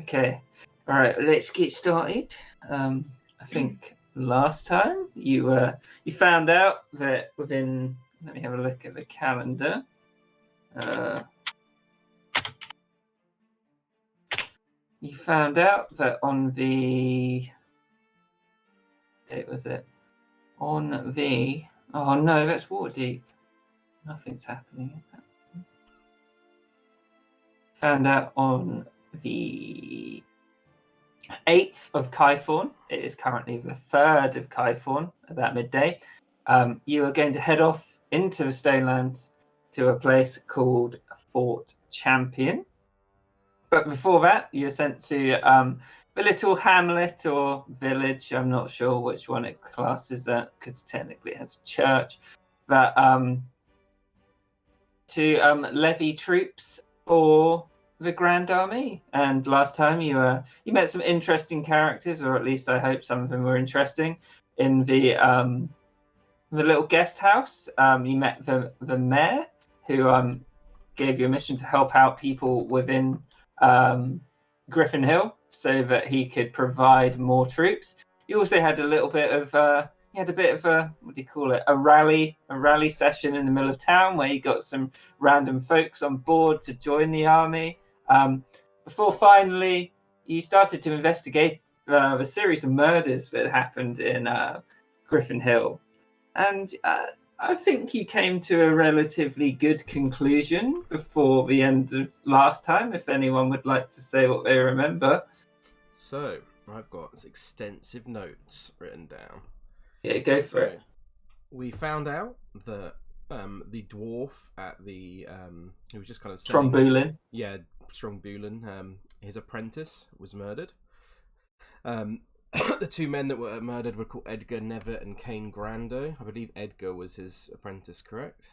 Okay. All right. Let's get started. I think last time you found out that within. Let me have a look at the calendar. You found out that on the date was it on the. Oh no, that's Waterdeep. Nothing's happening. Found out on the 8th of Kythorn. It is currently the 3rd of Kythorn, about midday. You are going to head off into the Stonelands to a place called Fort Champion. But before that, you're sent to the little hamlet or village. I'm not sure which one it classes that, because technically it has a church. But to levy troops for the Grand Army. And last time you met some interesting characters, or at least I hope some of them were interesting, in the little guest house. You met the mayor, who gave you a mission to help out people within Griffin Hill so that he could provide more troops. You also had a little bit of what do you call it? A rally session in the middle of town where you got some random folks on board to join the army. Before finally you started to investigate the series of murders that happened in Griffin Hill. And I think you came to a relatively good conclusion before the end of last time, if anyone would like to say what they remember. So, I've got extensive notes written down. Yeah, go for it. We found out that the dwarf at the who was just kind of Strombulin. Yeah, Strombulin. His apprentice was murdered. The two men that were murdered were called Edgar Nevitt and Kane Grando. I believe Edgar was his apprentice, correct?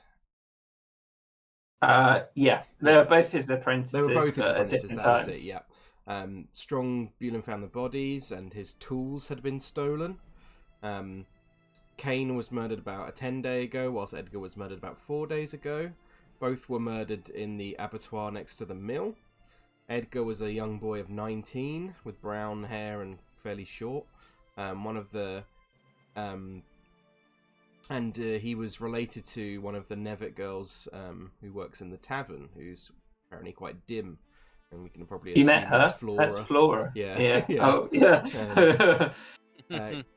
Yeah, they were both his apprentices. They were both his apprentices. That was it. Yeah. Strombulin found the bodies, and his tools had been stolen. Kane was murdered about a 10-day ago, whilst Edgar was murdered about 4 days ago. Both were murdered in the abattoir next to the mill. Edgar was a young boy of 19 with brown hair and fairly short. He was related to one of the Nevitt girls who works in the tavern, who's apparently quite dim. And we can probably assume you met her. Flora. That's Flora. Yeah. Yeah. Oh, yeah.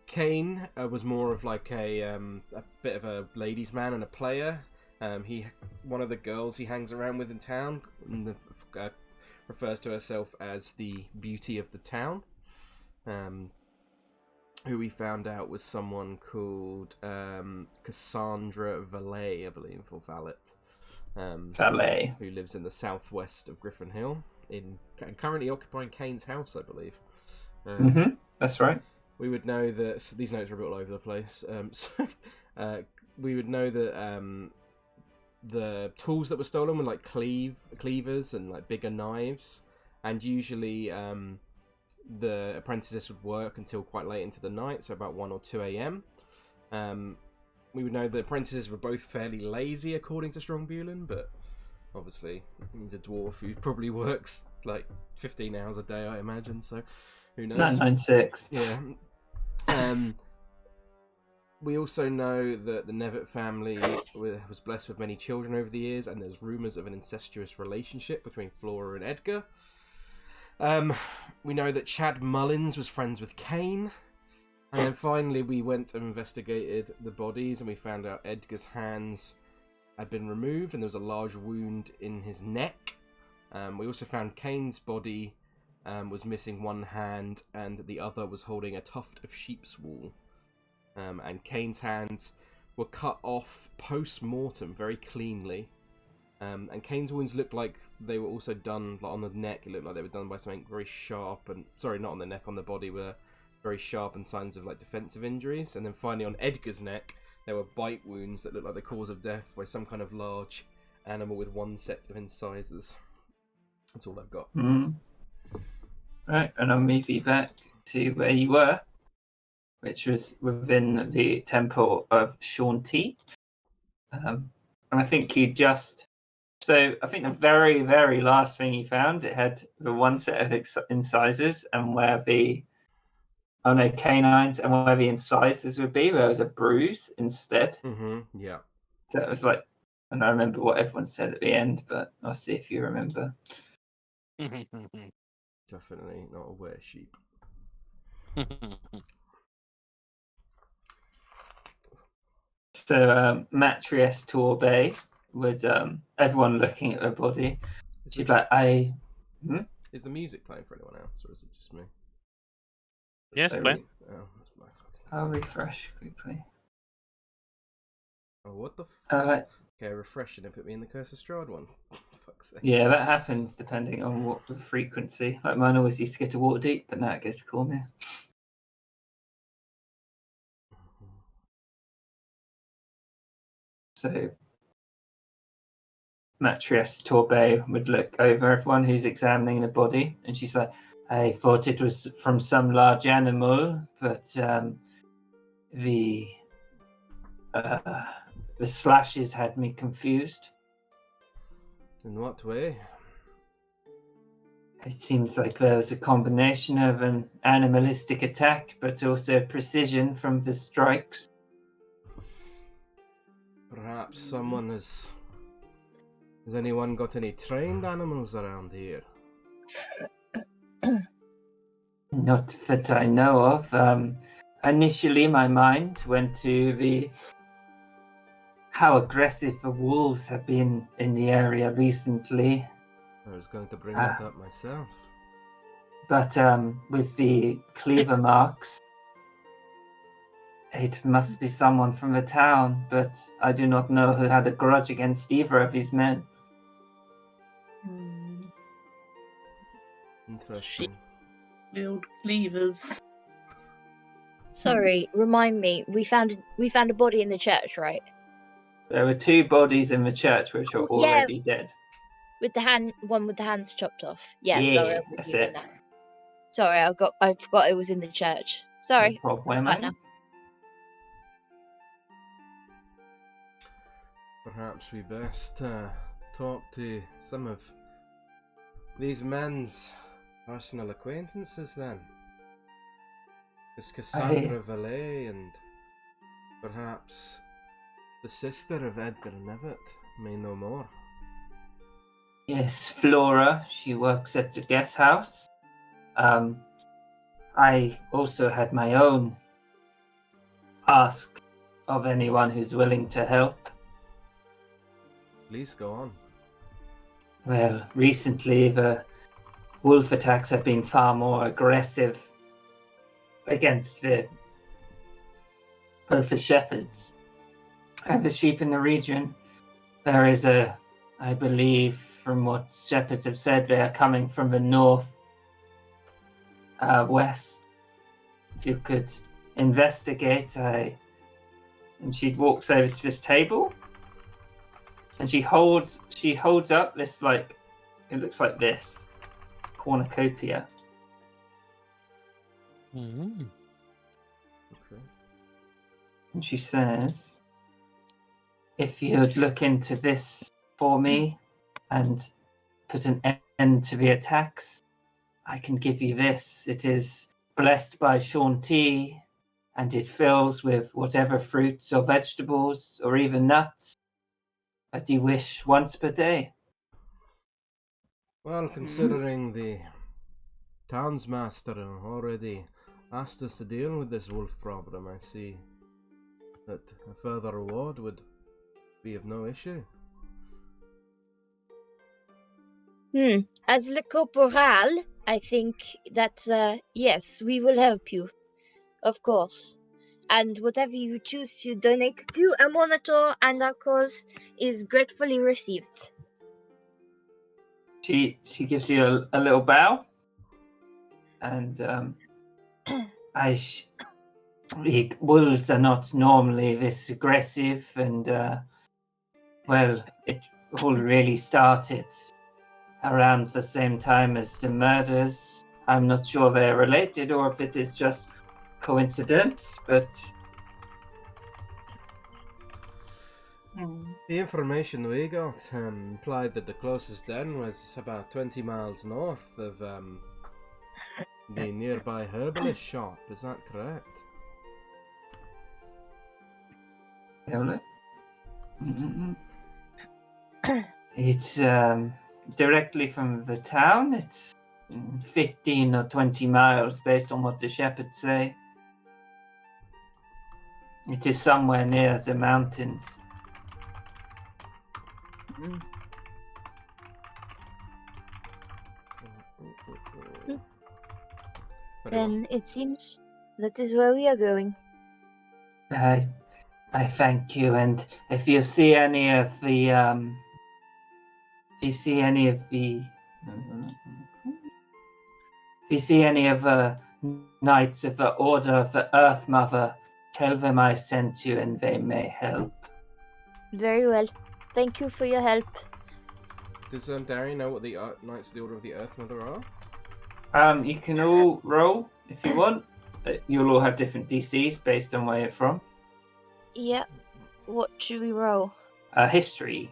Kane was more of like a bit of a ladies' man and a player. One of the girls he hangs around with in town refers to herself as the beauty of the town. Who we found out was someone called Cassandra Valet, I believe, or Valet, who lives in the southwest of Griffin Hill, currently occupying Kane's house, I believe. That's right. We would know that these notes are a bit all over the place. We would know that the tools that were stolen were like cleavers and like bigger knives, and usually the apprentices would work until quite late into the night, so about 1 or 2 a.m. We would know the apprentices were both fairly lazy, according to Strombulin, but obviously he's a dwarf who probably works like 15 hours a day, I imagine, so who knows? 996. Yeah. We also know that the Nevitt family was blessed with many children over the years, and there's rumours of an incestuous relationship between Flora and Edgar. We know that Chad Mullins was friends with Kane. And then finally we went and investigated the bodies, and we found out Edgar's hands had been removed and there was a large wound in his neck. We also found Kane's body was missing one hand, and the other was holding a tuft of sheep's wool. And Kane's hands were cut off post-mortem very cleanly. And Kane's wounds looked like they were also done on the neck. It looked like they were done by something very sharp, and sorry, not on the neck, on the body, were very sharp and signs of like defensive injuries. And then finally on Edgar's neck, there were bite wounds that looked like the cause of death by some kind of large animal with one set of incisors. That's all I've got. Right, and I'll move you back to where you were, which was within the Temple of Shanti. And I think you just So I think the very, very last thing he found, it had the one set of incisors and where the canines and where the incisors would be, there was a bruise instead. Yeah. So it was like, and I remember what everyone said at the end, but I'll see if you remember. Definitely not a were sheep. So Matrius Torbay would everyone looking at her body. She'd be like, Is the music playing for anyone else, or is it just me? Yes, so play. I'll refresh quickly. Oh, what the okay, refresh and it put me in the Curse of Strahd one. Fuck's sake. Yeah, that happens depending on what the frequency. Like mine always used to get to Waterdeep, but now it goes to CORMYR. So Matrius Torbay would look over everyone who's examining the body, and she's like, I thought it was from some large animal, but the slashes had me confused. In what way? It seems like there was a combination of an animalistic attack, but also precision from the strikes. Perhaps someone has... Has anyone got any trained animals around here? Not that I know of. Initially, my mind went to how aggressive the wolves have been in the area recently. I was going to bring that up myself. But with the cleaver marks, it must be someone from the town, but I do not know who had a grudge against either of these men. Interesting. Wield cleavers. Sorry, remind me. We found a body in the church, right? There were 2 bodies in the church which are already dead. With the one with the hands chopped off. Yeah, Yeah, sorry, that's it. now. Sorry, I forgot it was in the church. Sorry. No problemo. Now. Perhaps we best talk to some of these men's personal acquaintances then. Miss Cassandra Valet and perhaps the sister of Edgar Nevitt may know more. Yes, Flora. She works at the guest house. I also had my own ask of anyone who's willing to help. Please go on. Well, recently the wolf attacks have been far more aggressive against both the shepherds and the sheep in the region. There is I believe, from what shepherds have said, they are coming from the north west. If you could investigate, and she walks over to this table, and she holds up this, like, it looks like this cornucopia. Mm-hmm. Okay. And she says, if you'd look into this for me and put an end to the attacks, I can give you this. It is blessed by Shanti, and it fills with whatever fruits or vegetables or even nuts that you wish once per day. Well, considering the townsmaster already asked us to deal with this wolf problem, I see that a further reward would be of no issue. As Le Corporal, I think that, yes, we will help you. Of course. And whatever you choose to donate to a monitor and our cause is gratefully received. She gives you a little bow, and the wolves are not normally this aggressive, and well, it all really started around the same time as the murders. I'm not sure they're related or if it is just coincidence, but The information we got implied that the closest den was about 20 miles north of the nearby herbalist shop. Is that correct? Hold it. It's directly from the town. It's 15 or 20 miles based on what the shepherds say. It is somewhere near the mountains. Then it seems that is where we are going. I thank you, and if you see any of the knights of the Order of the Earth Mother, tell them I sent you and they may help. Very well. Thank you for your help. Does Darian know what the Knights of the Order of the Earth Mother are? You can all roll if you want. You'll all have different DCs based on where you're from. Yep. What should we roll? History.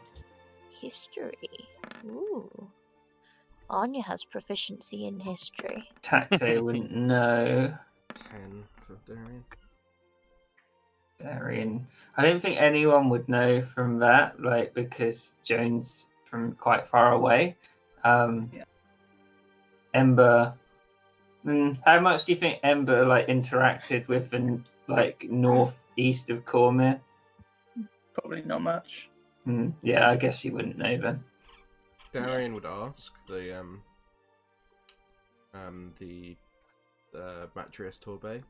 History. Ooh. Anya has proficiency in history. Tact, I wouldn't know. 10 for Darian. Darian. I don't think anyone would know from that, like, because Joan's from quite far away. Ember. How much do you think Ember interacted with the northeast of CORMYR? Probably not much. Yeah, I guess you wouldn't know then. Darian would ask the Matrius Torbay.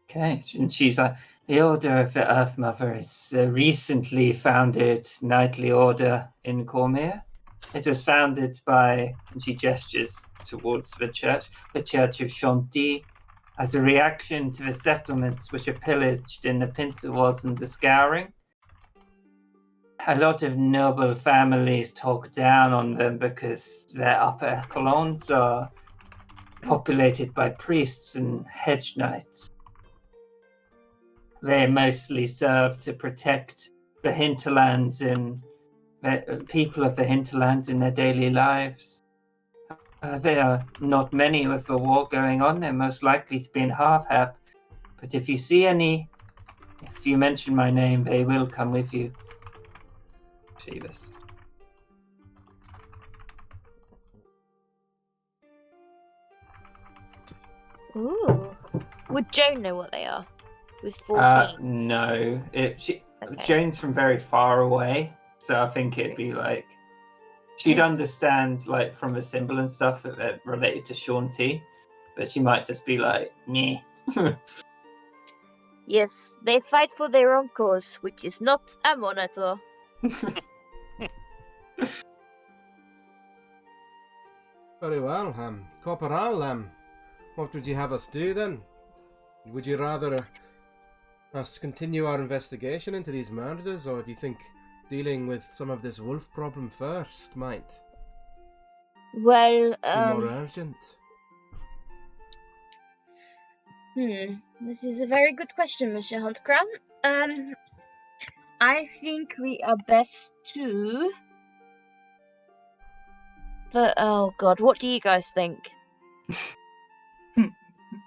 Okay, and she's like, the Order of the Earth Mother is a recently founded knightly order in CORMYR. It was founded by, and she gestures towards the Church of Shanti, as a reaction to the settlements which are pillaged in the Pincer Wars and the Scouring. A lot of noble families talk down on them because their upper echelons are populated by priests and hedge knights. They mostly serve to protect the hinterlands and people of the hinterlands in their daily lives. There are not many with the war going on. They're most likely to be in Half-Hap. But if you mention my name, they will come with you. Chivas. Ooh. Would Joan know what they are? With 14? No. Okay. Joan's from very far away, so I think it'd be she'd understand from the symbol and stuff that they're related to Shanti, but she might just be meh. Yes, they fight for their own cause, which is not a monitor. Very well, Corporal, what would you have us do then? Would you rather us continue our investigation into these murders, or do you think dealing with some of this wolf problem first might Well, be more urgent? This is a very good question, Mr. Huntcram. I think we are best to... But, oh god, what do you guys think?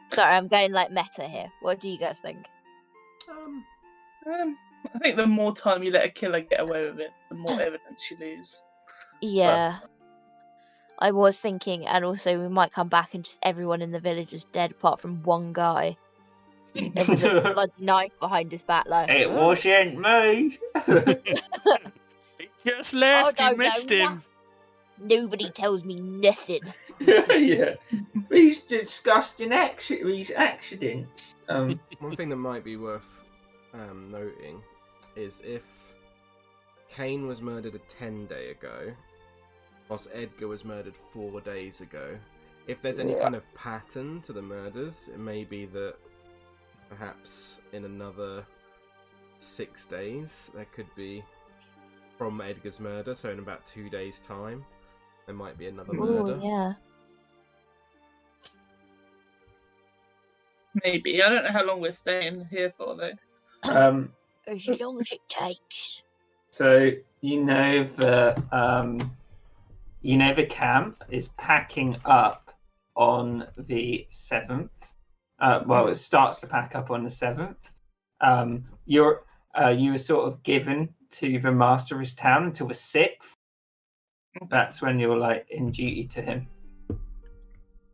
Sorry, I'm going meta here. What do you guys think? I think the more time you let a killer get away with it, the more evidence you lose. Yeah. I was thinking, and also we might come back and just everyone in the village is dead apart from one guy. And with a bloody knife behind his back, It wasn't me. He just left. I You don't missed know him. Nobody tells me nothing. Yeah. These disgusting accidents. One thing that might be worth noting is if Kane was murdered a 10-day ago, whilst Edgar was murdered 4 days ago, if there's any kind of pattern to the murders, it may be that perhaps in another 6 days there could be, from Edgar's murder, so in about 2 days' time, there might be another murder. Oh, yeah. Maybe. I don't know how long we're staying here for, though. As long as it takes. So you know the camp is packing up on the 7th. Well, it starts to pack up on the 7th. You were sort of given to the master of his town until the 6th. That's when you're like in duty to him.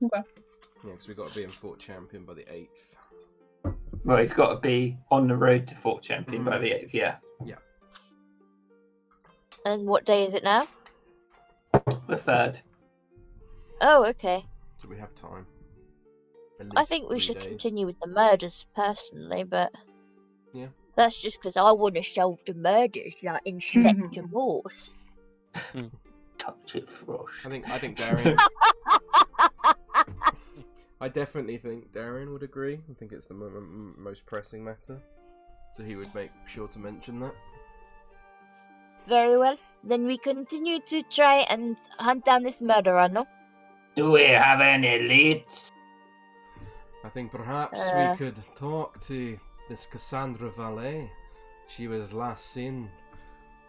Okay. Yeah, because we've got to be in Fort Champion by the 8th. Well, you've got to be on the road to Fort Champion by the 8th, yeah. Yeah. And what day is it now? The 3rd. Oh, okay. So we have time. At I least think we 3 should days. continue with the murders personally, but Yeah. that's just because I want to solve the murders, like Inspector Morse. Touch it, Frosh. I think Darian. I definitely think Darian would agree. I think it's the most pressing matter. So he would make sure to mention that. Very well. Then we continue to try and hunt down this murderer, no? Do we have any leads? I think perhaps we could talk to this Cassandra Valet. She was last seen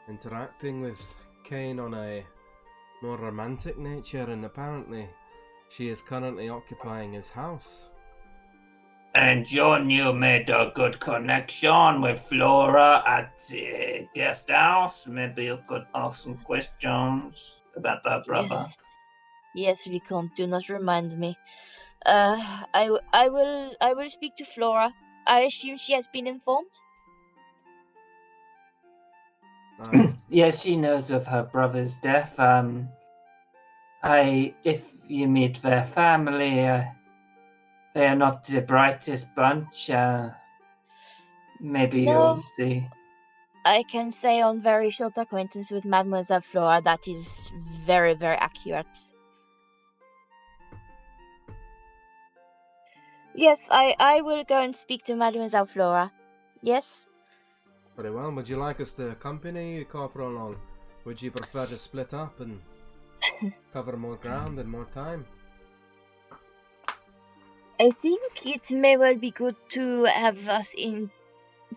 interacting with Kane on a more romantic nature, and apparently she is currently occupying his house. And John, you made a good connection with Flora at the guest house. Maybe you could ask some questions about her brother. Yes, Viscount, do not remind me. I will speak to Flora. I assume she has been informed? Yes, she knows of her brother's death. If you meet their family, they are not the brightest bunch. Maybe you'll see. I can say on very short acquaintance with Mademoiselle Flora that is very, very accurate. Yes, I will go and speak to Mademoiselle Flora. Yes? Very well. Would you like us to accompany you, Corporal, or would you prefer to split up and cover more ground and more time? I think it may well be good to have us in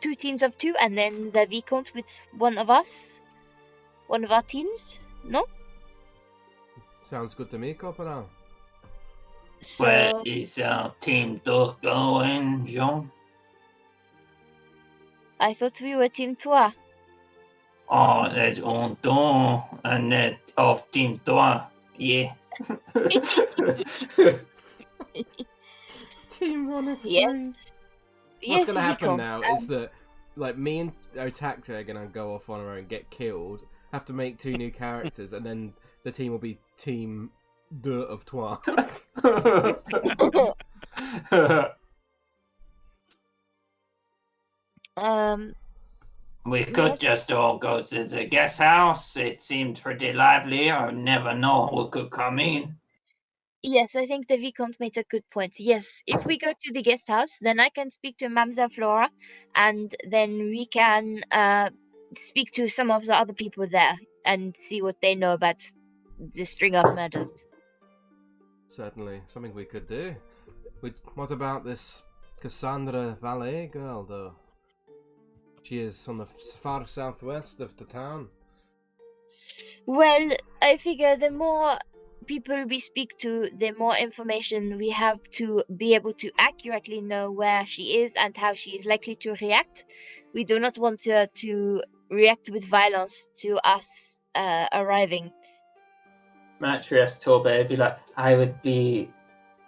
2 teams of 2 and then the Viscount with one of us. One of our teams, no? Sounds good to me, Corporal. So... Where is our team 2 going, Jean? I thought we were team 3. Oh, there's un 2 and that of team 3. Yeah. Team 1 of 3. Yes. What's going to happen Viscount. now is that, like, me and Otakta are going to go off on our own and get killed, have to make 2 new characters, and then the team will be Team 2 of 3. We could just all go to the guest house. It seemed pretty lively. I never know who could come in. Yes, I think the Viscount made a good point. Yes, if we go to the guest house, then I can speak to Mademoiselle Flora, and then we can speak to some of the other people there and see what they know about the string of murders. Certainly, something we could do. What about this Cassandra Valet girl, though? She is on the far southwest of the town. Well, I figure the more people we speak to, the more information we have to be able to accurately know where she is and how she is likely to react. We do not want her to react with violence to us arriving. Matrius Torbe be like, I would be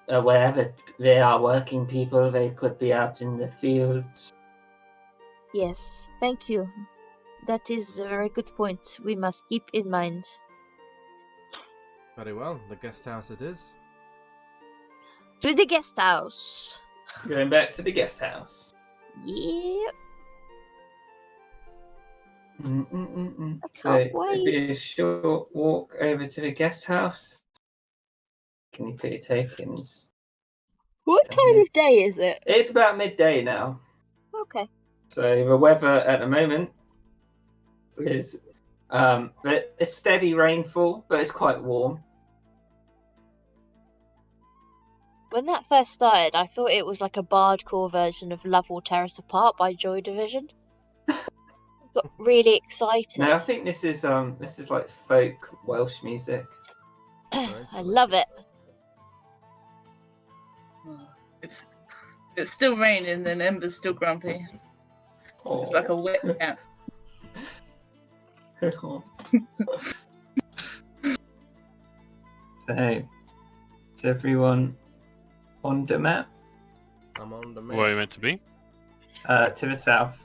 aware that they are working people. They could be out in the fields. Yes, thank you. That is a very good point. We must keep in mind. Very well, the guest house it is. To the guest house. Going back to the guest house. Yep. So it'd be a short walk over to the guest house. Can you put your tokens? What time of day is it? It's about midday now. Okay. So the weather at the moment is a steady rainfall, but it's quite warm. When that first started, I thought it was like a bardcore version of Love Will Tear Us Apart by Joy Division. got really excited. No, I think this is like folk Welsh music. I love it. It's still raining and Ember's still grumpy. It's like a wet cat. So, is everyone on the map? I'm on the Where are you map. meant to be? To the south.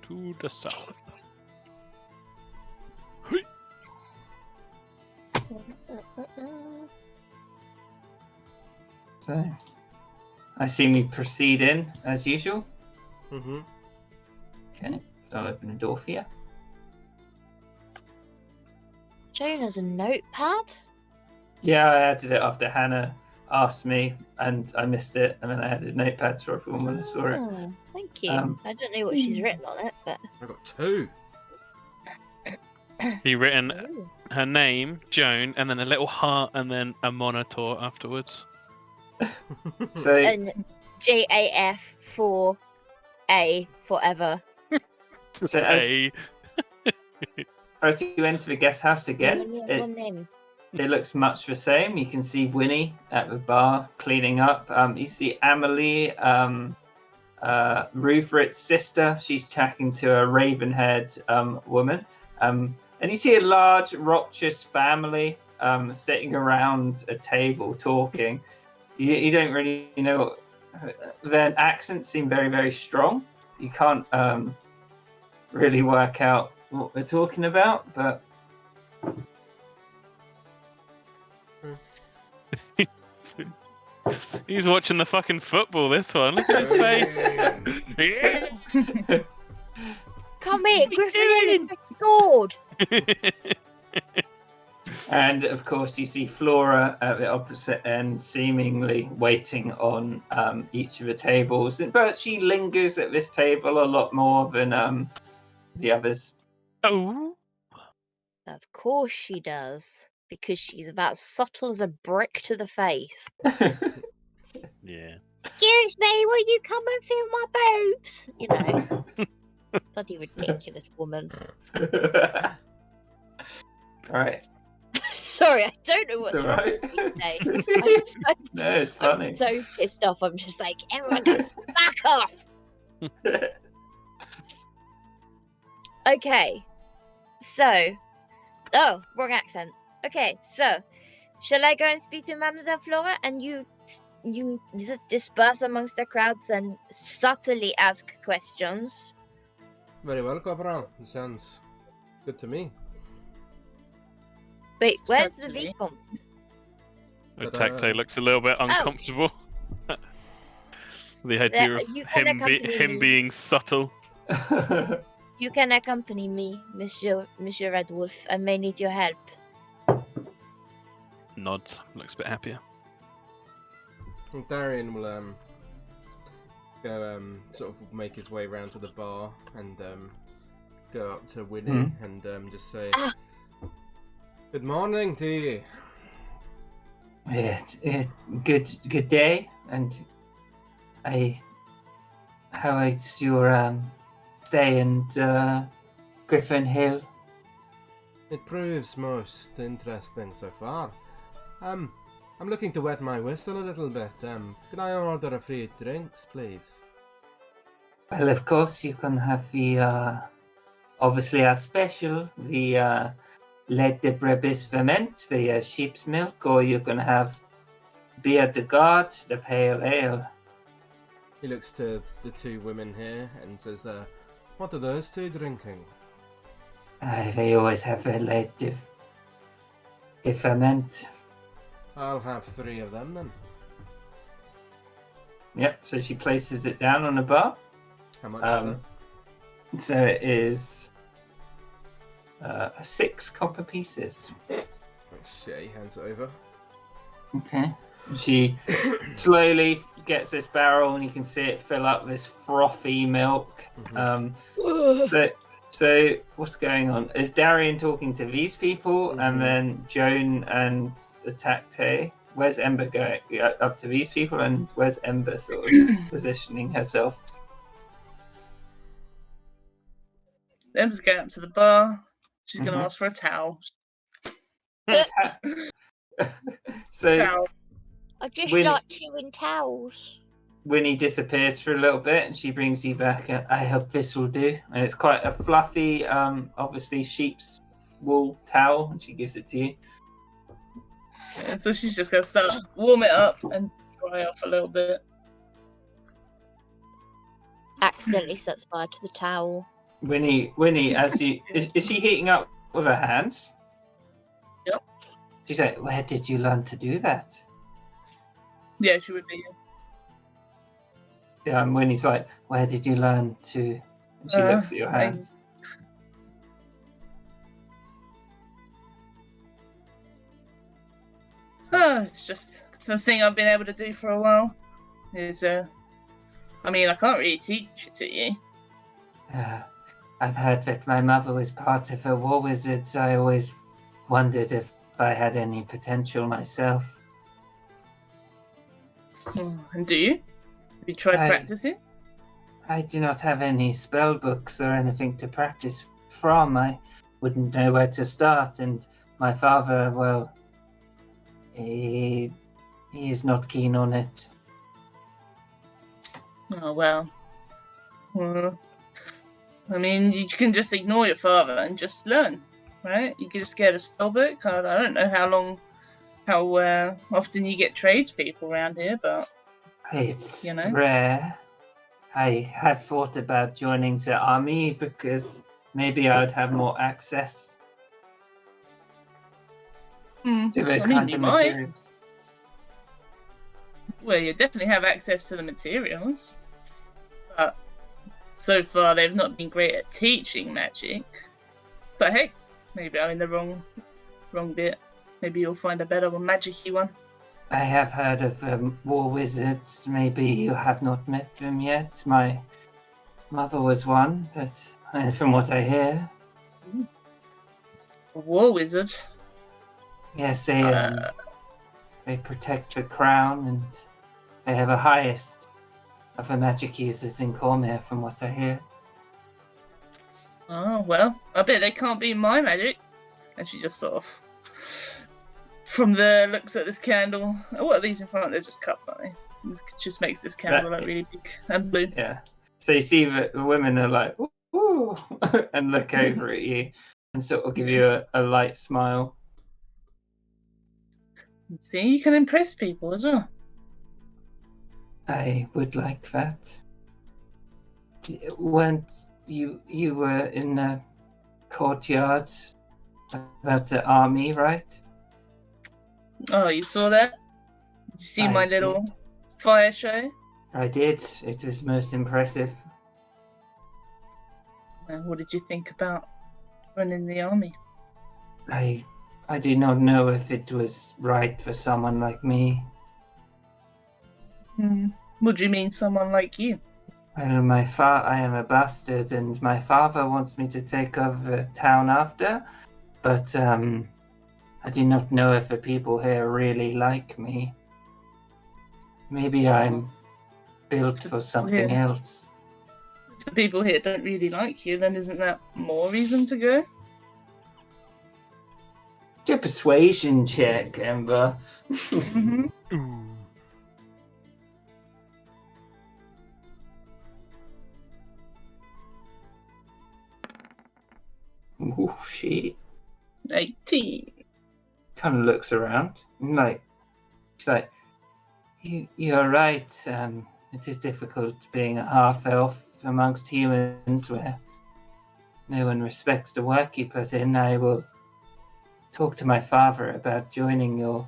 To the south. So, I assume we proceed in as usual. Mm-hmm. Okay, so I'll open the door for you. Joan has a notepad. Yeah, I added it after Hannah asked me, and I missed it, and then I added notepads for everyone when I saw it. Oh, thank you. Um, I don't know what she's written on it, but I got 2. He written Ooh. her name, Joan, and then a little heart, and then a monitor afterwards. So, and JAF for A forever. Just So as- A. as you enter the guest house You again, only have it, one name. it looks much the same. You can see Winnie at the bar cleaning up. You see Amelie, Ruthrit's sister. She's chatting to a raven-haired woman. And you see a large Rochus family sitting around a table talking. You don't really know. Their accents seem very, very strong. You can't really work out what they're talking about, but He's watching the fucking football, this one. Look at his face. Yeah. Come here, Griffin scored. and of course you see Flora at the opposite end, seemingly waiting on each of the tables. But she lingers at this table a lot more than the others. Oh. Of course she does, because she's about subtle as a brick to the face. Yeah. Excuse me, will you come and feel my boobs? You know, bloody ridiculous woman. Right. Sorry, I don't know what's It's wrong alright. with me today. No, it's funny. I'm so pissed off. I'm just like, everyone go back off. Okay, so, oh, wrong accent. Okay, so, shall I go and speak to Mademoiselle Flora, and you disperse amongst the crowds and subtly ask questions? Very well, Corporal. It sounds good to me. Wait, where's the Certainly. Vicomte? Tacte looks a little bit uncomfortable. The idea of You can accompany him me. being subtle. You can accompany me, Monsieur Red Wolf. I may need your help. Nods. Looks a bit happier. Well, Darian will go sort of make his way round to the bar and go up to Winnie and just say, Ah. "Good morning to you." Yes, good day, and how is your stay in Griffin Hill? It proves most interesting so far. I'm looking to wet my whistle a little bit. Can I order a free drinks, please? Well, of course you can have the obviously our special, the lait de brebis ferment, the sheep's milk, or you can have beer de garde, the pale ale. He looks to the 2 women here and says, "What are those 2 drinking?" They always have a lait de ferment. I'll have 3 of them then. Yep, so she places it down on the bar. How much is that? So it is 6 copper pieces. Oh shit, he hands it over. Okay. She slowly gets this barrel, and you can see it fill up this frothy milk. So what's going on? Is Darian talking to these people, and then Joan and Tacte? Where's Ember going? Up to these people, and where's Ember sort of positioning herself? Em's going up to the bar. She's going to Mhm. ask for a towel. So Towel. I just Winnie- like chewing towels. Winnie disappears for a little bit, and she brings you back I hope this will do. And it's quite a fluffy, obviously sheep's wool towel, and she gives it to you. And so she's just going to start warm it up and dry off a little bit. Accidentally sets fire to the towel. Winnie, as you is she heating up with her hands? Yep. She's like, "Where did you learn to do that?" Yeah, she would be. And Winnie's like, "Where did you learn to?" And she looks at your hands. It's just the thing I've been able to do for a while. Is I mean, I can't really teach it to you. I've heard that my mother was part of a war wizards. I always wondered if I had any potential myself. And do you? Have you tried practicing? I do not have any spell books or anything to practice from. I wouldn't know where to start, and my father, well, he is not keen on it. Oh, well. I mean, you can just ignore your father and just learn, right? You can just get a spell book. I don't know how often you get tradespeople around here, but It's you know. rare. I have thought about joining the army because maybe I would have more access to those kinds you of might. materials. Well, you definitely have access to the materials, but so far they've not been great at teaching magic. But hey, maybe I'm in the wrong bit. Maybe you'll find a better magic-y one. I have heard of war wizards. Maybe you have not met them yet. My mother was one, but from what I hear, A war wizard? yes, they protect the crown, and they have the highest of the magic users in CORMYR, from what I hear. Oh, well, I bet they can't beat my magic. And she just sort of, from the looks at this candle, what are these in front? They're just cups, aren't they? This just makes this candle like really big and blue. Yeah. So you see that the women are like, ooh, and look over at you and sort of give you a light smile. See, you can impress people as well. I would like that. Weren't you were in the courtyard about the army, right? Oh, you saw that? Did you see my little did. fire show? I did. It was most impressive. What did you think about running the army? I do not know if it was right for someone like me. What do you mean, someone like you? Well, I am a bastard, and my father wants me to take over the town after, but I do not know if the people here really like me. Maybe I'm built for something else. If the people here don't really like you, then isn't that more reason to go? Do a persuasion check, Ember. Ooh. Oh shit. 18. Kind of looks around. She's like, you're right. It is difficult being a half-elf amongst humans where no one respects the work you put in. I will talk to my father about joining your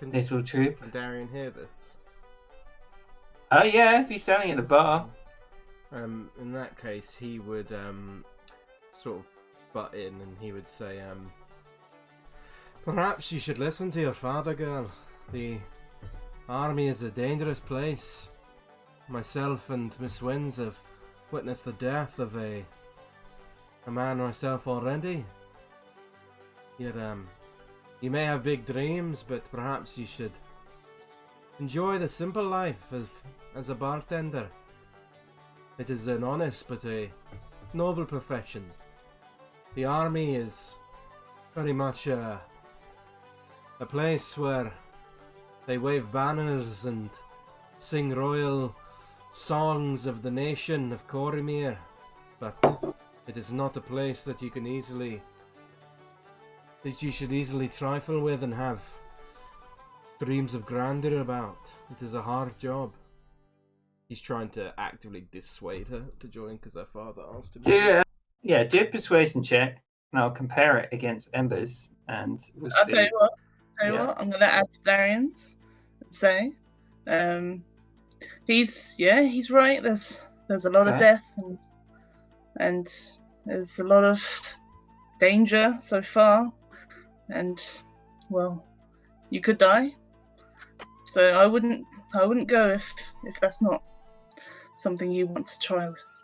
little troop. Can Darian hear this? Oh yeah, if he's standing at the bar. In that case, he would sort of butt in and he would say, perhaps you should listen to your father, girl. The army is a dangerous place. Myself and Miss Wins have witnessed the death of a man herself already. You may have big dreams, but perhaps you should enjoy the simple life as a bartender. It is an honest but a noble profession. The army is very much a place where they wave banners and sing royal songs of the nation of CORMYR, but it is not a place that you should easily trifle with and have dreams of grandeur about. It is a hard job. He's trying to actively dissuade her to join because her father asked him. Do a persuasion check, and I'll compare it against Ember's, and we'll I'll see. tell you what. I'm gonna add to Darian's and say, he's right. There's a lot of death and there's a lot of danger so far, and well, you could die. So I wouldn't go if that's not something you want to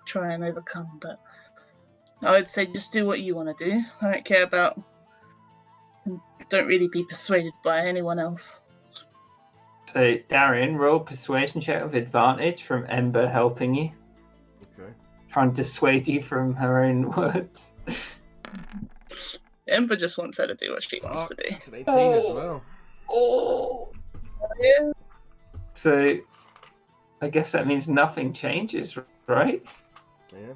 try and overcome. But I would say just do what you want to do. I don't care about. Don't really be persuaded by anyone else. So Darian, roll persuasion check with advantage from Ember helping you. Okay. Trying to dissuade you from her own words. Ember just wants her to do what she wants to do. It's an 18 as well. Oh. Yeah. So I guess that means nothing changes, right? Yeah.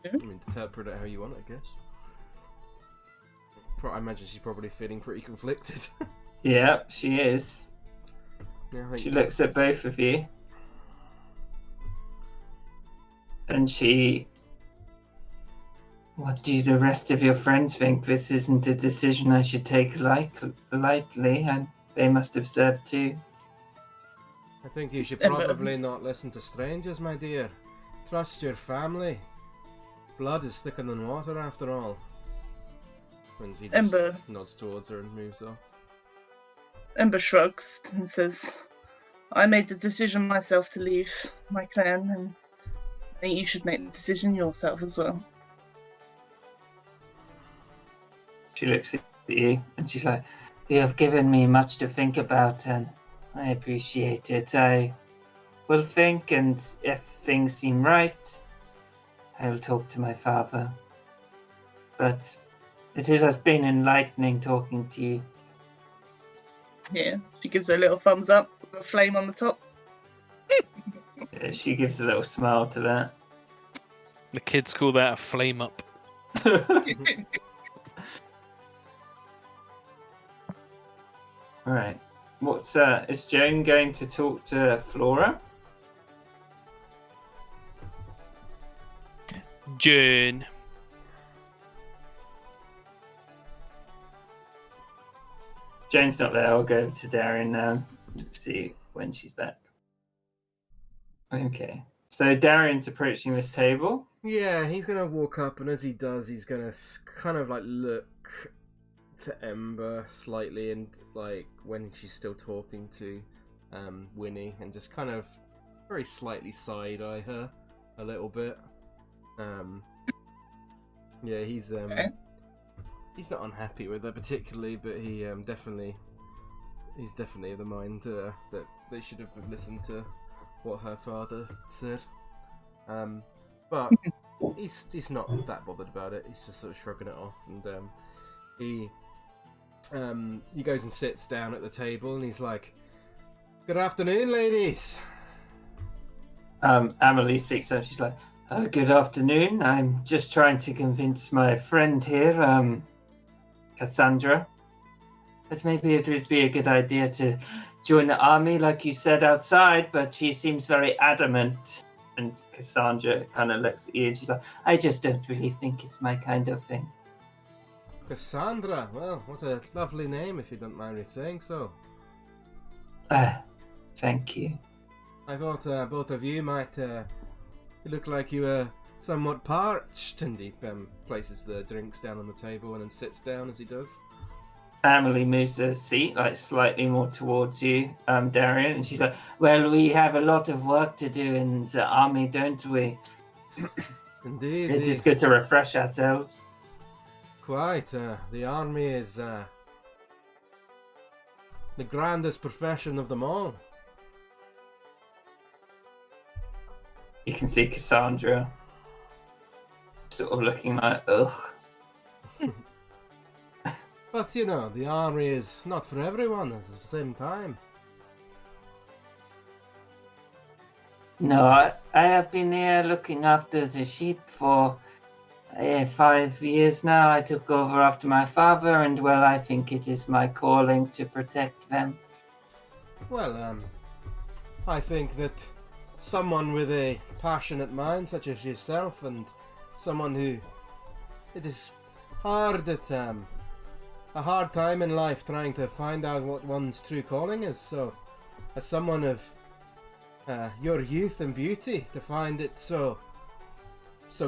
Yeah. I mean, interpret it how you want, I guess. I imagine she's probably feeling pretty conflicted. Yeah, she is. Yeah, I think She looks at both of you. And what do the rest of your friends think? This isn't a decision I should take lightly, and they must have served too. I think you should Ember. probably not listen to strangers, my dear. Trust your family. Blood is thicker than water, after all. And he just Ember. nods towards her and moves off. Ember shrugs and says, I made the decision myself to leave my clan, and I think you should make the decision yourself as well. She looks at you and she's like, you have given me much to think about, and I appreciate it. I will think, and if things seem right, I will talk to my father. But it has been enlightening talking to you. Yeah, she gives her a little thumbs up with a flame on the top. Yeah, she gives a little smile to that. The kids call that a flame up. Alright. Is Joan going to talk to Flora? Jane. Joan's not there. I'll go over to Darian now. See when she's back. Okay. So Darian's approaching this table. Yeah, he's gonna walk up, and as he does, he's gonna kind of like look to Ember slightly, and like when she's still talking to Winnie, and just kind of very slightly side eye her a little bit. Yeah, he's not unhappy with her particularly, but he's definitely of the mind that they should have listened to what her father said. But he's not that bothered about it. He's just sort of shrugging it off, and he goes and sits down at the table, and he's like, "Good afternoon, ladies." Amelie speaks up. She's like, good afternoon. I'm just trying to convince my friend here, Cassandra, that maybe it would be a good idea to join the army like you said outside, but she seems very adamant. And Cassandra kind of looks at you and she's like, I just don't really think it's my kind of thing. Cassandra, well, what a lovely name, if you don't mind me saying so. Thank you. I thought both of you might look like you were somewhat parched. And he places the drinks down on the table and then sits down as he does. Amelie moves her seat like slightly more towards you, Darian, and she's like, well, we have a lot of work to do in the army, don't we? Indeed. It is good to refresh ourselves. Quite. The army is the grandest profession of them all. You can see Cassandra sort of looking like, ugh. But you know, the army is not for everyone at the same time. No, I have been here looking after the sheep for 5 years now. I took over after my father, and well, I think it is my calling to protect them. Well, I think that someone with a passionate mind such as yourself, and someone who it is hard at a hard time in life trying to find out what one's true calling is. So, as someone of your youth and beauty, to find it so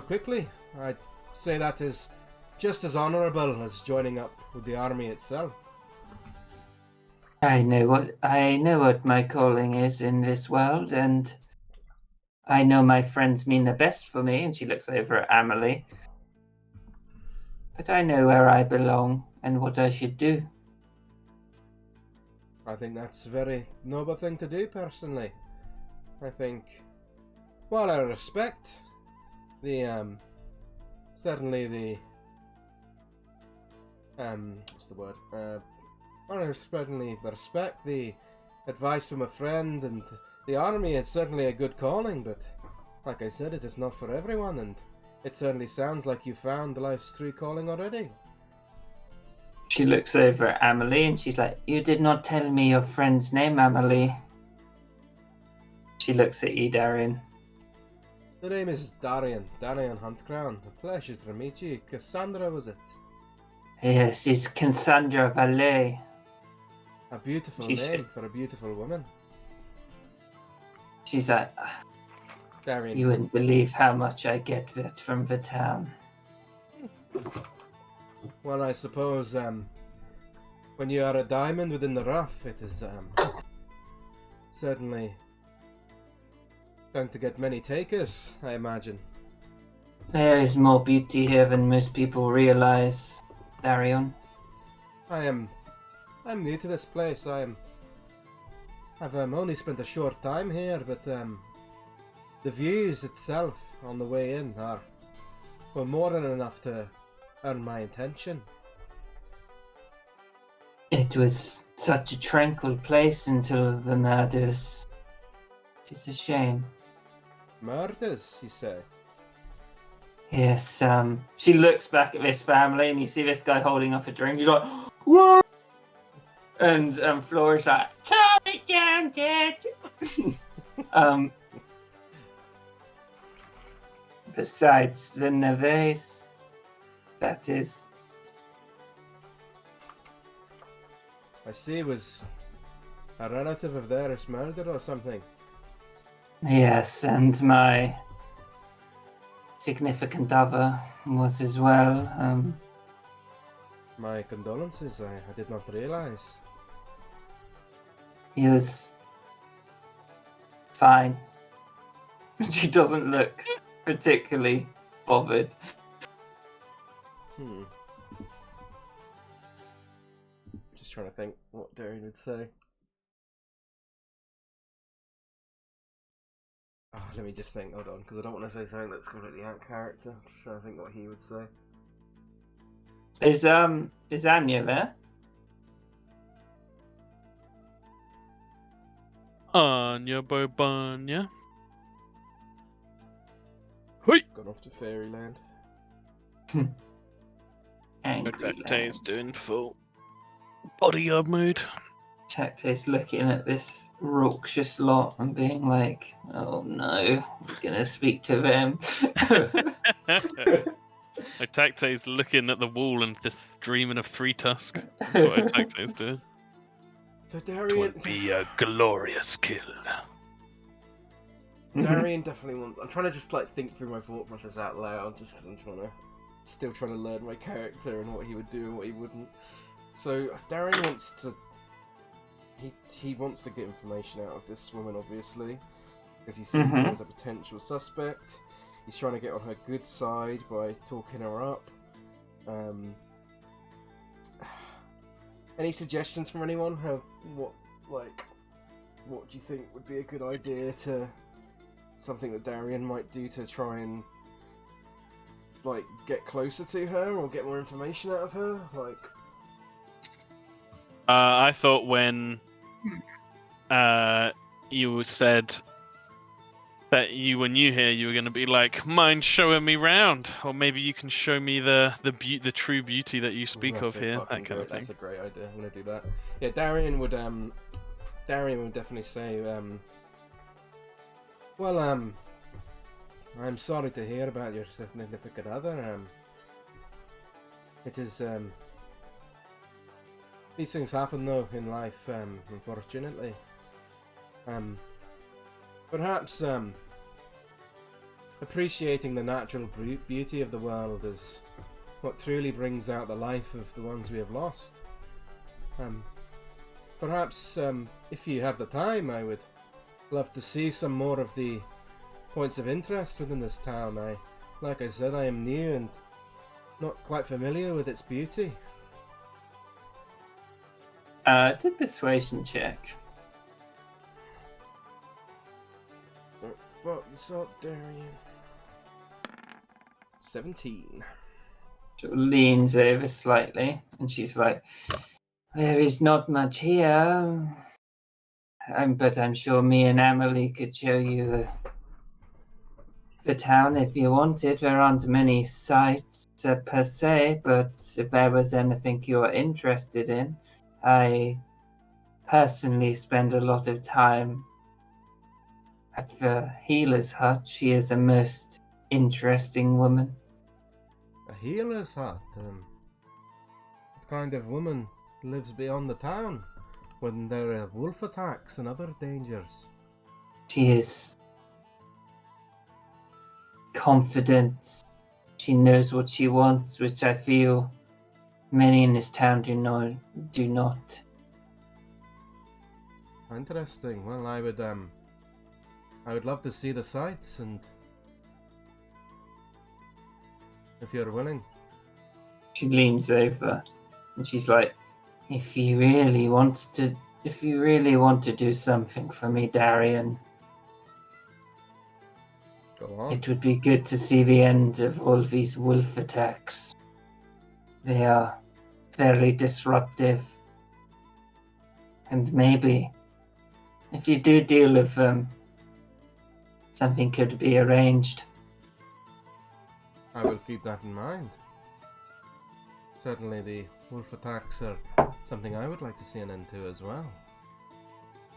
quickly, I'd say that is just as honourable as joining up with the army itself. I know what my calling is in this world, and I know my friends mean the best for me. And she looks over at Amelie. But I know where I belong and what I should do. I think that's a very noble thing to do, personally. I think, while I respect the, certainly the, what's the word? While I certainly respect the advice from a friend, and the army is certainly a good calling, but like I said, it is not for everyone, and it certainly sounds like you found life's true calling already. She looks over at Amelie and she's like, "You did not tell me your friend's name, Amelie." She looks at you, Darian. The name is Darian Huntcrown. A pleasure to meet you. Cassandra, was it? Yes, it's Cassandra Valet. A beautiful name for a beautiful woman. She's like, Darian. "You wouldn't believe how much I get from the town." Well, I suppose when you are a diamond within the rough, it is certainly going to get many takers, I imagine. There is more beauty here than most people realize, Darian. I'm new to this place. I've only spent a short time here, but the views itself on the way in were more than enough to earn my attention. It was such a tranquil place until the murders. It's a shame. Murders, you say? Yes, she looks back at this family and you see this guy holding up a drink. He's like, "Whoa!" And Flora's like, "Calm it down, Dad." Besides the Neves, that is. I see it was a relative of theirs murdered or something. Yes, and my significant other was as well. My condolences, I did not realize. He was fine. She doesn't look particularly bothered. Just trying to think what Darian would say. Oh, let me just think, hold on, because I don't want to say something that's completely out of character. I'm just trying to think what he would say. Is Anya there? Anya Bobanya. Hoi! Gone off to fairyland. Angry Tacte's doing full bodyguard mode. Tacte's looking at this raucous lot and being like, "Oh no, we're gonna speak to them." Tacte's looking at the wall and just dreaming of Three Tusk. That's what Tacte's doing. So It Darian... would be a glorious kill. Darian definitely wants... I'm trying to just like think through my thought process out loud, just because I'm still trying to learn my character and what he would do and what he wouldn't. So Darian wants to... He wants to get information out of this woman, obviously, because he sees her as a potential suspect. He's trying to get on her good side by talking her up. Any suggestions from anyone? What do you think would be a good idea to... something that Darian might do to try and like get closer to her or get more information out of her? Like, I thought when you said that you were new here, you were going to be like, mind showing me round, or maybe you can show me the true beauty that you speak that's of here, fucking that kind of thing. That's a great idea. I'm gonna do that. Yeah, Darian would definitely say, well, I'm sorry to hear about your significant other. It is, these things happen though in life, unfortunately. Perhaps, appreciating the natural beauty of the world is what truly brings out the life of the ones we have lost. Perhaps, if you have the time, I would love to see some more of the points of interest within this town. Like I said, I am new and not quite familiar with its beauty. Do persuasion check. Don't fuck this up, Darian. 17. She leans over slightly, and she's like, "There is not much here, but I'm sure me and Emily could show you the town if you wanted. There aren't many sights per se, but if there was anything you're interested in, I personally spend a lot of time at the healer's hut. She is a most interesting woman." A healer's hut? What kind of woman lives beyond the town when there are wolf attacks and other dangers? She is confident. She knows what she wants, which I feel many in this town do not. Interesting. Well, I would love to see the sights, and if you're willing. She leans over and she's like, if you really want to do something for me, Darian, Go on. it would be good to see the end of all these wolf attacks. They are very disruptive. And maybe, if you do deal with them, something could be arranged. I will keep that in mind. Certainly the wolf attacks are something I would like to see an end to as well.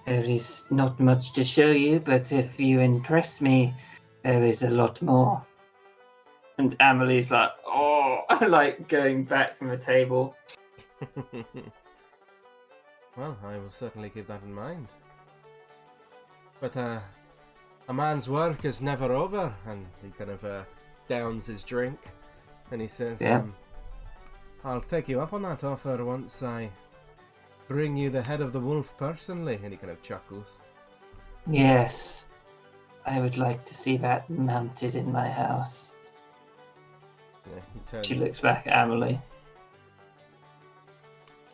There is not much to show you, but if you impress me, there is a lot more. And Amelie's like, oh, like going back from the table. Well, I will certainly keep that in mind. But a man's work is never over, and he kind of downs his drink, and he says, Yeah. I'll take you up on that offer once I bring you the head of the wolf personally, and he kind of chuckles. Yes, I would like to see that mounted in my house. Yeah, he turns. She looks back at Amelie.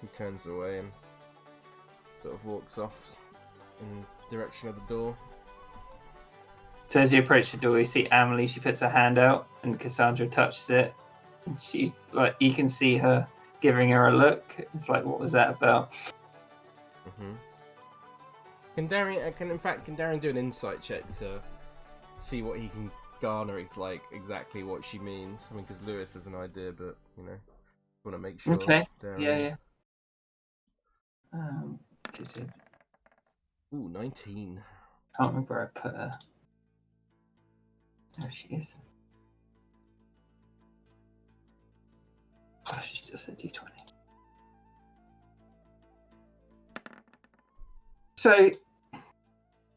He turns away and sort of walks off in the direction of the door. So as you approach the door, you see Amelie. She puts her hand out, and Cassandra touches it. And she's like, you can see her giving her a look. It's like, what was that about? Mm-hmm. Can Darian do an insight check to see what he can garner? It's like exactly what she means. I mean, because Lewis has an idea, but you know, want to make sure. Okay. Darian... Yeah. Ooh, 19. Can't remember where I put her. There she is. Oh, she's just a D20. So,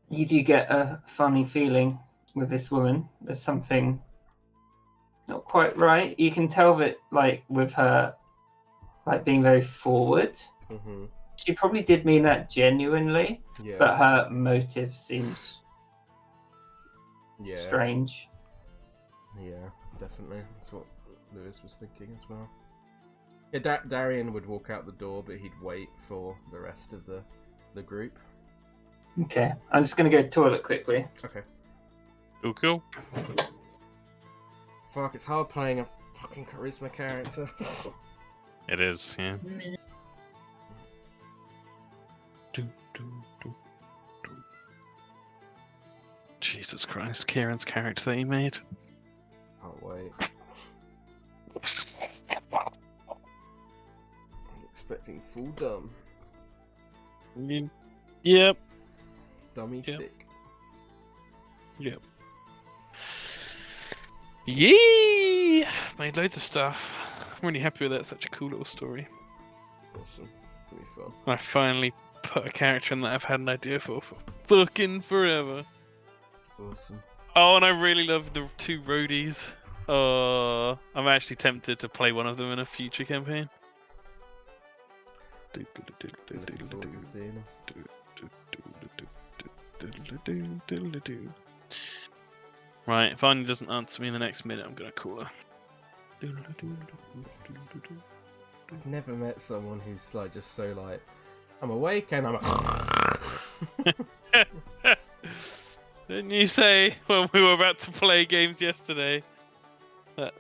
you do get a funny feeling with this woman. There's something not quite right. You can tell that, like, with her, like, being very forward, Mm-hmm. she probably did mean that genuinely, Yeah. but her motive seems Yeah. strange. Yeah, definitely. That's what Lewis was thinking as well. Yeah, Darian would walk out the door, but he'd wait for the rest of the group. Okay, I'm just going to go to the toilet quickly. Okay. Cool. Fuck, it's hard playing a fucking charisma character. It is, yeah. Jesus Christ, Kieran's character that he made. Can't wait. I'm expecting full dumb. Yep. Dummy Yep. thick. Yep. Yee! Made loads of stuff. I'm really happy with that. Such a cool little story. Awesome. It'll be fun. I finally put a character in that I've had an idea for fucking forever. Awesome. Oh, and I really love the 2 roadies. Oh, I'm actually tempted to play one of them in a future campaign. Looking forward to seeing him. Right, if Anya doesn't answer me in the next minute, I'm gonna call her. I've never met someone who's like just so like, I'm awake and I'm. Didn't you say when we were about to play games yesterday that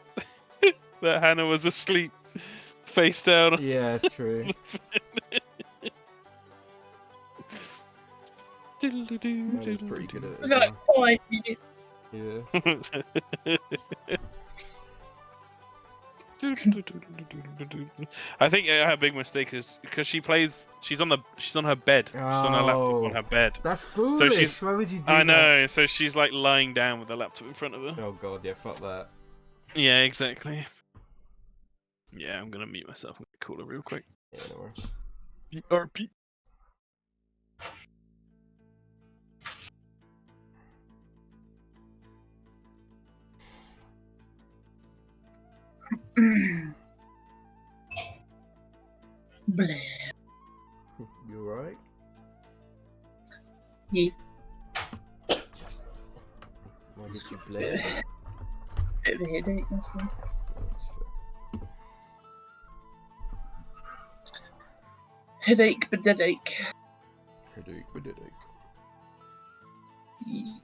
that Hannah was asleep, face down? Yeah, it's true. I was pretty good at it For as like well. 5 minutes. Yeah. I think her big mistake is because she's on her bed. She's on her laptop on her bed. That's foolish. she's- Why would you do I that? know, so she's like lying down with the laptop in front of her. Oh god, yeah, fuck that. Yeah, exactly. Yeah, I'm gonna mute myself and call her real quick. Yeah, no worries. RP. Bleh. You alright? Yeah. Why did you blame? Bit of a headache, that's all. Headache, but headache. Headache, but headache. Yeah.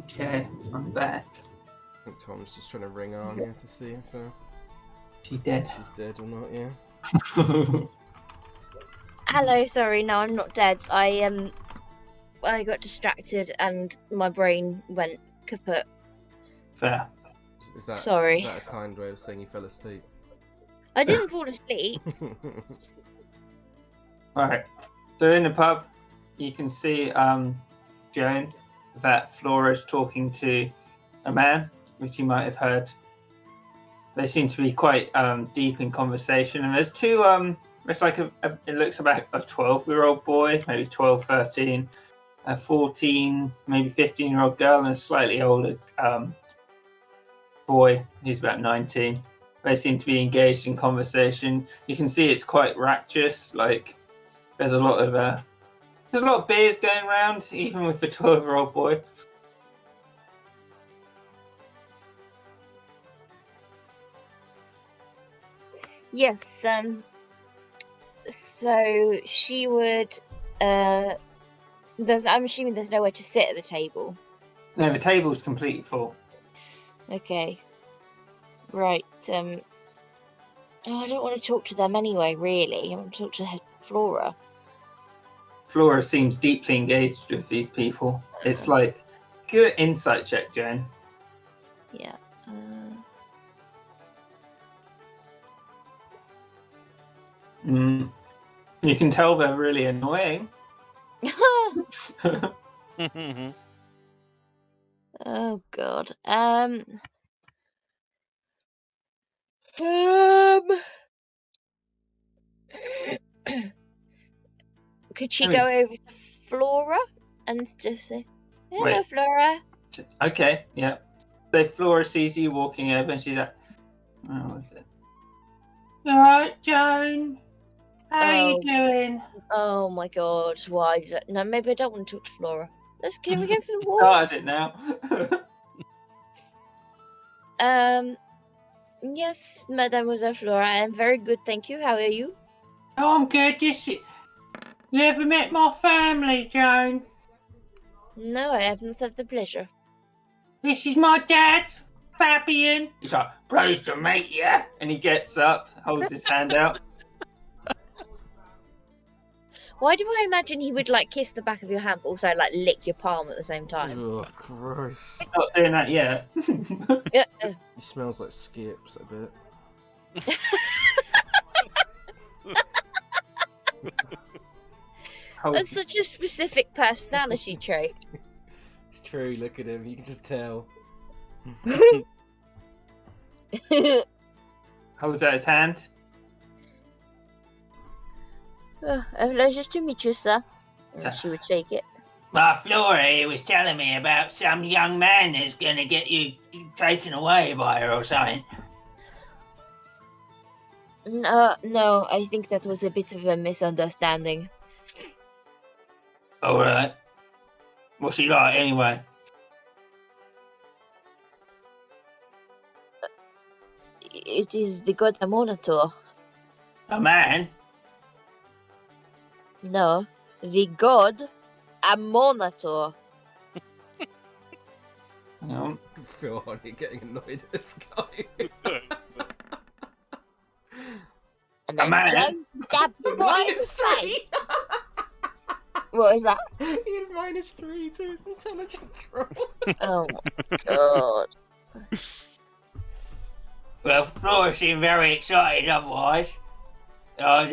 Okay, I'm back. I think Tom's just trying to ring Anya to see if She's dead. she's dead or not, yeah. Hello, sorry, no, I'm not dead. I got distracted and my brain went kaput. Fair. Is that, Sorry. Is that a kind way of saying you fell asleep? I didn't fall asleep. Alright. So in the pub, you can see Joan, that Flora's talking to a man, which you might have heard. They seem to be quite deep in conversation, and there's 2 it's like it looks about a 12-year-old boy, maybe 12, 13, a 14, maybe 15-year-old girl, and a slightly older boy who's about 19. They seem to be engaged in conversation. You can see it's quite rapturous, like there's a lot of beers going around, even with the 12-year-old boy. Yes, so she would I'm assuming there's nowhere to sit at the table. No, the table's completely full. Okay. Right, I don't want to talk to them anyway, really. I want to talk to Flora. Flora seems deeply engaged with these people. It's like, good insight check, Jen. Yeah. You can tell they're really annoying. Oh god. Could she I mean- go over to Flora and just say, "Hello, Wait. Flora"? Okay, yeah. So Flora sees you walking over and she's like, what was it? Alright, Joan. How you doing? Oh my god, why did I... No, maybe I don't want to talk to Flora. Can we go for the walk? Started it now. Yes, Mademoiselle Flora, I am very good, thank you. How are you? Oh, I'm good. You ever met my family, Joan? No, I have not had the pleasure. This is my dad, Fabian. He's like, pleased to meet you. And he gets up, holds his hand out. Why do I imagine he would like kiss the back of your hand, but also like lick your palm at the same time? Oh, gross. Not doing that yet. Yeah. He smells like skips a bit. That's such a specific personality trait. It's true, look at him, you can just tell. Holds out his hand. A pleasure to meet you, sir. And she would shake it. My Flora here was telling me about some young man who's going to get you taken away by her or something. No, I think that was a bit of a misunderstanding. All right. What's he like anyway? It is the god Monitor. A man? No, the god Monitor. Phil Hardy getting annoyed at this guy. And then man? Joan stabbed him right in the face. -3! What is that? He had -3 to his intelligence roll. Oh my god. Well, Flora seemed very excited otherwise. I'd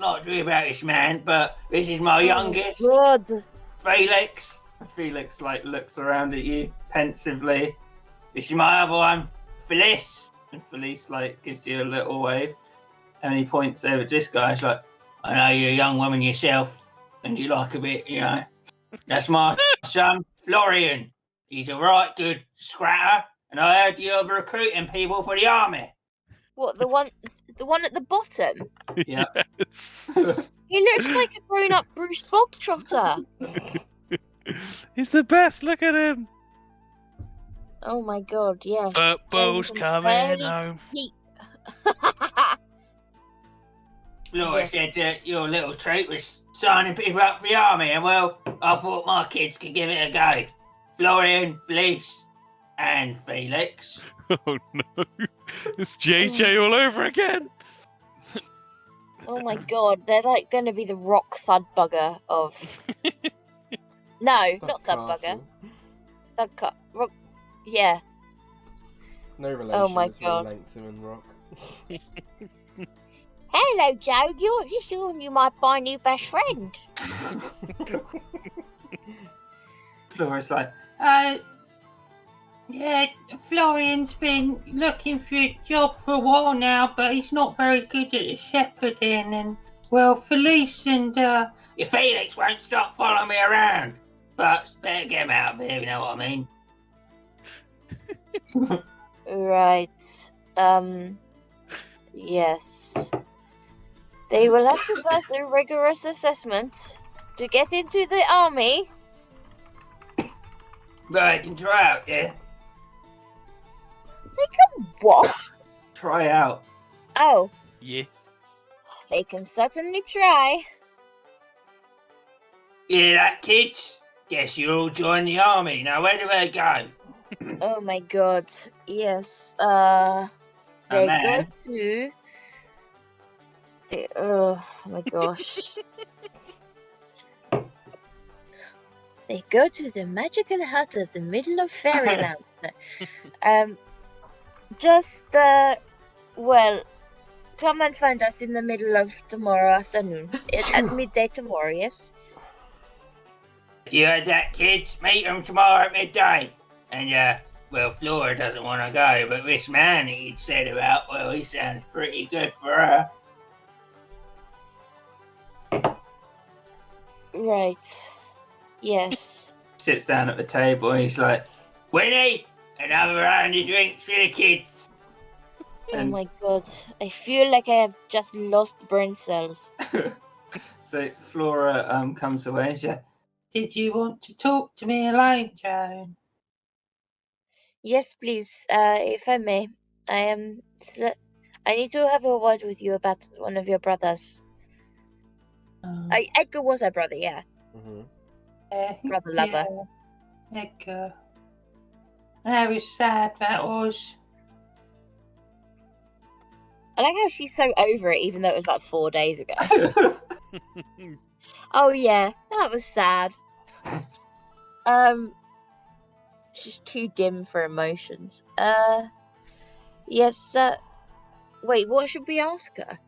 like to hear about this man, but this is my youngest, God. Felix. Felix looks around at you pensively. This is my other one, Felice. And Felice gives you a little wave. And he points over to this guy. He's like, I know you're a young woman yourself, and you like a bit, That's my son, Florian. He's a right good scratter, and I heard you're recruiting people for the army. What, the one at the bottom? Yeah. Yes. He looks like a grown-up Bruce Bogtrotter. He's the best. Look at him. Oh my god, yes. Football's They can coming barely home. keep- Flora Yeah. said that your little treat was signing people up for the army, and well, I thought my kids could give it a go. Florian, Felice, and Felix. Oh no. It's JJ all over again. Oh my god, they're like going to be the rock thud bugger of... No, not thud bugger. Castle. Thud cut. Rock... Yeah. No relation Oh my between God. Langston and Rock. Hello, Joe. You might buy a new best friend. Flora's like, yeah, Florian's been looking for a job for a while now, but he's not very good at shepherding. And, well, Felice and, Felix won't stop following me around. But better get him out of here, you know what I mean? Right. Yes. They will have to pass a rigorous assessment to get into the army. But I can try out, yeah? They can what? Try out. Oh, Yeah. they can certainly try. Yeah, that kids? Guess you all join the army. Now, where do they go? Oh my god. Yes. They go man. to. Oh my gosh. They go to the magical hut at the middle of fairyland. Well, come and find us in the middle of tomorrow afternoon. At midday tomorrow, yes? You heard that, kids? Meet them tomorrow at midday. And, well, Flora doesn't want to go, but this man he'd said about, well, he sounds pretty good for her. Right. Yes. Sits down at the table and he's like, Winnie, another round of drinks for the kids. Oh And- my god. I feel like I have just lost brain cells. So Flora comes away and she said, did you want to talk to me alone, Joan? Yes, please. If I may, I am. I need to have a word with you about one of your brothers. Edgar was our brother, yeah. Mm-hmm. Brother lover. Edgar. That was sad, that was. I like how she's so over it, even though it was like 4 days ago. Oh yeah, that was sad. She's too dim for emotions. Yes. Wait, what should we ask her?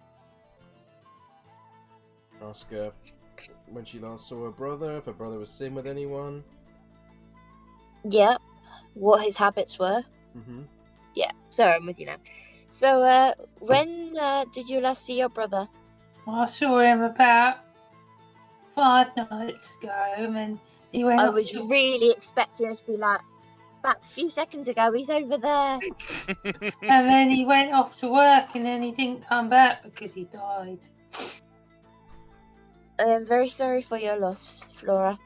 Ask her when she last saw her brother, if her brother was seen with anyone. Yeah, what his habits were. Mm-hmm. Yeah, sorry, I'm with you now. So, when did you last see your brother? I saw him about 5 nights ago, and he went I off was to... really expecting her to be like, about a few seconds ago, he's over there. And then he went off to work, and then he didn't come back because he died. I am very sorry for your loss, Flora.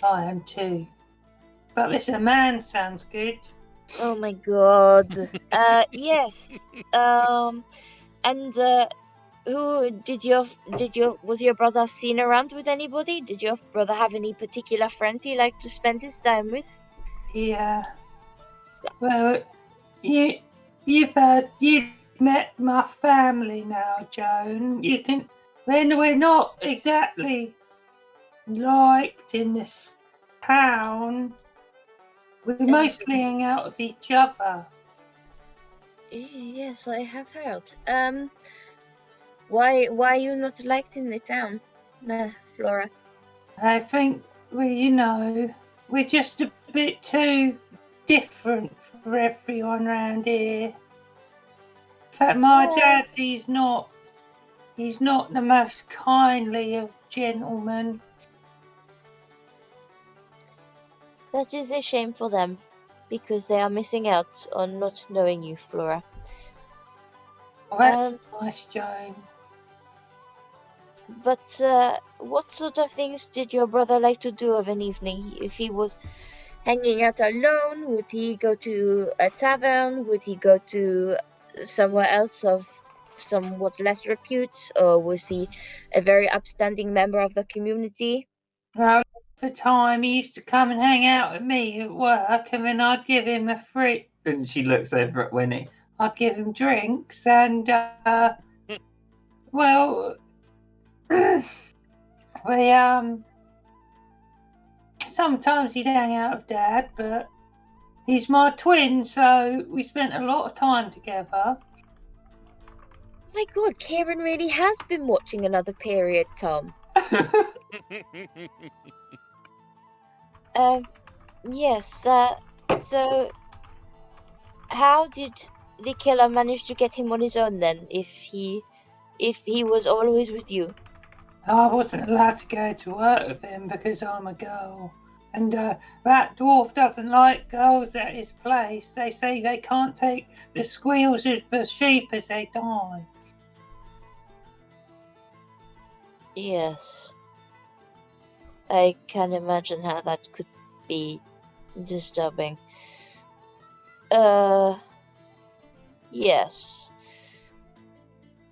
I am too. But Mr. Man sounds good. Oh my god. Yes. And who was your brother seen around with anybody? Did your brother have any particular friends he liked to spend his time with? Yeah. Well, you've met my family now, Joan. You can. When we're not exactly liked in this town, we mostly hang out with each other. Yes, I have heard. Why are you not liked in the town, Flora? I think we're just a bit too different for everyone around here. In fact, my dad, he's not the most kindly of gentlemen. That is a shame for them, because they are missing out on not knowing you, Flora. Oh, that's nice, Joan. But what sort of things did your brother like to do of an evening? If he was hanging out alone, would he go to a tavern? Would he go to somewhere else of somewhat less repute? Or was he a very upstanding member of the community? Well, for time, he used to come and hang out with me at work, and then I'd give him a free. And she looks over at Winnie. I'd give him drinks, and well, we sometimes he'd hang out with Dad, but he's my twin, so we spent a lot of time together. Oh my god, Karen really has been watching another period, Tom. Yes, so how did the killer manage to get him on his own then, if he was always with you? I wasn't allowed to go to work with him because I'm a girl. And that dwarf doesn't like girls at his place. They say they can't take the squeals of the sheep as they die. Yes. I can imagine how that could be disturbing. Yes.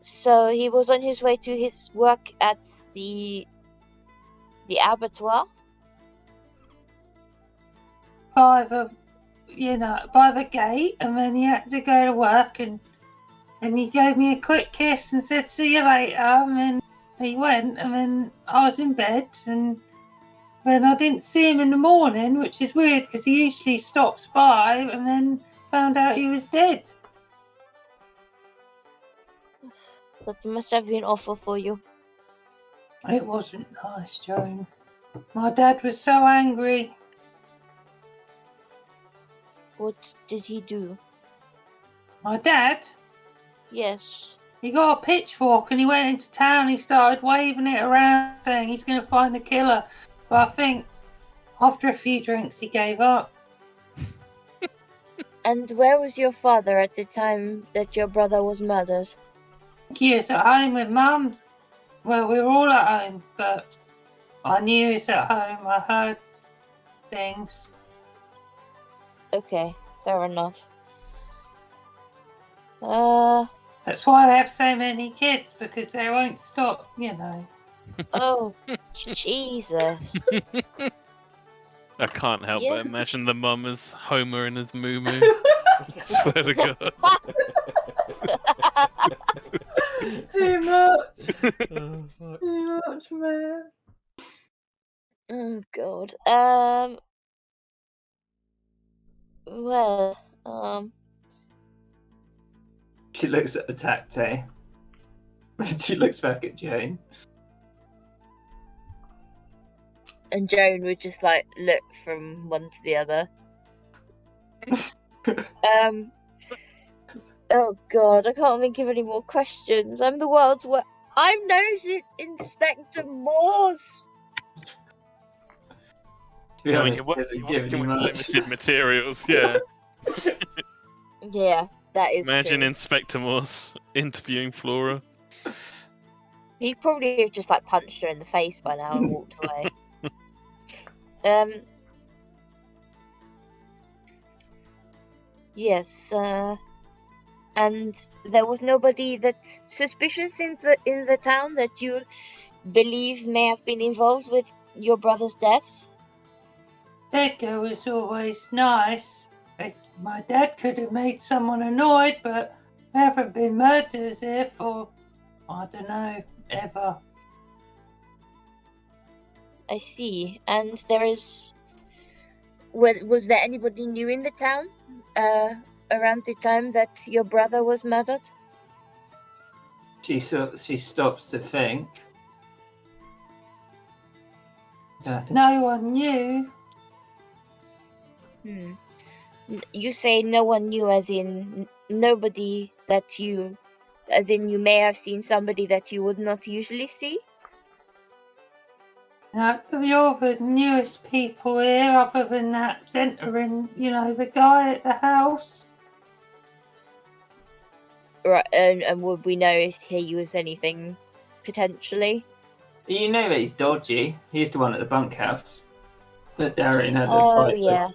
So he was on his way to his work at the abattoir? By the gate, and then he had to go to work, and he gave me a quick kiss and said, "See you later," and then he went, and then I was in bed, and then I didn't see him in the morning, which is weird because he usually stops by, and then found out he was dead. That must have been awful for you. It wasn't nice, Joan. My dad was so angry. What did he do? My dad? Yes. He got a pitchfork and he went into town. He started waving it around, saying he's going to find the killer. But I think after a few drinks, he gave up. And where was your father at the time that your brother was murdered? He was at home with Mum. Well, we were all at home, but I knew he was at home. I heard things. Okay. Fair enough. Uh That's why I have so many kids, because they won't stop, you know. oh, Jesus. I can't help but Yes. imagine the mum as Homer and his moo moo. Swear to God. Too much. Oh, fuck. Too much, man. Oh God. Well, She looks at Attack-Tay. She looks back at Jane. and Joan would just like look from one to the other. Oh God, I can't think of any more questions. I'm the world's worst. I'm Nosy Inspector Morse. To be I mean, honest, you're he hasn't working given you with much. limited materials, yeah. Yeah, that is Imagine true. Inspector Morse interviewing Flora. He'd probably have just like punched her in the face by now and walked away. Yes, and there was nobody that's suspicious in the town that you believe may have been involved with your brother's death? Edgar was always nice. My dad could have made someone annoyed, but there haven't been murders here for, I don't know, ever. I see. And was there anybody new in the town around the time that your brother was murdered? She stops to think. No one knew. You say no one knew, as in nobody that you, as in you may have seen somebody that you would not usually see? No, you're the newest people here, other than that centre and, you know, the guy at the house. Right, and would we know if he was anything potentially? You know that he's dodgy. He's the one at the bunkhouse that Darian had a Oh fight yeah.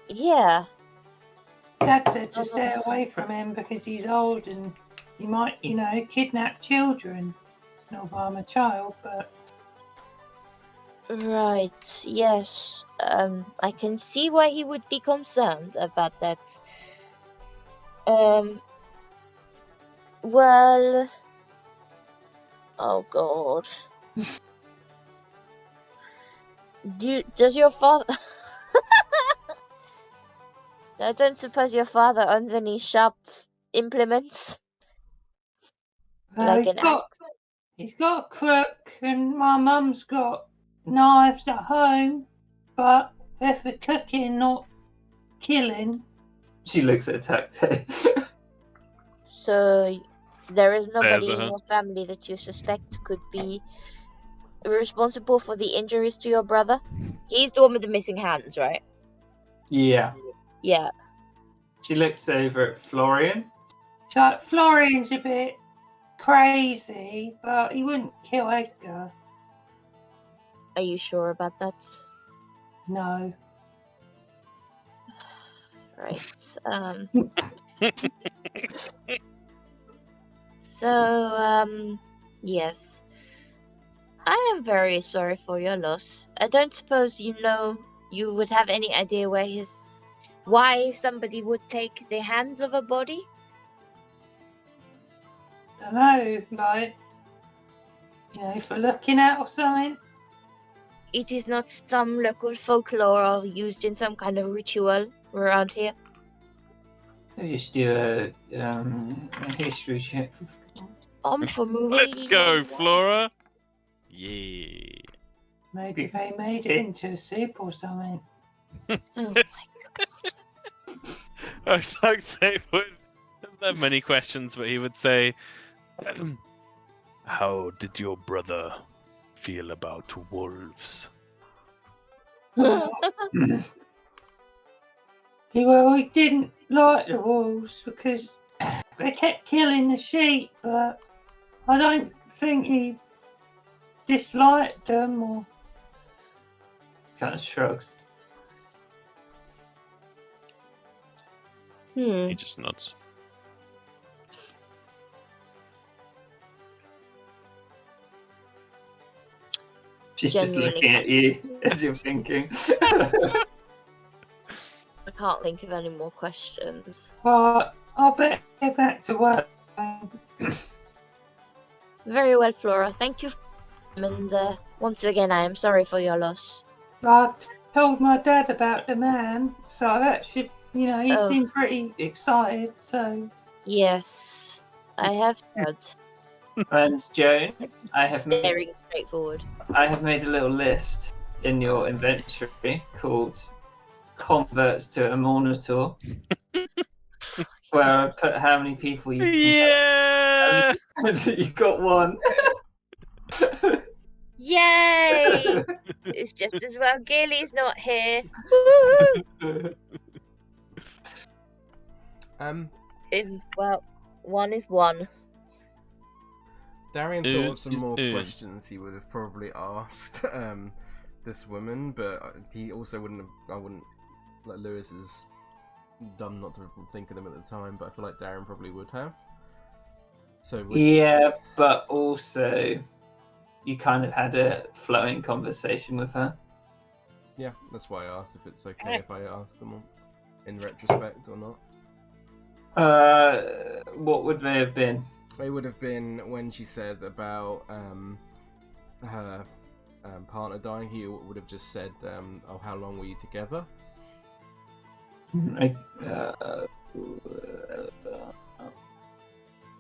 Yeah. with. Dad said to stay away from him because he's old and he might, you know, kidnap children. Not that I'm a child, but Right, yes. I can see why he would be concerned about that. Well, oh God. Does your father... I don't suppose your father owns any sharp implements? Like an axe? he's got a crook and my mum's got knives at home, but they're for cooking, not killing. She looks at Attack-Tay. So there is nobody There's in a- your family that you suspect could be responsible for the injuries to your brother? He's the one with the missing hands, right? Yeah. Yeah. She looks over at Florian. She's like, Florian's a bit crazy, but he wouldn't kill Edgar. Are you sure about that? No. Right. So, yes. I am very sorry for your loss. I don't suppose you would have any idea why somebody would take the hands of a body? Don't know, like, you know, for looking at or something. It is not some local folklore or used in some kind of ritual around here. Let me just do a history check. I'm from a Let's really go, long way. Flora! Yeah. Maybe they made it into a soup or something. Oh my Attack-Tay doesn't have many questions, but he would say, how did your brother feel about wolves? god. He didn't like the wolves because they kept killing the sheep, but I don't think he disliked them or kind of shrugs. He just nods. She's Genuinely. just looking at you as you're thinking. I can't think of any more questions. Well, I'll better get back to work. Very well, Flora. Thank you. And once again, I am sorry for your loss. I told my dad about the man, so that should, he Oh. seemed pretty excited. So, Yes, I have heard. and Joan, I have Staring straight forward. made a little list in your inventory called converts to a monitor, where I put how many people you. Yeah. You got one. Yay! It's just as well Gilly's not here. Woo! Well, one is one. Darian thought of some more questions he would have probably asked this woman, but he also wouldn't have. I wouldn't. Like, Lewis is dumb not to think of them at the time, but I feel like Darren probably would have. So yeah, but also you kind of had a flowing conversation with her. Yeah, that's why I asked if it's okay if I ask them in retrospect or not. What would they have been? It would have been when she said about her partner dying. He would have just said, "Oh, how long were you together?"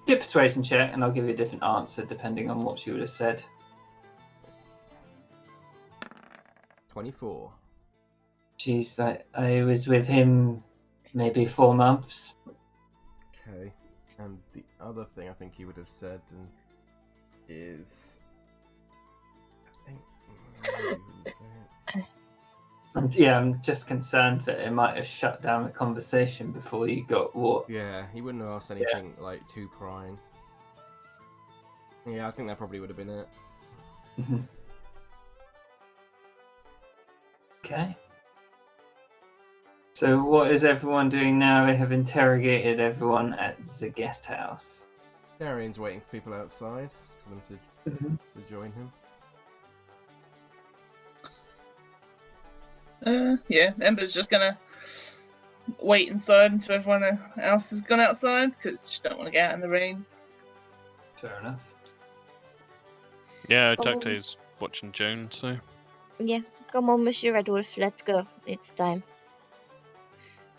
Do a persuasion check, and I'll give you a different answer depending on what she would have said. 24. She's like, I was with him maybe 4 months. Okay. And the other thing I think he would have said is, I think, he wouldn't say it. I'm just concerned that it might have shut down the conversation before you got what. Yeah, he wouldn't have asked anything like too prying. Yeah, I think that probably would have been it. Mm-hmm. Okay. So what is everyone doing now? They have interrogated everyone at the guest house. Darian's waiting for people outside for them to join him. Yeah, Ember's just gonna wait inside until everyone else has gone outside because she don't want to get out in the rain. Fair enough. Yeah, Tacte's watching Joan, so. Yeah, come on, Monsieur Redwolf, let's go. It's time.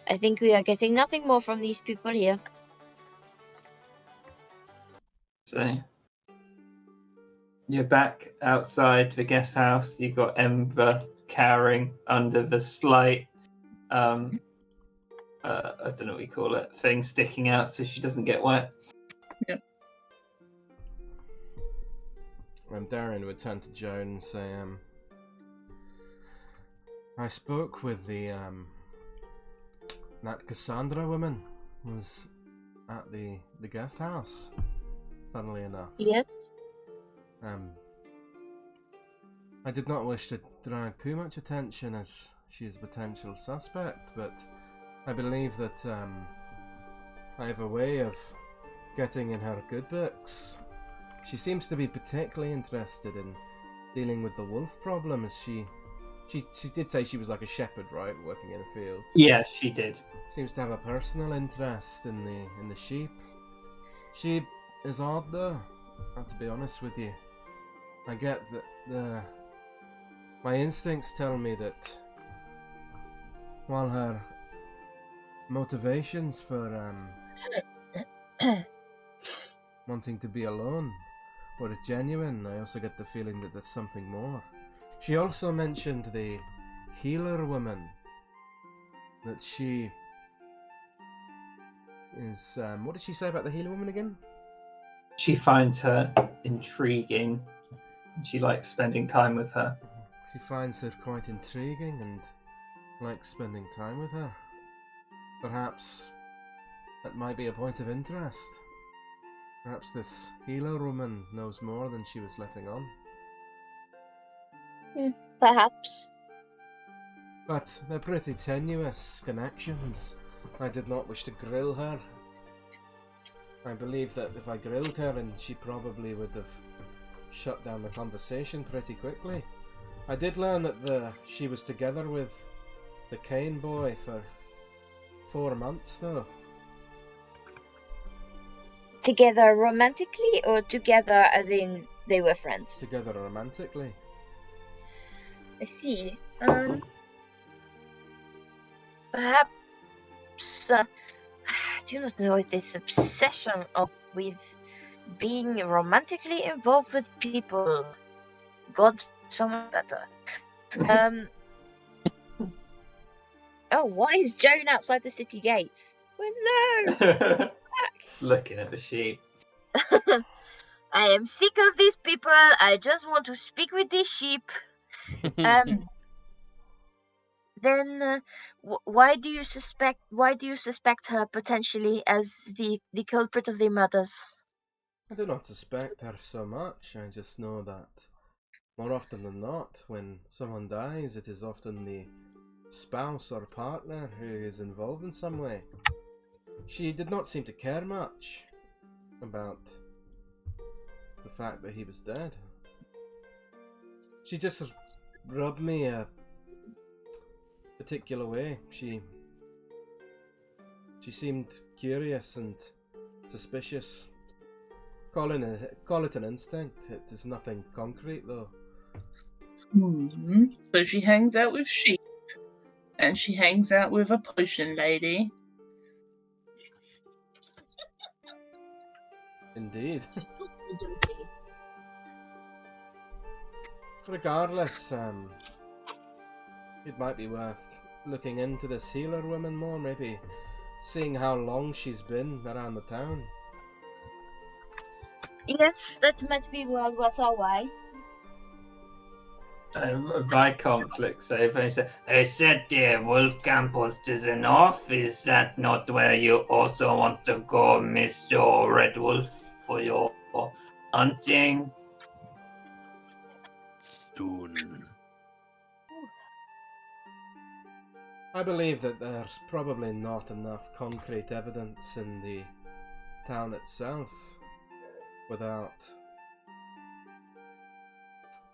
I think we are getting nothing more from these people here. So you're back outside the guest house. You've got Ember cowering under the slight, I don't know what you call it, thing sticking out so she doesn't get wet. Yep. Darren would turn to Joan and say, I spoke with that Cassandra woman was at the guest house, funnily enough. Yes? I did not wish to drag too much attention as she is a potential suspect, but I believe that I have a way of getting in her good books. She seems to be particularly interested in dealing with the wolf problem, as she did say she was like a shepherd, right, working in a field. Yeah, she did. Seems to have a personal interest in the sheep. She is odd though, I have to be honest with you. I get that my instincts tell me that while her motivations for wanting to be alone were genuine, I also get the feeling that there's something more. She also mentioned the healer woman, that she is, what did she say about the healer woman again? She finds her intriguing. She likes spending time with her. She finds her quite intriguing and likes spending time with her. Perhaps that might be a point of interest. Perhaps this healer woman knows more than she was letting on. Perhaps. But they're pretty tenuous connections. I did not wish to grill her. I believe that if I grilled her, and she probably would have shut down the conversation pretty quickly. I did learn that she was together with the Kane boy for 4 months, though. Together romantically or together as in they were friends? Together romantically. I see. Perhaps I do not know if this obsession with being romantically involved with people. God, so much better. Oh, why is Joan outside the city gates? Well, no. Just looking at the sheep. I am sick of these people. I just want to speak with these sheep. Then why do you suspect her potentially as the culprit of the murders? I do not suspect her so much. I just know that more often than not, when someone dies, it is often the spouse or partner who is involved in some way. She did not seem to care much about the fact that he was dead. She just rubbed me a particular way. She seemed curious and suspicious. Call it an instinct. It is nothing concrete, though. So she hangs out with sheep, and she hangs out with a potion lady. Indeed. Regardless, it might be worth looking into this healer woman more, maybe seeing how long she's been around the town. Yes, that might be well worth our while. Viscount looks over and says, I said the wolf camp was to the north. Is that not where you also want to go, Mr. Red Wolf, for your hunting? Soon. I believe that there's probably not enough concrete evidence in the town itself without...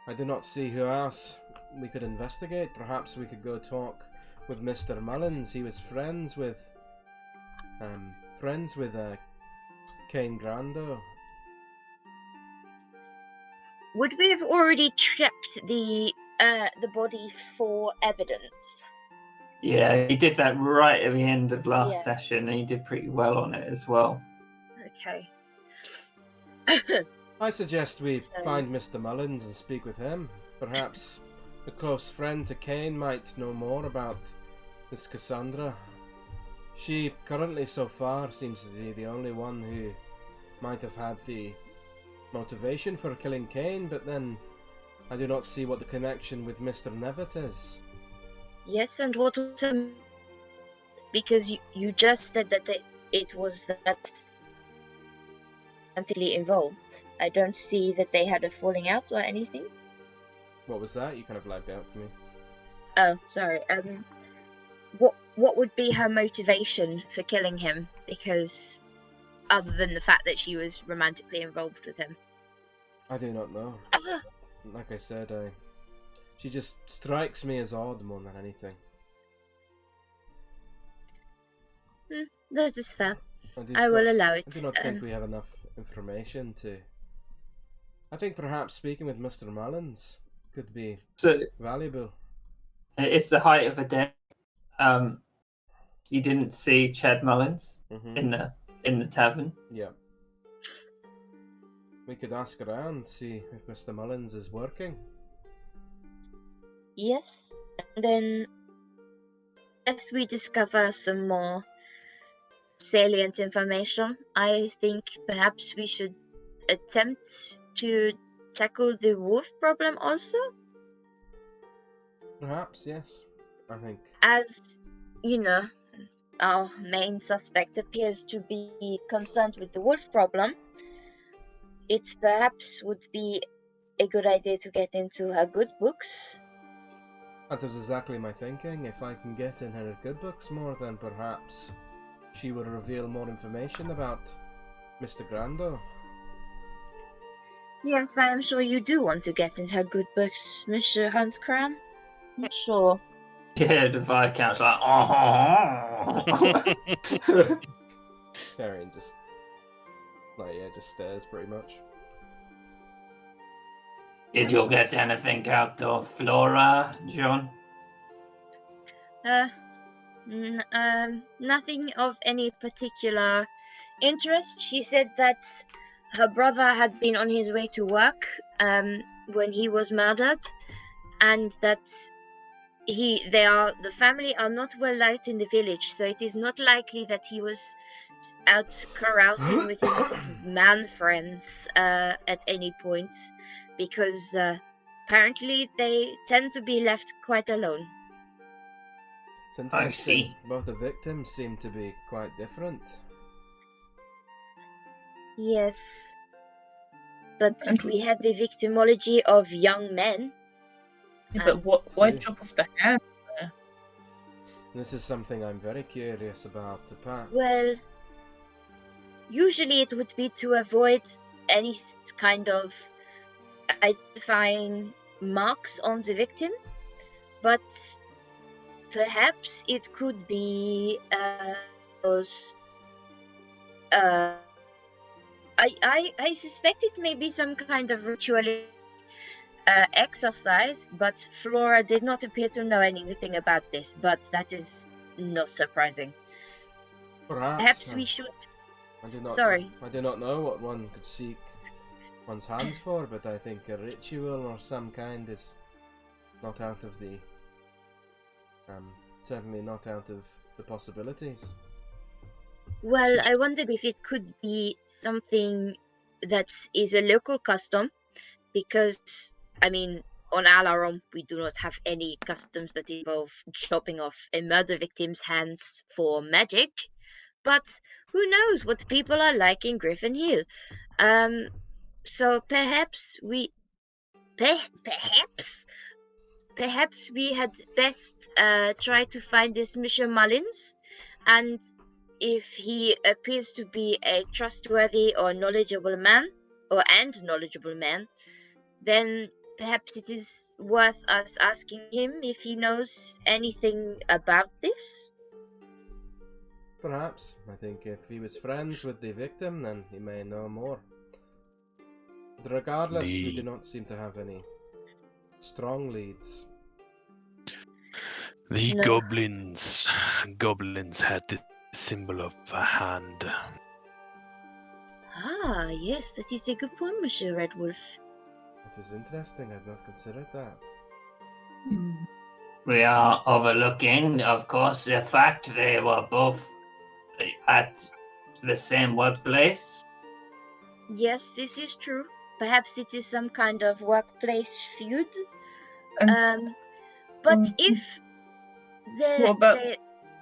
I do not see who else we could investigate. Perhaps we could go talk with Mr. Mullins. He was friends with Kane Grando. Would we have already checked the bodies for evidence? Yeah, he did that right at the end of last Yes. session, and he did pretty well on it as well. Okay. I suggest we So- find Mr. Mullins and speak with him. Perhaps a close friend to Kane might know more about this Cassandra. She currently so far seems to be the only one who might have had the motivation for killing Kane, but then I do not see what the connection with Mr. Nevitt is. Yes, and what was because you just said that it was that mentally involved. I don't see that they had a falling out or anything. What was that? You kind of lagged out for me. Oh, sorry. What would be her motivation for killing him? Because other than the fact that she was romantically involved with him. I do not know. Like I said, she just strikes me as odd more than anything. That is fair. do I will fi- allow I it. do not think we have enough information to... I think perhaps speaking with Mr. Mullins could be So valuable. it's the height of a day. You didn't see Chad Mullins in the tavern. Yeah. We could ask around, see if Mr. Mullins is working. Yes, and then as we discover some more salient information, I think perhaps we should attempt to tackle the wolf problem also. Perhaps, yes. I think. As you know, our main suspect appears to be concerned with the wolf problem. It perhaps would be a good idea to get into her good books That was exactly my thinking. If I can get in her good books more, then perhaps she will reveal more information about Mr. Grando. Yes, I am sure you do want to get into her good books, Mr. Huntscran. I'm sure. Yeah, the Viscount's like, Varian just, just stares pretty much. Did you get anything out of Flora, John? Nothing of any particular interest. She said that her brother had been on his way to work when he was murdered, and that the family are not well liked in the village, so it is not likely that he was out carousing with his man friends at any point, because apparently they tend to be left quite alone. It's interesting. see. Both the victims seem to be quite different. Yes, but we have the victimology of young men. But why chop off the hand? This is something I'm very curious about. Well, usually it would be to avoid any kind of identifying marks on the victim, but perhaps it could be I suspect it may be some kind of ritualistic exercise, but Flora did not appear to know anything about this, but that is not surprising. Perhaps we should... I do not know what one could seek one's hands for, but I think a ritual or some kind is not out of the... certainly not out of the possibilities. Well, I wondered if it could be something that is a local custom, because, I mean, on Alarum, we do not have any customs that involve chopping off a murder victim's hands for magic, but who knows what people are like in Griffin Hill. So perhaps we had best try to find this Mr. Mullins, and if he appears to be a trustworthy or knowledgeable man, then perhaps it is worth us asking him if he knows anything about this. Perhaps. I think if he was friends with the victim, then he may know more. But regardless, we do not seem to have any strong leads. The goblins had the symbol of a hand. Ah, yes, that is a good point, Monsieur Redwolf. It is interesting. I've not considered that. We are overlooking, of course, the fact they were both at the same workplace. Yes, this is true. Perhaps it is some kind of workplace feud. But if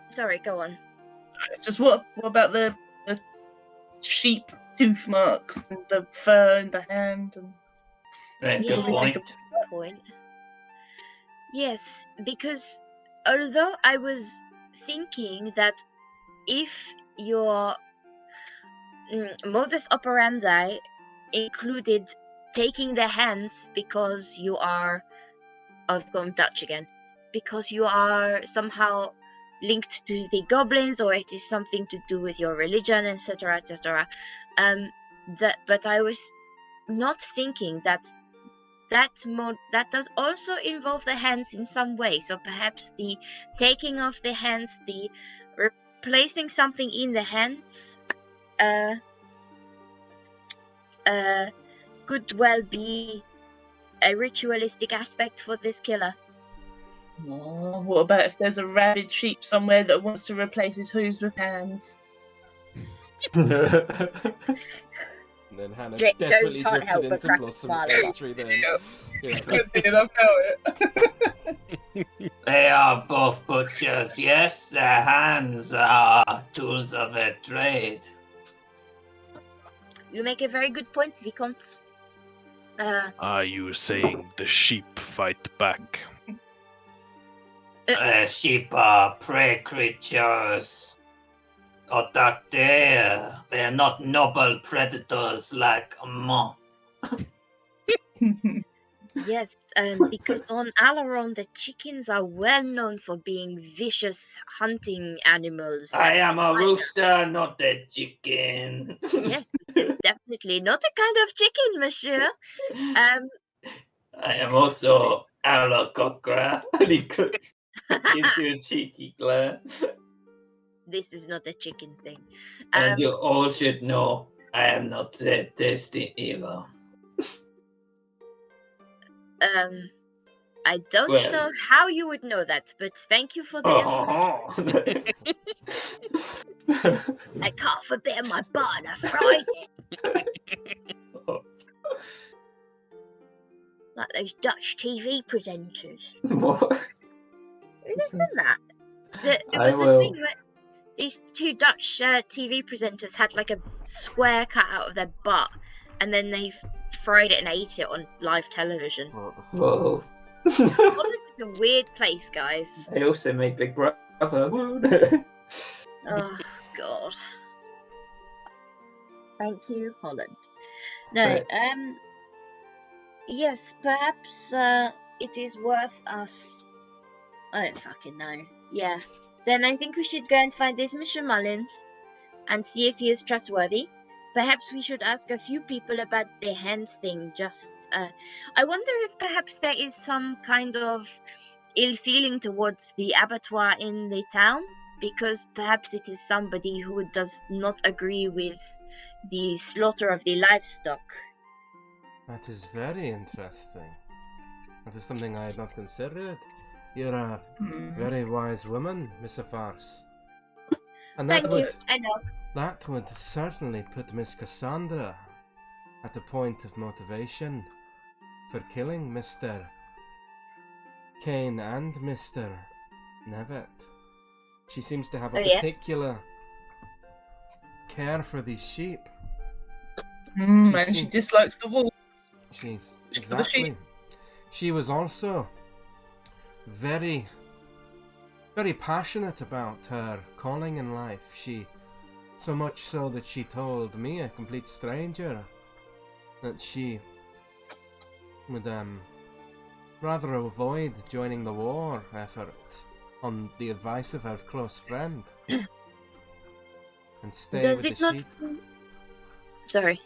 sorry, go on. Just what about the sheep tooth marks and the fur in the hand? And Good point. Yes, because although I was thinking that if your modus operandi included taking the hands because you are... I've gone Dutch again. Because you are somehow linked to the goblins, or it is something to do with your religion, etc., etc. But I was not thinking that does also involve the hands in some way. So perhaps the taking of the hands, the replacing something in the hands, could well be a ritualistic aspect for this killer. Oh, what about if there's a rabid sheep somewhere that wants to replace his hooves with hands? And then Hannah definitely drifted into Blossom territory then. Yeah. They are both butchers, yes. Their hands are tools of a trade. You make a very good point, Vicomte. Are you saying the sheep fight back? Sheep are prey creatures. Or that they're not noble predators like man. Yes, because on Alaron the chickens are well known for being vicious hunting animals. I Like am the a tiger. rooster, not a chicken. Yes, it's definitely not a kind of chicken, monsieur. Um, I am also Alacocra. He gives you a cheeky glare. this is not a chicken thing. And you all should know I am not that tasty either. I don't Well. know how you would know that, but thank you for the information. I can't forbear my butt. I fried it. Like those Dutch TV presenters. What? Isn't that? There I was a will. thing where these two Dutch TV presenters had like a square cut out of their butt, and then they fried it and ate it on live television. What the fuck? Whoa. Holland is a weird place, guys. They also made Big Brother. Oh, God. Thank you, Holland. No, yes, perhaps it is worth us. I don't fucking know. Yeah. Then I think we should go and find this Mr. Mullins and see if he is trustworthy. Perhaps we should ask a few people about the hens thing. I wonder if perhaps there is some kind of ill feeling towards the abattoir in the town, because perhaps it is somebody who does not agree with the slaughter of the livestock. That is very interesting. That is something I had not considered. You're a very wise woman, Miss Farce. And Thank you. I know. that would certainly put Miss Cassandra at a point of motivation for killing Mr. Kane and Mr. Nevitt. She seems to have a particular care for these sheep. And she dislikes the wolf. Exactly. She was also very, very passionate about her calling in life. So much so that she told me, a complete stranger, that she would rather avoid joining the war effort on the advice of her close friend and stay with the sheep. Sorry.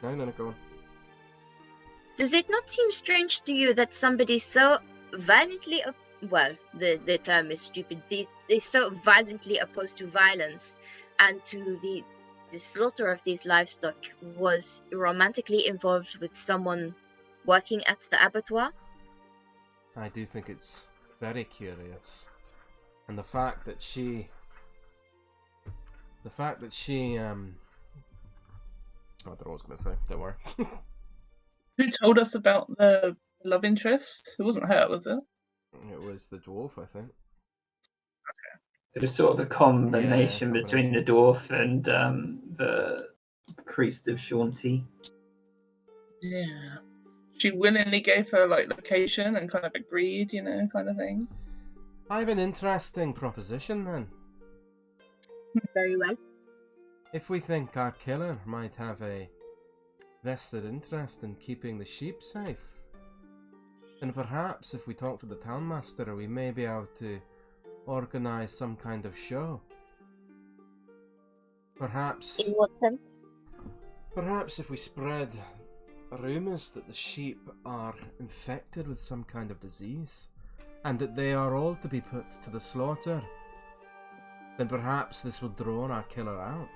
No, go on. Does it not seem strange to you that somebody so violently, the term is stupid, they're so violently opposed to violence and to the slaughter of these livestock was romantically involved with someone working at the abattoir? I do think it's very curious. And the fact that she I don't know what I was going to say, don't worry. Who told us about the love interest? It wasn't her, was it? It was the dwarf, I think. It was sort of a combination Yeah, between the dwarf and the priest of Shaunti. Yeah. She willingly gave her location and kind of agreed, kind of thing. I have an interesting proposition then. Very well. If we think our killer might have a vested interest in keeping the sheep safe, then perhaps if we talk to the townmaster, we may be able to organise some kind of show. Perhaps. In what sense? Perhaps if we spread rumours that the sheep are infected with some kind of disease, and that they are all to be put to the slaughter, then perhaps this would draw our killer out.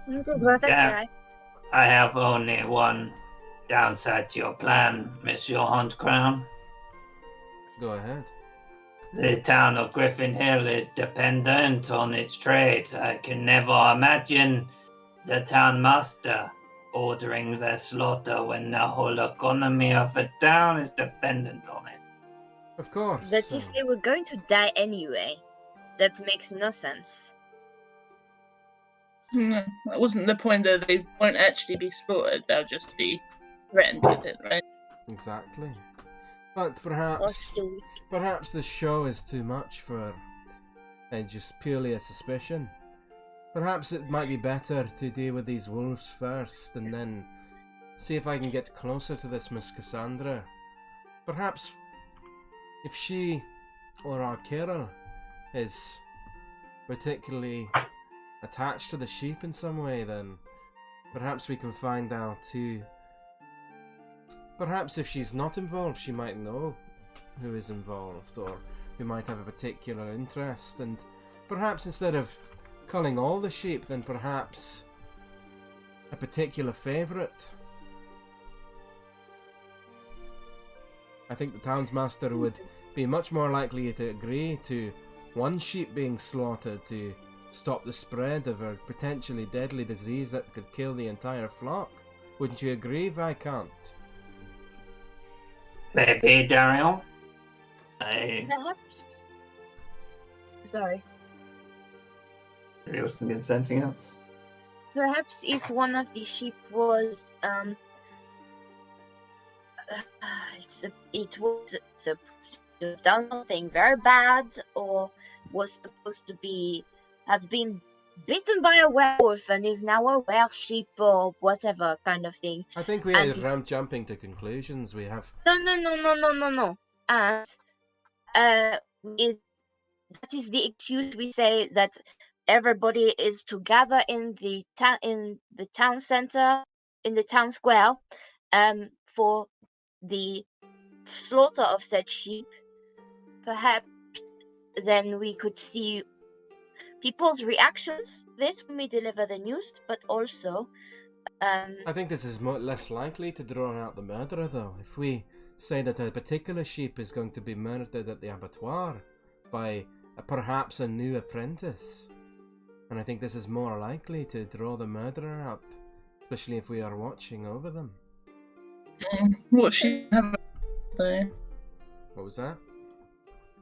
It is worth a try. I have only one downside to your plan, Monsieur Huntcrown. Go ahead. The town of Griffin Hill is dependent on its trade. I can never imagine the town master ordering their slaughter when the whole economy of the town is dependent on it. Of course. But if they were going to die anyway, that makes no sense. No, that wasn't the point that they won't actually be slaughtered, they'll just be threatened with it, right? Exactly. But perhaps the show is too much for just purely a suspicion. Perhaps it might be better to deal with these wolves first and then see if I can get closer to this Miss Cassandra. Perhaps if she or our Carol is particularly attached to the sheep in some way, then perhaps we can find out who. Perhaps if she's not involved, she might know who is involved, or who might have a particular interest, and perhaps instead of culling all the sheep, then perhaps a particular favourite. I think the townsmaster would be much more likely to agree to one sheep being slaughtered to stop the spread of a potentially deadly disease that could kill the entire flock. Wouldn't you agree, Viscount? Maybe, Darion. Perhaps. Sorry. Maybe was thinking something else. Perhaps if one of the sheep was it was supposed to have done something very bad, or was supposed to have been bitten by a werewolf and is now a were-sheep or whatever kind of thing. I think we are jumping to conclusions. We have No. And that is the excuse we say that everybody is to gather in the town center, in the town square, for the slaughter of said sheep. Perhaps then we could see people's reactions to this when we deliver the news, but also I think this is less likely to draw out the murderer, though. If we say that a particular sheep is going to be murdered at the abattoir by perhaps a new apprentice, and I think this is more likely to draw the murderer out, especially if we are watching over them. What she have there? What was that?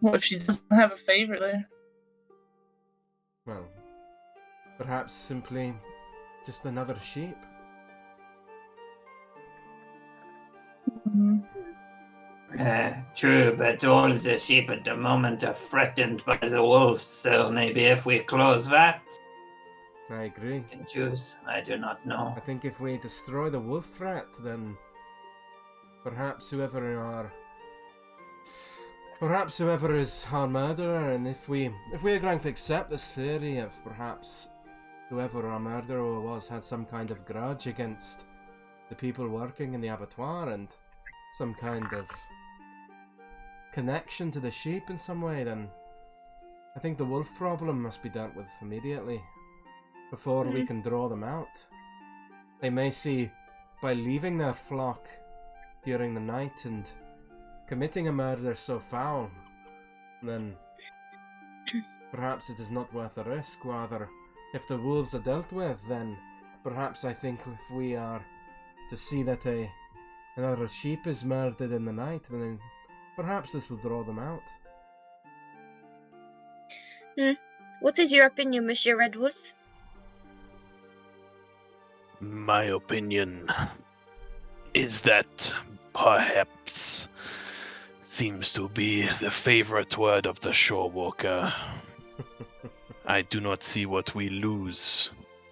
What if she doesn't have a favourite there? Well, perhaps simply just another sheep. True, but all the sheep at the moment are threatened by the wolves, so maybe if we close that, I agree. we can choose. I do not know. I think if we destroy the wolf threat, then perhaps whoever is our murderer, and if we are going to accept this theory of perhaps whoever our murderer was had some kind of grudge against the people working in the abattoir and some kind of connection to the sheep in some way, then I think the wolf problem must be dealt with immediately before we can draw them out. They may see, by leaving their flock during the night and committing a murder so foul, then perhaps it is not worth the risk. Rather, if the wolves are dealt with, then perhaps I think if we are to see that another sheep is murdered in the night, then perhaps this will draw them out. What is your opinion, Monsieur Red Wolf? My opinion is that perhaps seems to be the favorite word of the shore walker. I do not see what we lose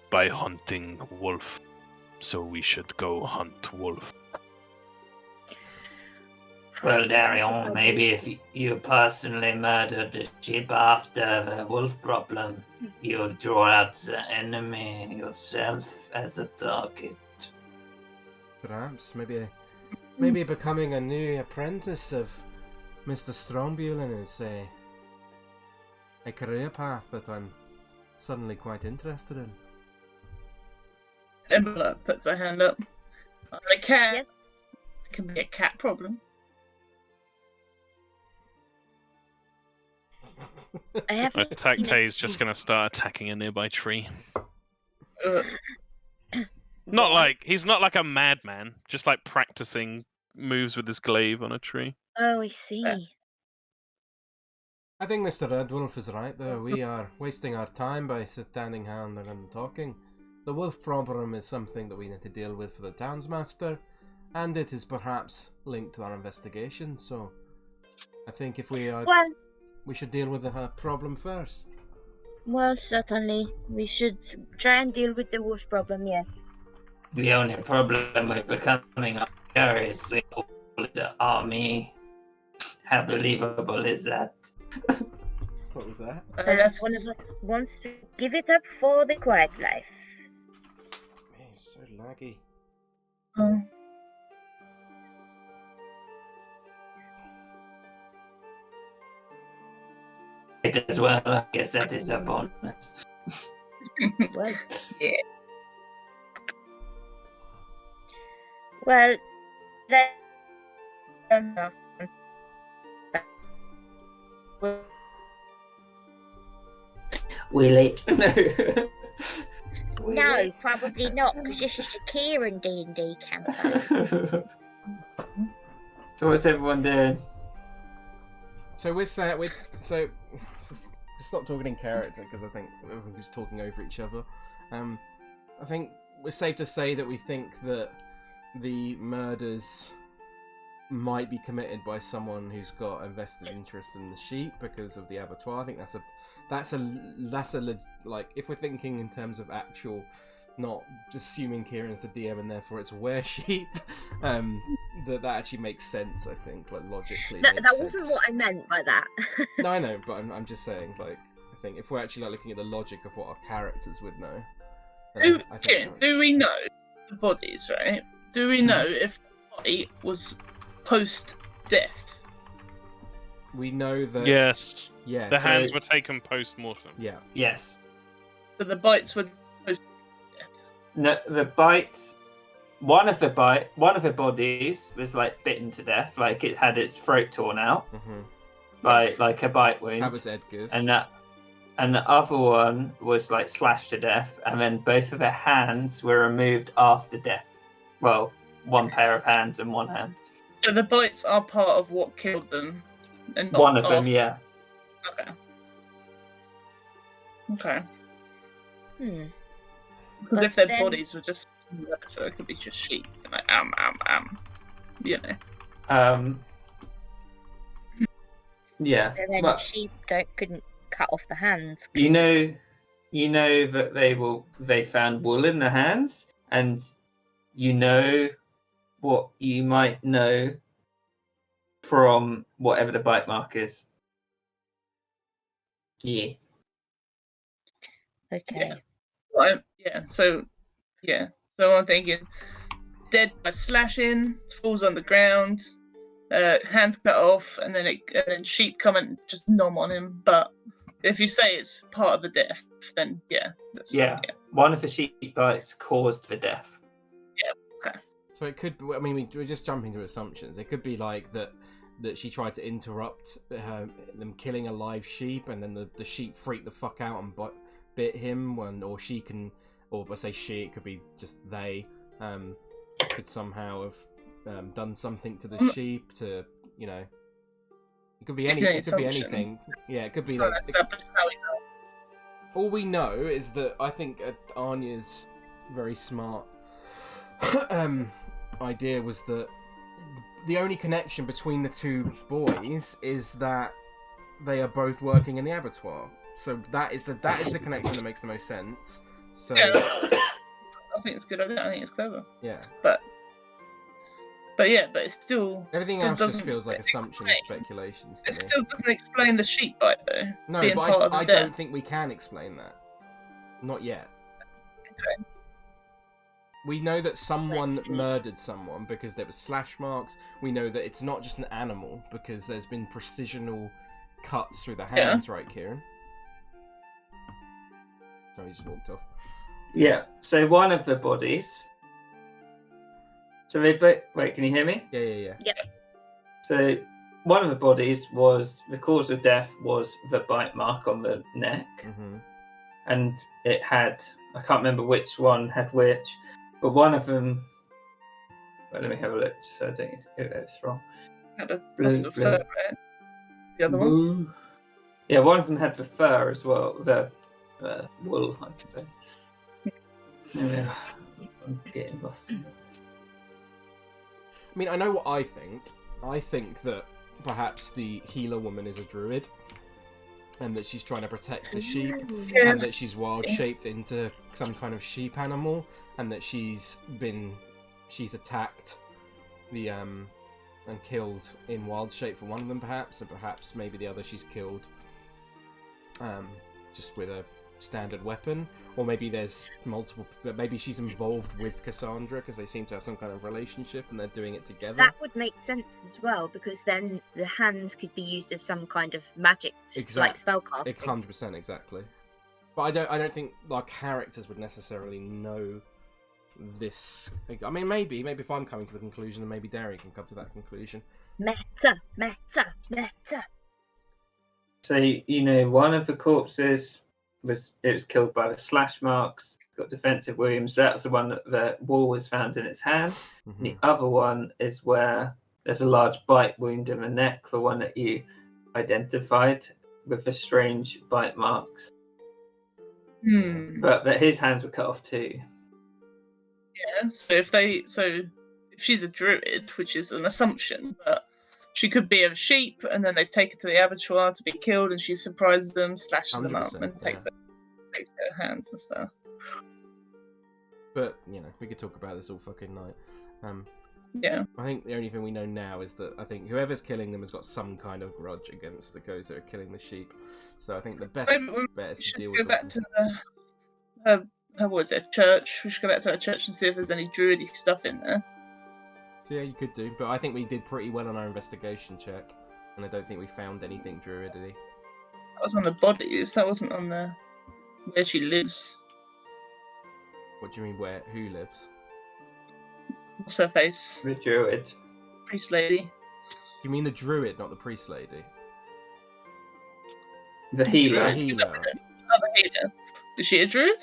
by hunting wolf, so we should go hunt wolf. Well, Darion, maybe if you personally murdered the sheep after the wolf problem, you'll draw out the enemy yourself as a target. Perhaps, maybe becoming a new apprentice of Mr. Strongbulin is a career path that I'm suddenly quite interested in. Embla puts her hand up. A cat. Yes. It can be a cat problem. I haven't seen it. Tay's just going to start attacking a nearby tree. Uh, He's not like a madman, just like practicing moves with his glaive on a tree. Oh, I see. I think Mr. Red Wolf is right, though. We are wasting our time by standing around and talking. The wolf problem is something that we need to deal with for the townsmaster, And it is perhaps linked to our investigation, so I think if we Well, we should deal with the problem first. well, certainly we should try and deal with the wolf problem. Yes. The only problem with becoming a seriously the army. How believable is that? What was that? Unless one of us wants to give it up for the quiet life. Man, it's so laggy. Oh. It as well, I guess that is a bonus. Well, Yeah. well, that. Willie. No, probably not, because this is a Kieran D&D campaign. So what's everyone doing? So just stop talking in character because I think everyone's talking over each other. I think we're safe to say that we think that the murders might be committed by someone who's got a vested interest in the sheep because of the abattoir. I think that's a like, if we're thinking in terms of actual, not just assuming Kieran's the DM and therefore it's were sheep, that actually makes sense. I think, like, logically. No, makes that sense. wasn't what I meant by that. No, I know, but I'm just saying, like, I think if we're actually, like, looking at the logic of what our characters would know, Do we know the bodies, right? Do we know if the body was post-death? we know that. Yes. Yeah. The hands were taken post-mortem. Yeah. Yes. So the bites were post-death? No, the bites. One of the bodies was like bitten to death, like it had its throat torn out by like a bite wound. That was Edgar's. And the other one was like slashed to death, and then both of their hands were removed after death. Well, one pair of hands and one hand. So the bites are part of what killed them, and not One of them, after. yeah. Okay. Okay. Because But if their then- bodies were just, it could be just sheep, and like you know. Yeah. And then But sheep couldn't cut off the hands. you know that they found wool in the hands, and you know what you might know from whatever the bite mark is. Yeah. Okay. So I'm thinking, dead by slashing, falls on the ground, hands cut off, and then sheep come and just nom on him. But if you say it's part of the death, then Yeah. One of the sheep bites caused the death. Okay. So it could. I mean, we're just jumping to assumptions. It could be like that she tried to interrupt them killing a live sheep, and then the sheep freaked the fuck out and bit him. Or she can, or I say she, it could be just they, could somehow have done something to the sheep to, you know. It could be any. It could be anything. Yeah, it could be like. All we know is that I think Anya's very smart idea was that the only connection between the two boys is that they are both working in the abattoir. So that is the connection that makes the most sense. So Yeah, I think it's good. I think it's clever. yeah. But it's still Everything still else just doesn't feels like assumption and explain- speculations to It me. still doesn't explain the sheep bite though. No, being but part of the I death. don't think we can explain that. Not yet. Okay. We know that someone murdered someone because there were slash marks. We know that it's not just an animal because there's been precisional cuts through the hands, right, Kieran? Oh, he just walked off. Yeah. So one of the bodies. So they wait. Can you hear me? Yeah. So one of the bodies was the cause of death was the bite mark on the neck, and it had, I can't remember which one had which, but one of them. Well, let me have a look. So I think it's wrong. Had a Blue, tuft of fur, right? The other one. Blue. Yeah, one of them had the fur as well, the wool, I suppose. Yeah, I'm getting lost in this. I mean, I know what I think. I think that perhaps the healer woman is a druid, and that she's trying to protect the sheep, Yeah. and that she's wild-shaped into some kind of sheep animal, and that she's attacked the and killed in wild shape for one of them, perhaps, and perhaps maybe the other she's killed just with a standard weapon, or maybe there's multiple. Maybe she's involved with Cassandra because they seem to have some kind of relationship and they're doing it together. That would make sense as well, because then the hands could be used as some kind of magic, like spellcasting. 100% exactly. But I don't think our characters would necessarily know this. I mean, maybe if I'm coming to the conclusion, then maybe Derry can come to that conclusion. Meta. So one of the corpses was killed by the slash marks. It's got defensive wounds. That's the one that the wall was found in its hand. Mm-hmm. The other one is where there's a large bite wound in the neck, the one that you identified with the strange bite marks. But his hands were cut off too. Yeah, so if she's a druid, which is an assumption, but she could be a sheep, and then they take her to the abattoir to be killed, and she surprises them, slashes them up, and takes their hands and stuff. But we could talk about this all fucking night. Yeah. I think the only thing we know now is that I think whoever's killing them has got some kind of grudge against the guys that are killing the sheep. So I think the best bet is to deal with. Go back to the church. We should go back to our church and see if there's any druidy stuff in there. So yeah, you could do, but I think we did pretty well on our investigation check, and I don't think we found anything druidity. That was on the bodies. That wasn't on the where she lives. What do you mean, where? Who lives? What's her face? The druid. Priest lady. You mean the druid, not the priest lady? The healer. The healer. Oh, the healer. Is she a druid?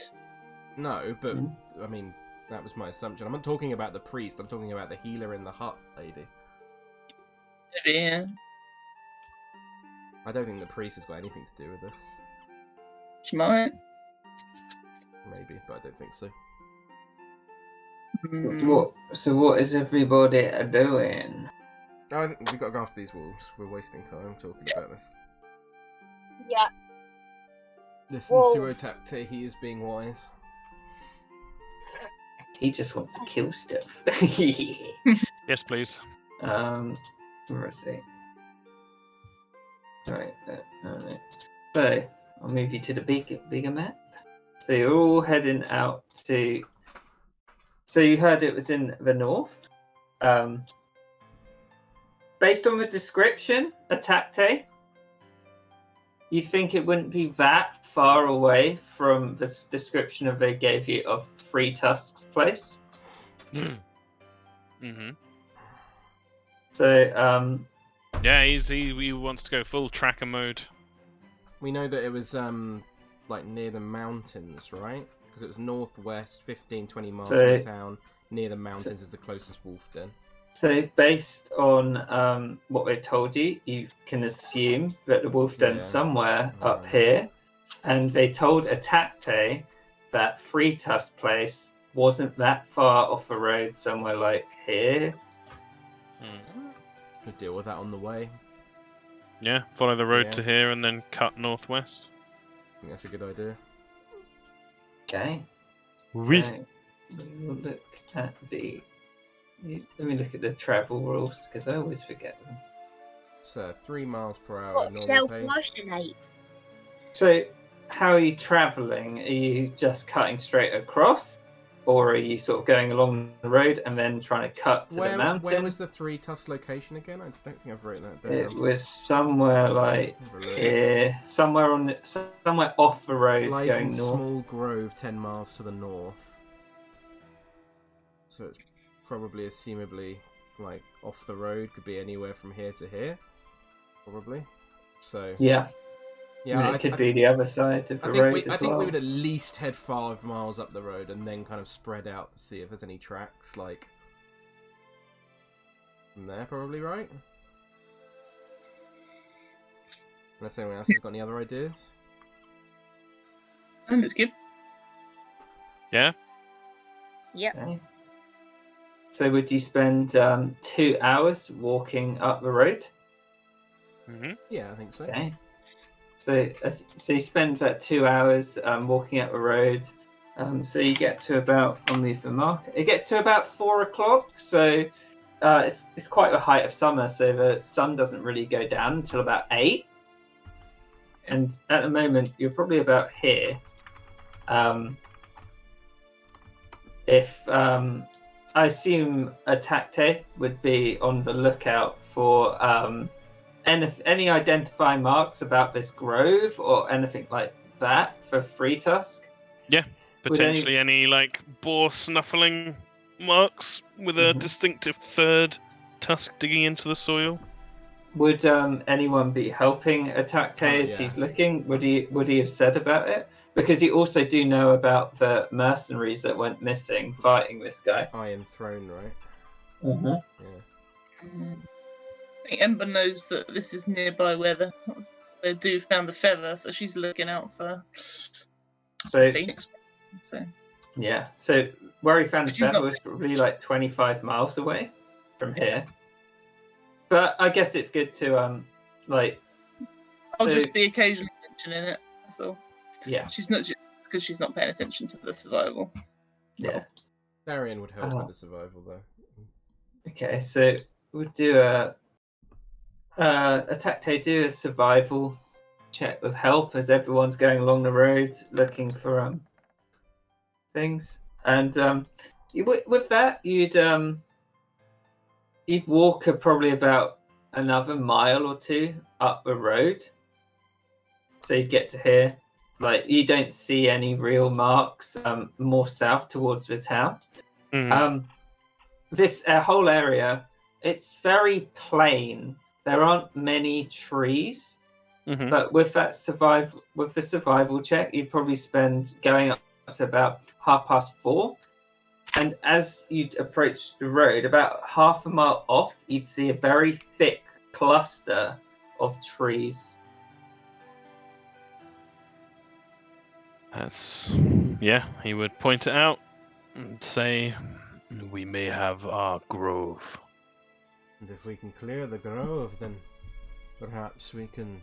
No, but I mean, that was my assumption. I'm not talking about the priest. I'm talking about the healer in the hut lady. Maybe, yeah. I don't think the priest has got anything to do with this. She might. Maybe, but I don't think so. What is everybody doing? I think we've got to go after these wolves. We're wasting time talking about this. Yeah. Listen to Otakte, he is being wise. He just wants to kill stuff. Yes, please. Where is it? Right. So I'll move you to the bigger map. So you're all heading out to. So you heard it was in the north. Based on the description, Atakte, you'd think it wouldn't be that far away from the description of they gave you of Three Tusks place. Mm-hmm. So, yeah, he wants to go full tracker mode. We know that it was like near the mountains, right? Because it was northwest, 15-20 miles from the town. Near the mountains is the closest wolf den. So based on what they told you, you can assume that the wolf den's somewhere up here. And they told Atakte that Free Tusk place wasn't that far off the road, somewhere like here. We'll deal with that on the way. Yeah, follow the road to here and then cut northwest. I think that's a good idea. Okay. Oui. So we'll look at let me look at the travel rules, because I always forget them. So 3 miles per hour What, normal pace. self-motionate? So how are you travelling? Are you just cutting straight across? Or are you sort of going along the road and then trying to cut to the mountain? Where was the Three Tusks location again? I don't think I've written that down. It was somewhere like here, somewhere off the road Lies going in north. Small Grove, 10 miles to the north. So it's probably, assumably, like off the road. Could be anywhere from here to here, probably. So yeah. Yeah, I mean, it could be the other side of the road I as think well. we would at least head 5 miles up the road and then kind of spread out to see if there's any tracks, like from there, probably, right? Unless anyone else has got any other ideas. I think it's good. Yeah? Yep. Okay. So would you spend 2 hours walking up the road? Mm-hmm. Yeah, I think so. Okay. So you spend about 2 hours walking up the road. So you get to about, I'll move the mark. It gets to about 4 o'clock. So it's quite the height of summer. So the sun doesn't really go down until about 8. And at the moment, you're probably about here. If I assume Atakte would be on the lookout for any identifying marks about this grove or anything like that for Free Tusk. Yeah, Would any- potentially any like boar snuffling marks with a Mhm. distinctive third tusk digging into the soil. Would anyone be helping Atakte as yeah. he's looking? Would he have said about it? Because you also do know about the mercenaries that went missing fighting this guy. Iron Throne, right? Mm-hmm. Yeah. I think Ember knows that this is nearby where the dude found the feather, so she's looking out for So Phoenix. So yeah, so where he found the But she's feather not- was probably like 25 miles away from here. But I guess it's good to like. I'll So just be occasionally mentioning it. That's all. yeah, She's not just because she's not paying attention to the survival. yeah. Darian would help Oh. with the survival, though. Okay, so we'll do a Atakte do a survival check with help as everyone's going along the road looking for things, and with that you'd walk probably about another mile or two up the road, so you'd get to here. Like you don't see any real marks more south towards the town. Mhm. This whole area, it's very plain. There aren't many trees, Mhm. but with the survival check, you'd probably spend going up to about 4:30. And as you'd approach the road, about half a mile off, you'd see a very thick cluster of trees. Yeah, he would point it out and say, "We may have our grove." And if we can clear the grove, then perhaps we can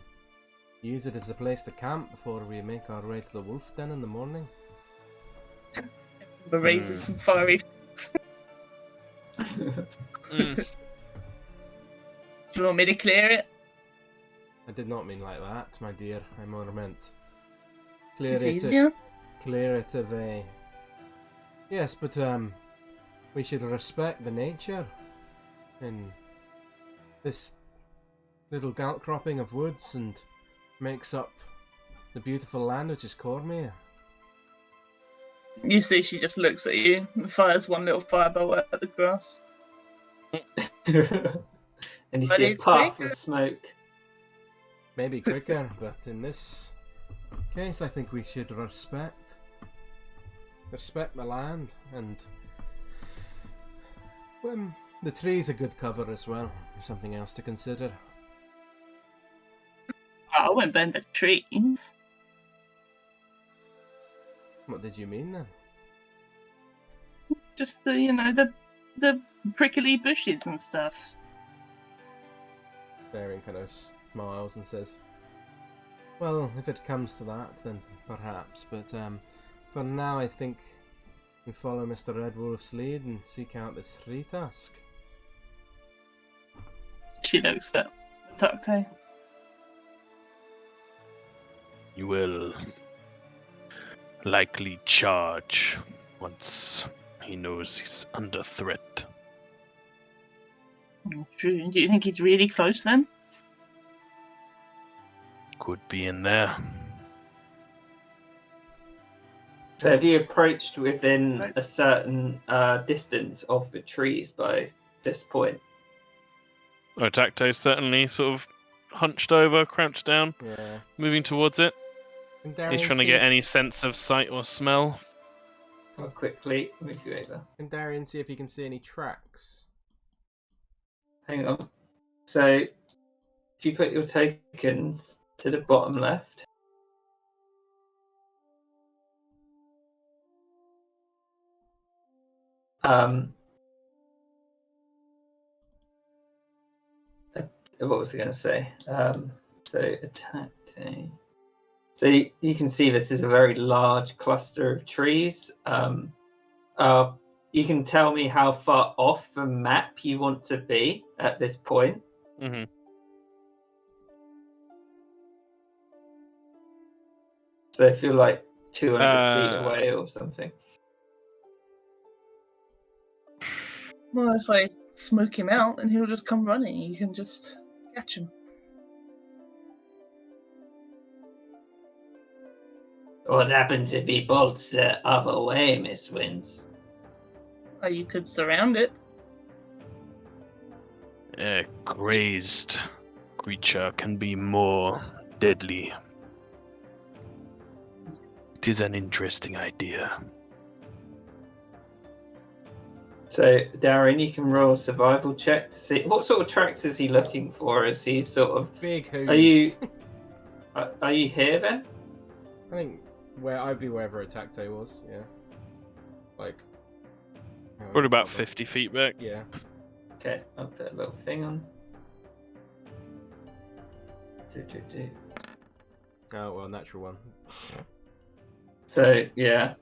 use it as a place to camp before we make our way to the wolf den in the morning. Ember raises some fiery. Mm. Do you want me to clear it? I did not mean like that, my dear. I more meant clear It's it. easier. Clear it of a. Yes, but we should respect the nature in this little outcropping of woods and makes up the beautiful land which is CORMYR. You see, she just looks at you and fires one little fireball at the grass. And you But see a it's puff quicker. of smoke. Maybe quicker, but in this case, I think we should respect the land, and the trees are good cover as well. Something else to consider. I won't burn the trees. What did you mean then? Just the prickly bushes and stuff. Baron kind of smiles and says, "Well, if it comes to that, then perhaps. But for now, I think we follow Mr. Red Wolf's lead and seek out this Free Tusk." She looks at Atakte. You will likely charge once he knows he's under threat. True. Do you think he's really close then? Could be in there. So have you approached within a certain distance of the trees by this point? Otakto's certainly sort of hunched over, crouched down, Yeah. moving towards it. Can He's Darian trying to see get if- any sense of sight or smell. I'll quickly move you over. Can Darian see if he can see any tracks? Hang on. So if you put your tokens to the bottom left. what was I going to say? So attack day. So you can see this is a very large cluster of trees. You can tell me how far off the map you want to be at this point. Mm-hmm. So if you're like 200 feet away or something. Well, if I smoke him out, then he'll just come running. You can just catch him. What happens if he bolts the other way, Miss Wins? Or you could surround it. A crazed creature can be more deadly. It is an interesting idea. So, Darren, you can roll a survival check to see what sort of tracks is he looking for. Is he sort of Big hooves. Are you here then? I think I'd be wherever Attack Day was. Yeah. Like. Probably about 50 feet back. Yeah. Okay, I'll put a little thing on. Oh well, natural one. So yeah,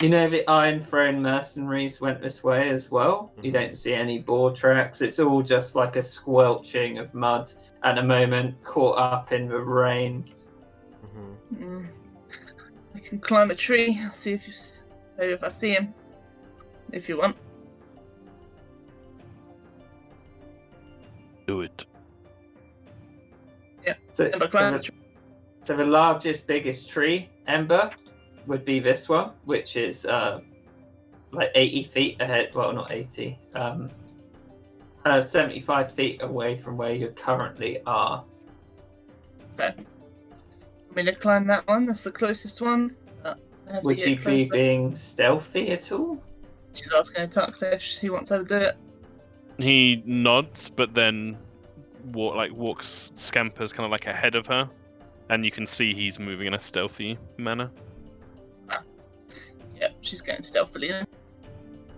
you know the Iron Throne mercenaries went this way as well. You don't see any boar tracks. It's all just like a squelching of mud at the moment, caught up in the rain. I can climb a tree. See if I see him. If you want. Do it. Yeah. So the largest, biggest tree, Ember, would be this one, which is like 80 feet ahead. Well, not 80. 75 feet away from where you currently are. Okay. I'm going to climb that one. That's the closest one. Would you be being stealthy at all? She's asking to talk if she wants her to do it. He nods, but then scampers kind of like ahead of her, and you can see he's moving in a stealthy manner. Yeah, she's going stealthily then.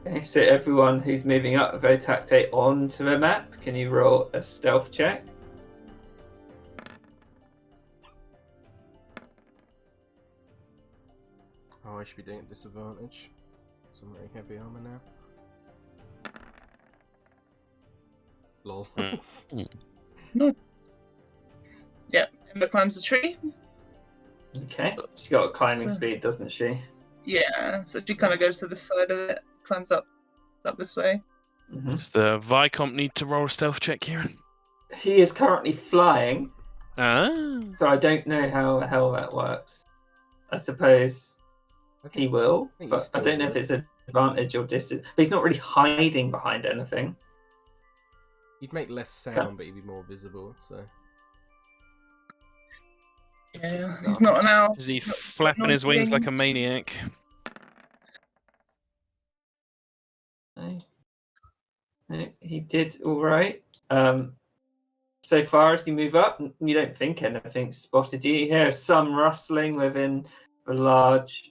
Okay, so everyone who's moving up a Votacte onto the map, can you roll a stealth check? Oh, I should be doing at disadvantage. So I'm wearing heavy armor now. Lol. No. Yeah, Ember climbs the tree. Okay, she's got a climbing speed, doesn't she? Yeah, so she kind of goes to the side of it, climbs up this way. Does the Vicomte need to roll a stealth check here? He is currently flying, Ah. so I don't know how the hell that works. I suppose he will, but I don't know if it's an advantage or disadvantage. But he's not really hiding behind anything. He'd make less sound, but he'd be more visible, so... Yeah, he's not an owl. Is he flapping his wings like a maniac? No, he did all right. So far as you move up, you don't think anything spotted you. You hear some rustling within a large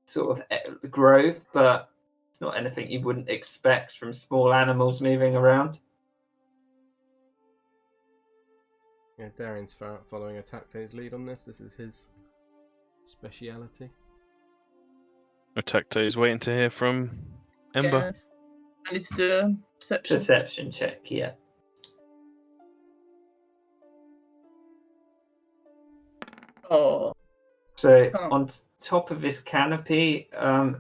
sort of grove, but it's not anything you wouldn't expect from small animals moving around. Yeah, Darian's following Attack Day's lead on this. This is his speciality. Attack Day is waiting to hear from Ember. Yes. I need to do a perception. Perception check, yeah. Oh. So on top of this canopy,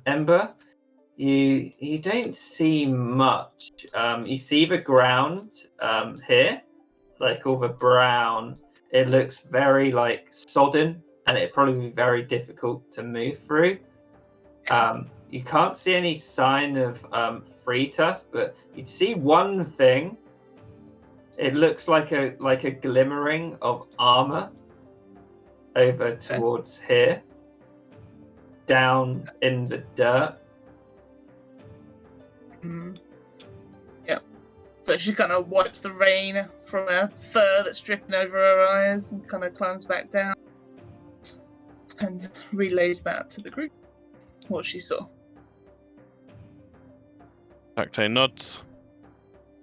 Ember, you don't see much. You see the ground here, like all the brown. It looks very like sodden, and it'd probably be very difficult to move through. You can't see any sign of free tusk, but you'd see one thing. It looks like a glimmering of armor over towards here, down in the dirt. Yeah. So she kind of wipes the rain from her fur that's dripping over her eyes and kind of climbs back down and relays that to the group, what she saw. Attack Day nods.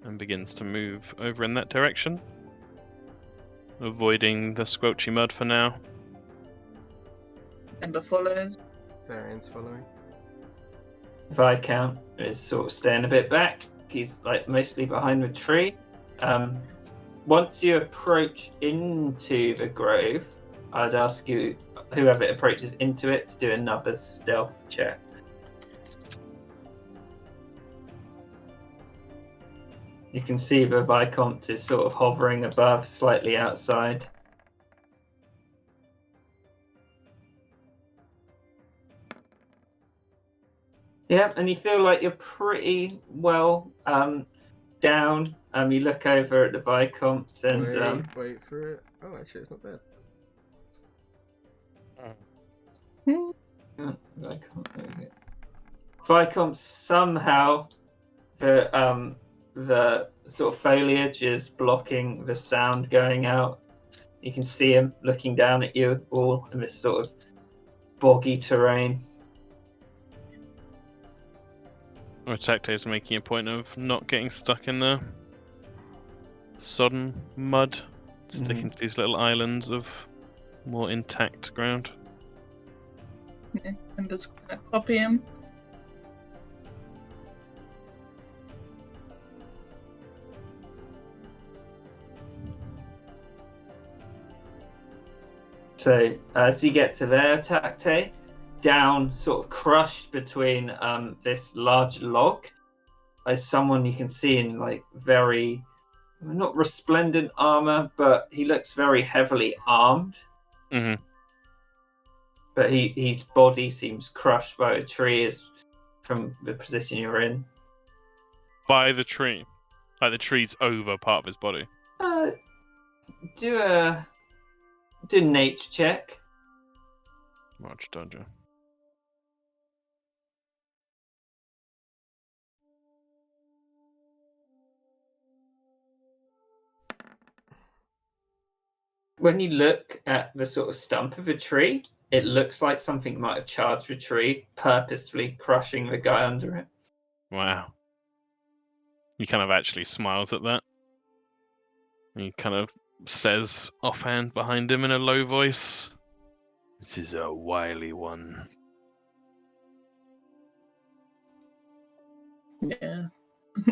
and begins to move over in that direction, avoiding the squelchy mud for now. Ember follows. Varian's following. Viscount is sort of staying a bit back. He's like mostly behind the tree. Once you approach into the grove, I'd ask you, whoever approaches into it, to do another stealth check. You can see the Viscount is sort of hovering above, slightly outside. Yeah, and you feel like you're pretty well down. You look over at the Viscount and Wait for it. Oh, actually, it's not bad. Viscount somehow the sort of foliage is blocking the sound going out. You can see him looking down at you all in this sort of boggy terrain. Tacte's making a point of not getting stuck in the sodden mud, sticking to these little islands of more intact ground. Yeah, Ember's gonna copy him. So as you get to there, Tacte, down, sort of crushed between this large log, is someone you can see in like very, not resplendent armor, but he looks very heavily armed. Mm-hmm. But his body seems crushed by a tree from the position you're in. By the tree. Like the tree's over part of his body. Do a nature check. March Dodger. When you look at the sort of stump of a tree, it looks like something might have charged the tree, purposefully crushing the guy under it. Wow. He kind of actually smiles at that. He kind of says offhand behind him in a low voice, "This is a wily one." Yeah.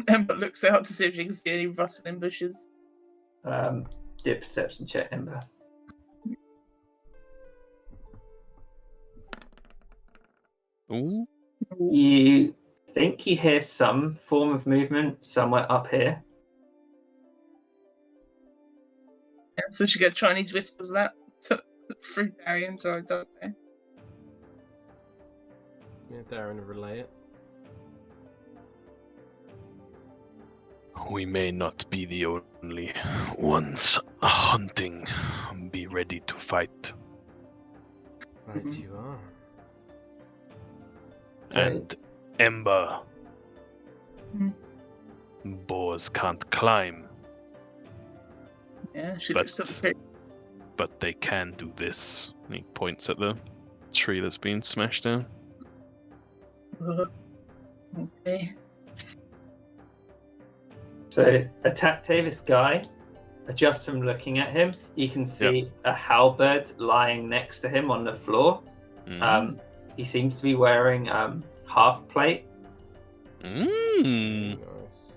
Ember looks out to see if she can see any rustling bushes. Do a perception check, Ember. Ooh. You think you hear some form of movement somewhere up here. Yeah, so she get Chinese whispers that through Darian to our dog there. Yeah, Darren will relay it. We may not be the only ones hunting. Be ready to fight. Right, you are. And Ember. Mhm. Boars can't climb, Yeah, she But- looks at the tree. but they can do this. And he points at the tree that's been smashed down. Okay. So attack this guy. Just from looking at him, you can see a halberd lying next to him on the floor. He seems to be wearing half plate. Mm. Nice.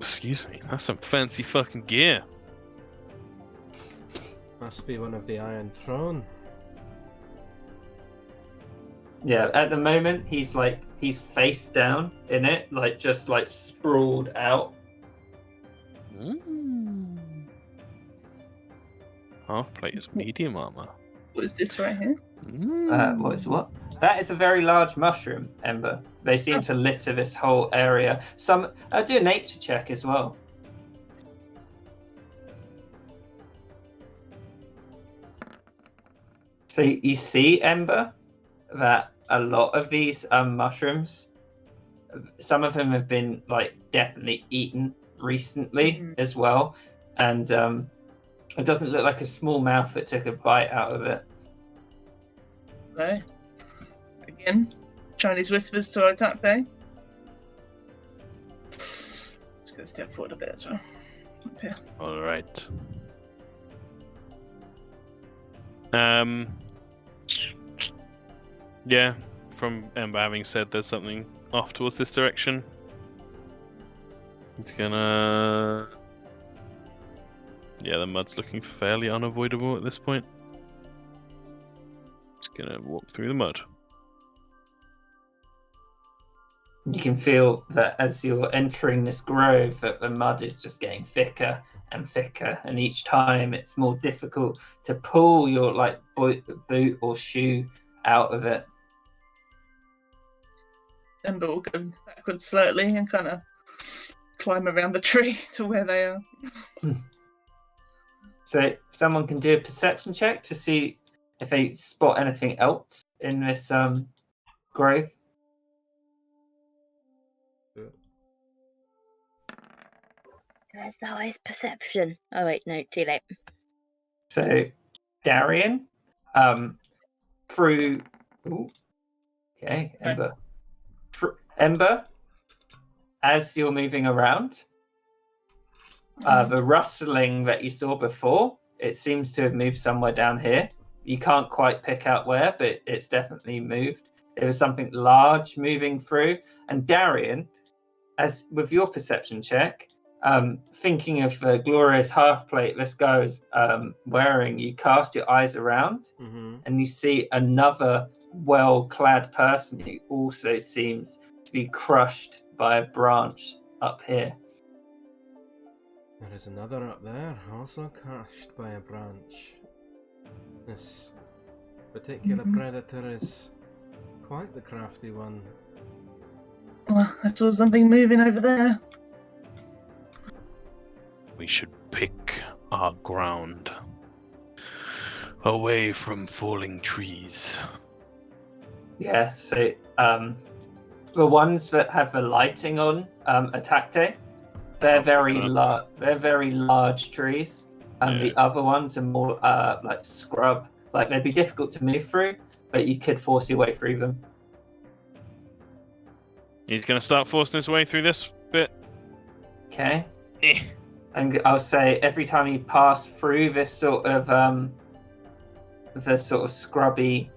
Excuse me, that's some fancy fucking gear. Must be one of the Iron Throne. Yeah, at the moment he's face down in it, just sprawled out. Half plate is medium armor. What is this right here? What is what? That is a very large mushroom, Ember. They seem to litter this whole area. I'll do a nature check as well. So you see, Ember, that a lot of these mushrooms, some of them have been definitely eaten recently as well, and it doesn't look like a small mouth that took a bite out of it. Okay. Again, Chinese whispers to our attack day. can step forward a bit as well. Up here. All right. Yeah, from Ember having said there's something off towards this direction, it's gonna... Yeah, the mud's looking fairly unavoidable at this point. It's gonna walk through the mud. You can feel that as you're entering this grove, that the mud is just getting thicker and thicker, and each time it's more difficult to pull your boot or shoe out of it. Ember will go backwards slightly and kind of climb around the tree to where they are. So someone can do a perception check to see if they spot anything else in this grove. Guys, that is perception. Oh wait, no, too late. So Darian, through... Ooh. Okay, Ember. Ember, as you're moving around, the rustling that you saw before, it seems to have moved somewhere down here. You can't quite pick out where, but it's definitely moved. There was something large moving through. And Darian, as with your perception check, thinking of the glorious half plate this guy is wearing, you cast your eyes around and you see another well-clad person who also seems to be crushed by a branch up here. There is another up there, also crushed by a branch. This particular predator is quite the crafty one. Well, I saw something moving over there. We should pick our ground away from falling trees. Yeah, so the ones that have the lighting on Atacte, they're very large trees. The other ones are more like scrub. Like they'd be difficult to move through, but you could force your way through them. He's going to start forcing his way through this bit. Okay. And I'll say every time you pass through this sort of scrubby,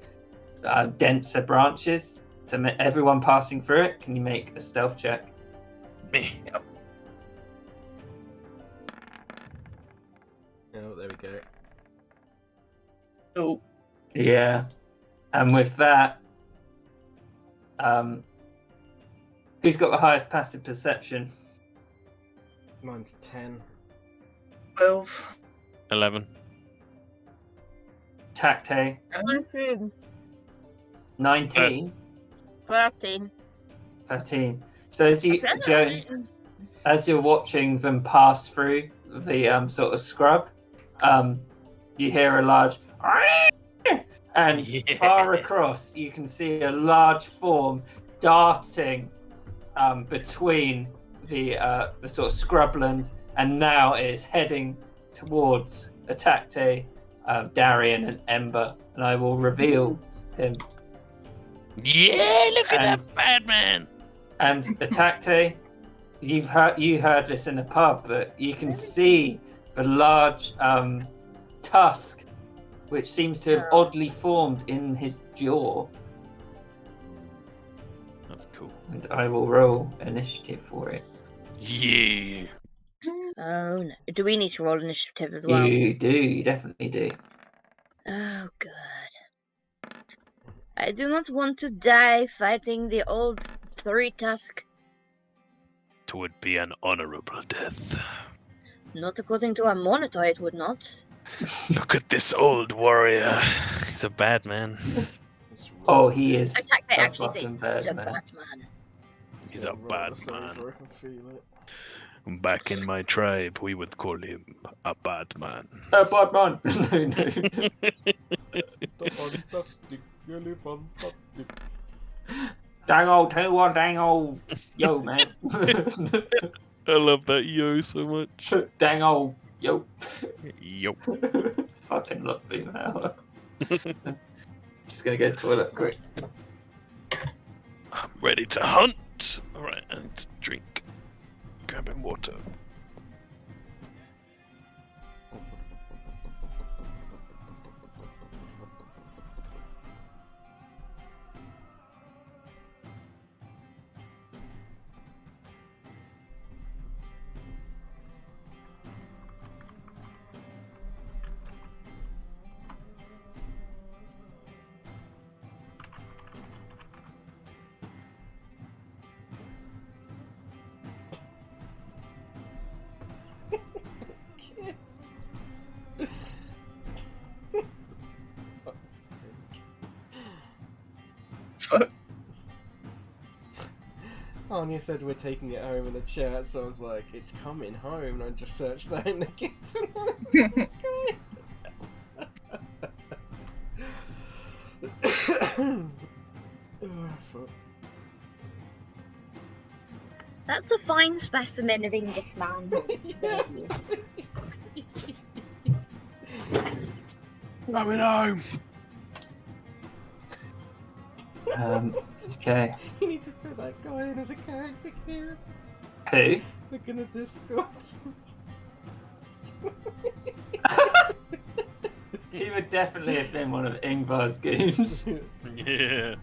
denser branches, to everyone passing through it, can you make a stealth check? Yep. Oh, there we go. Oh. Yeah. And with that, who's got the highest passive perception? Mine's 10. 12. 11. Tacte, 19. 13. 13. So as you, Joan, as you're watching them pass through the sort of scrub, you hear a large and far across you can see a large form darting between the sort of scrubland, and now it is heading towards Atacte, Darian, and Ember, and I will reveal him. Yeah, look at that bad man. And Atacte, you heard this in the pub, but you can see the large tusk, which seems to have oddly formed in his jaw. That's cool. And I will roll initiative for it. Yeah. Oh no. Do we need to roll initiative as well? You do, you definitely do. Oh god. I do not want to die fighting the old three-tusk. It would be an honorable death. Not according to our monitor, it would not. Look at this old warrior. He's a bad man. Oh, he is. Attack they a actually say fucking he's a bad man. Batman. He's a bad man. I can feel it. Back in my tribe, we would call him a bad man. A bad man. No. Fantastic, really fantastic. Dang old 2-1, dang old yo, man. I love that yo so much. Dang old yo. Yo. Fucking love me now. Just gonna go to the toilet quick. I'm ready to hunt. Alright, I need to drink. grabbing water. Fuck. Anya said we're taking it home in the chat, so I was like, it's coming home, and I just searched that in the game. Oh, fuck. That's a fine specimen of English manhood. Coming home. Okay. You need to put that guy in as a character here. Who? Look in the Discord. He would definitely have been one of Ingvar's goons. Yeah.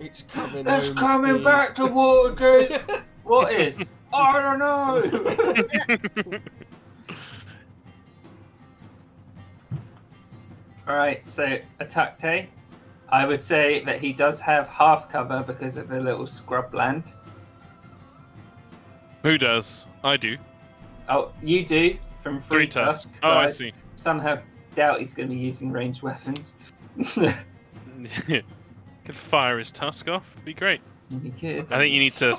It's coming It's home, coming Steve. back to Waterdeep! What is? I don't know! Alright, so Atakte. I would say that he does have half cover because of the little scrubland. Who does? I do. Oh, you do, from Free Tusk. Oh, I but see. Somehow doubt he's going to be using ranged weapons. Could fire his tusk off. Be great. You could. I think you need to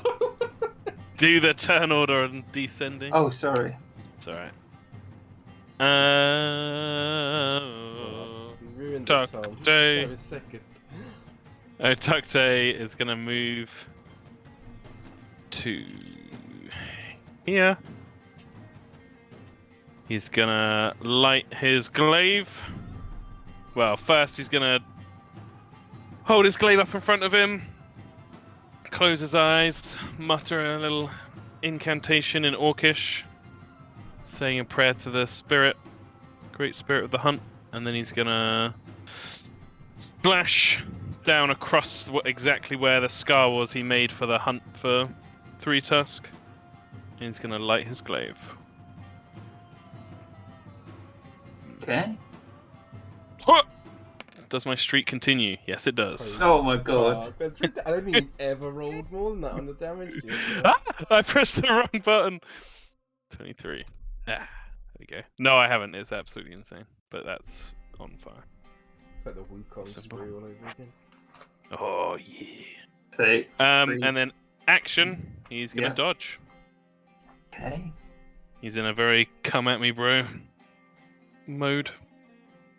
do the turn order and descending. Oh, sorry. It's alright. You ruined Tuck it, Tom. day. That was second. Tukte is gonna move to here. He's gonna light his glaive. Well, first he's gonna hold his glaive up in front of him, close his eyes, mutter a little incantation in Orcish, saying a prayer to the spirit, great spirit of the hunt, and then he's gonna splash down across exactly where the scar was he made for the hunt for Three Tusk. And he's gonna light his glaive. Okay. Does my streak continue? Yes, it does. Oh my god. Fuck, that's I don't think you've ever rolled more than that on the damage to yourself. Ah, I pressed the wrong button. 23. Ah, there we go. No, I haven't. It's absolutely insane. But that's on fire. It's like the Wukong Simple. spree all over again. Oh yeah. So, Three. And then action. He's gonna Yeah. dodge. okay. He's in a very come at me, bro mode.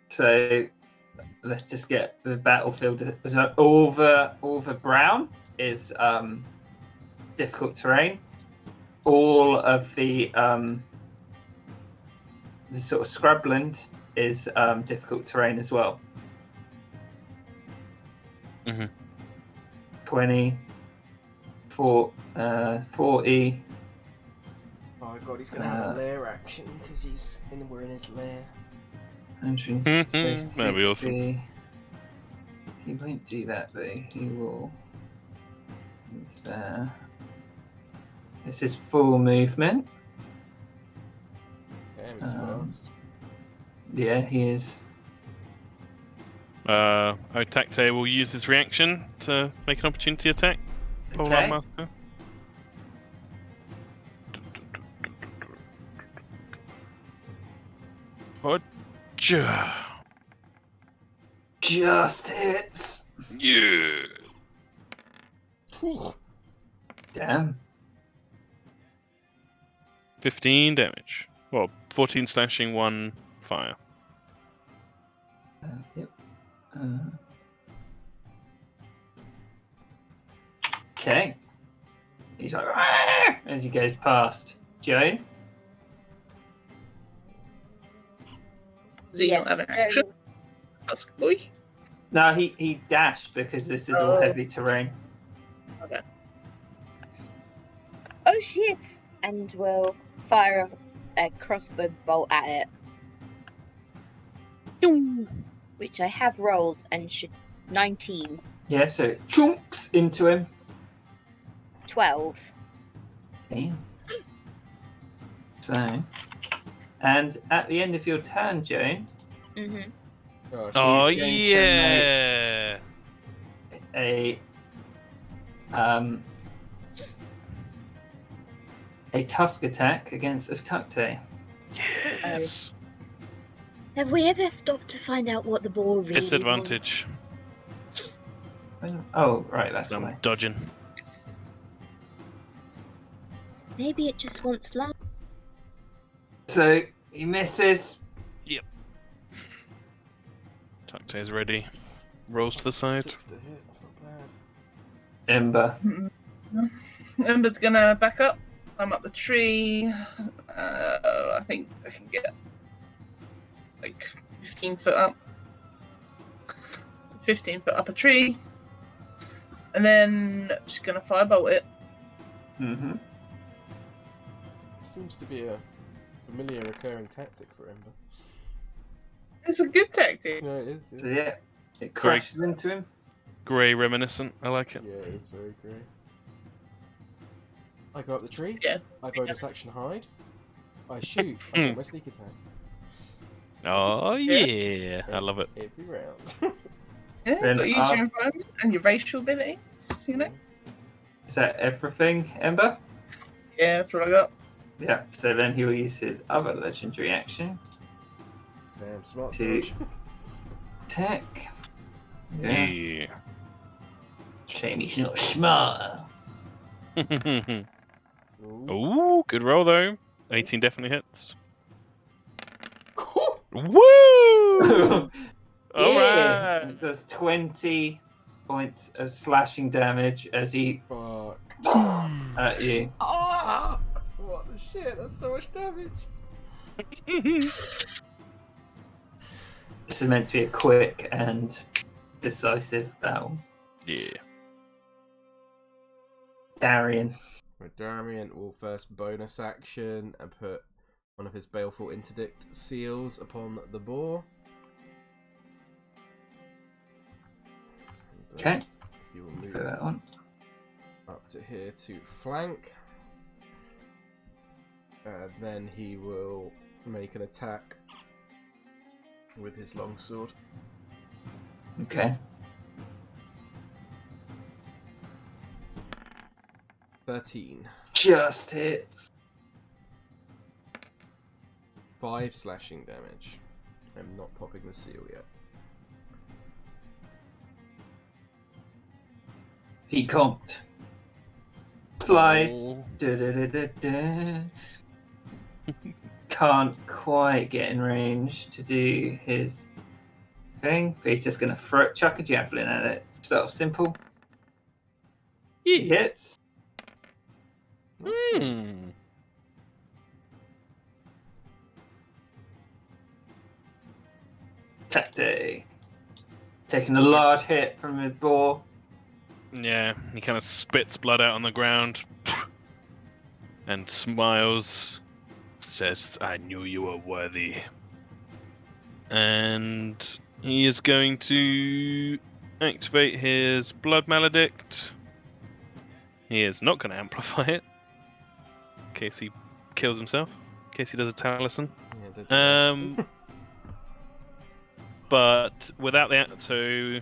So, let's just get the battlefield. All the brown is difficult terrain. All of the sort of scrubland is difficult terrain as well. Mhm. 20, 40. Oh god, he's gonna have a lair action because we're in his lair. 160. That'd be awesome. He won't do that though. He will move there. This is full movement. Damn, he's fast. Yeah, he is. Otakte will use his reaction to make an opportunity attack. Polearm Okay. Master. Gotcha. Just hits. Yeah. Whew. Damn. 15 damage. Well, 14 slashing, 1 fire. Yep. Okay. He's like "Rah!" as he goes past. Joan. Does he not have an action? That's boy. No, he dashed because this is all Oh. heavy terrain. Okay. Oh shit! and will fire a crossbow bolt at it, which I have rolled and should 19, Yeah, so it chunks into him. 12. Damn. So, and at the end of your turn, Joan, Mm-hmm. Oh, Oh He's going to yeah. a tusk attack against Astukte. Yes. Have we ever stopped to find out what the boar really Disadvantage. Oh, right, that's I'm why. dodging. wants? Maybe it just wants love. So he misses. Tucktail is ready. Rolls to the side. 6 to hit. That's not bad. Ember. Ember's gonna back up. I'm up the tree. I think I can get like 15 foot up. 15 foot up a tree. And then just gonna firebolt it. Mm-hmm. Seems to be a familiar recurring tactic for Ember. It's a good tactic. No, it is. So yeah, it crashes into him. Grey reminiscent. I like it. Yeah, it's very great. I go up the tree. Yeah. I bonus action hide. I shoot. I get my sneak attack. Oh yeah. I love it. Every round. Yeah, Then but use your environment and your racial abilities, you know? Is that everything, Ember? Yeah, that's what I got. Yeah. So then he will use his other legendary action Damn, smart to dodge. attack. Yeah. Shame he's not smart. Ooh. Ooh, good roll though. 18 definitely hits. Woo! Yeah. Alright. It does 20 points of slashing damage as he Fuck. at you. Ah! What the shit? That's so much damage. This is meant to be a quick and decisive battle. Yeah. Darian. Darian will first bonus action and put one of his baleful interdict seals upon the boar. And, Okay. He will Put move that on. up to here to flank. And then he will make an attack with his longsword. Okay. 13. Just hits. 5 slashing damage. I'm not popping the seal yet. He comped. Flies. Oh. Da-da-da-da-da. Can't quite get in range to do his thing, but he's just going to chuck a javelin at it. Start off simple. He hits. Hmm. Attack day. Taking a large hit from his boar. Yeah, he kind of spits blood out on the ground and smiles. Says, I knew you were worthy. And he is going to activate his Blood Maledict. He is not going to amplify it. In case he kills himself. In case he does a Taliesin. Yeah, But without that, so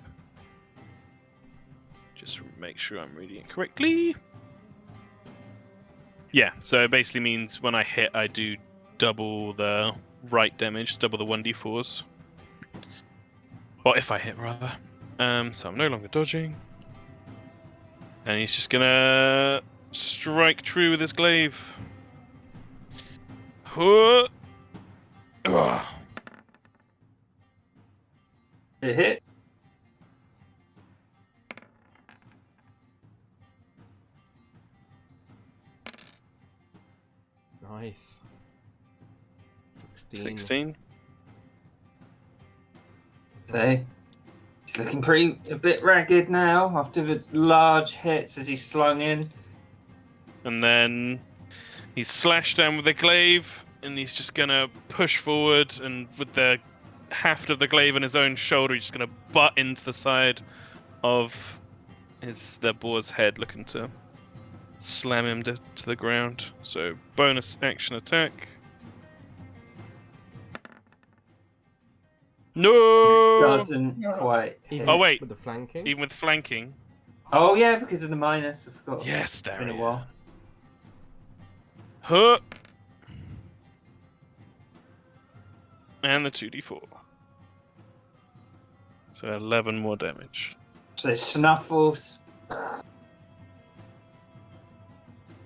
just make sure I'm reading it correctly. Yeah, so it basically means when I hit, I do double the right damage, double the 1d4s. Or if I hit, rather. So I'm no longer dodging. And he's just gonna strike true with his glaive. Huh. Ugh. It hit. Nice. 16. 16. So he's looking a bit ragged now after the large hits as he slung in. And then He's slashed down with the glaive, and he's just gonna push forward, and with the haft of the glaive on his own shoulder, he's just gonna butt into the side of the boar's head, looking to slam him to the ground. So bonus action attack. No. Doesn't No. quite. Even Oh, wait. with the flanking. Even with flanking. Oh yeah, because of the minus. I forgot. Yes, It's been a Darian. while. Huh. And the 2d4. So 11 more damage. So snuffles.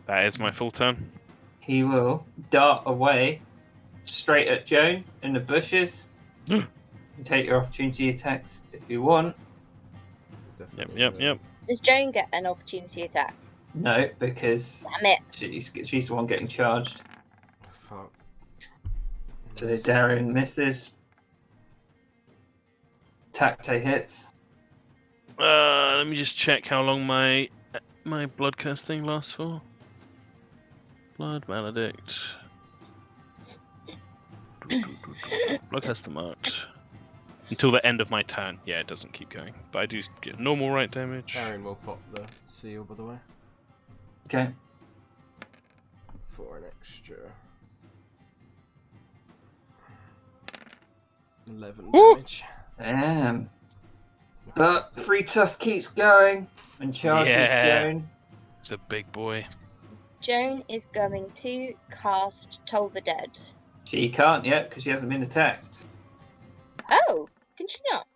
That is my full turn. He will dart away straight at Joan in the bushes. You take your opportunity attacks if you want. Definitely Yep. Does Joan get an opportunity attack? No, because Damn it. she's the one getting charged. Fuck. So Darian misses. Tacte hits. Let me just check how long my blood curse thing lasts for. Blood maledict. Blood curse the marked. Until the end of my turn. Yeah, it doesn't keep going. But I do get normal right damage. Darian will pop the seal, by the way. Okay. For an extra 11 Woo! damage. Damn. But Free Tusk keeps going and charges Yeah. Joan. It's a big boy. Joan is going to cast Toll the Dead. She can't yet because she hasn't been attacked. Oh, can she not?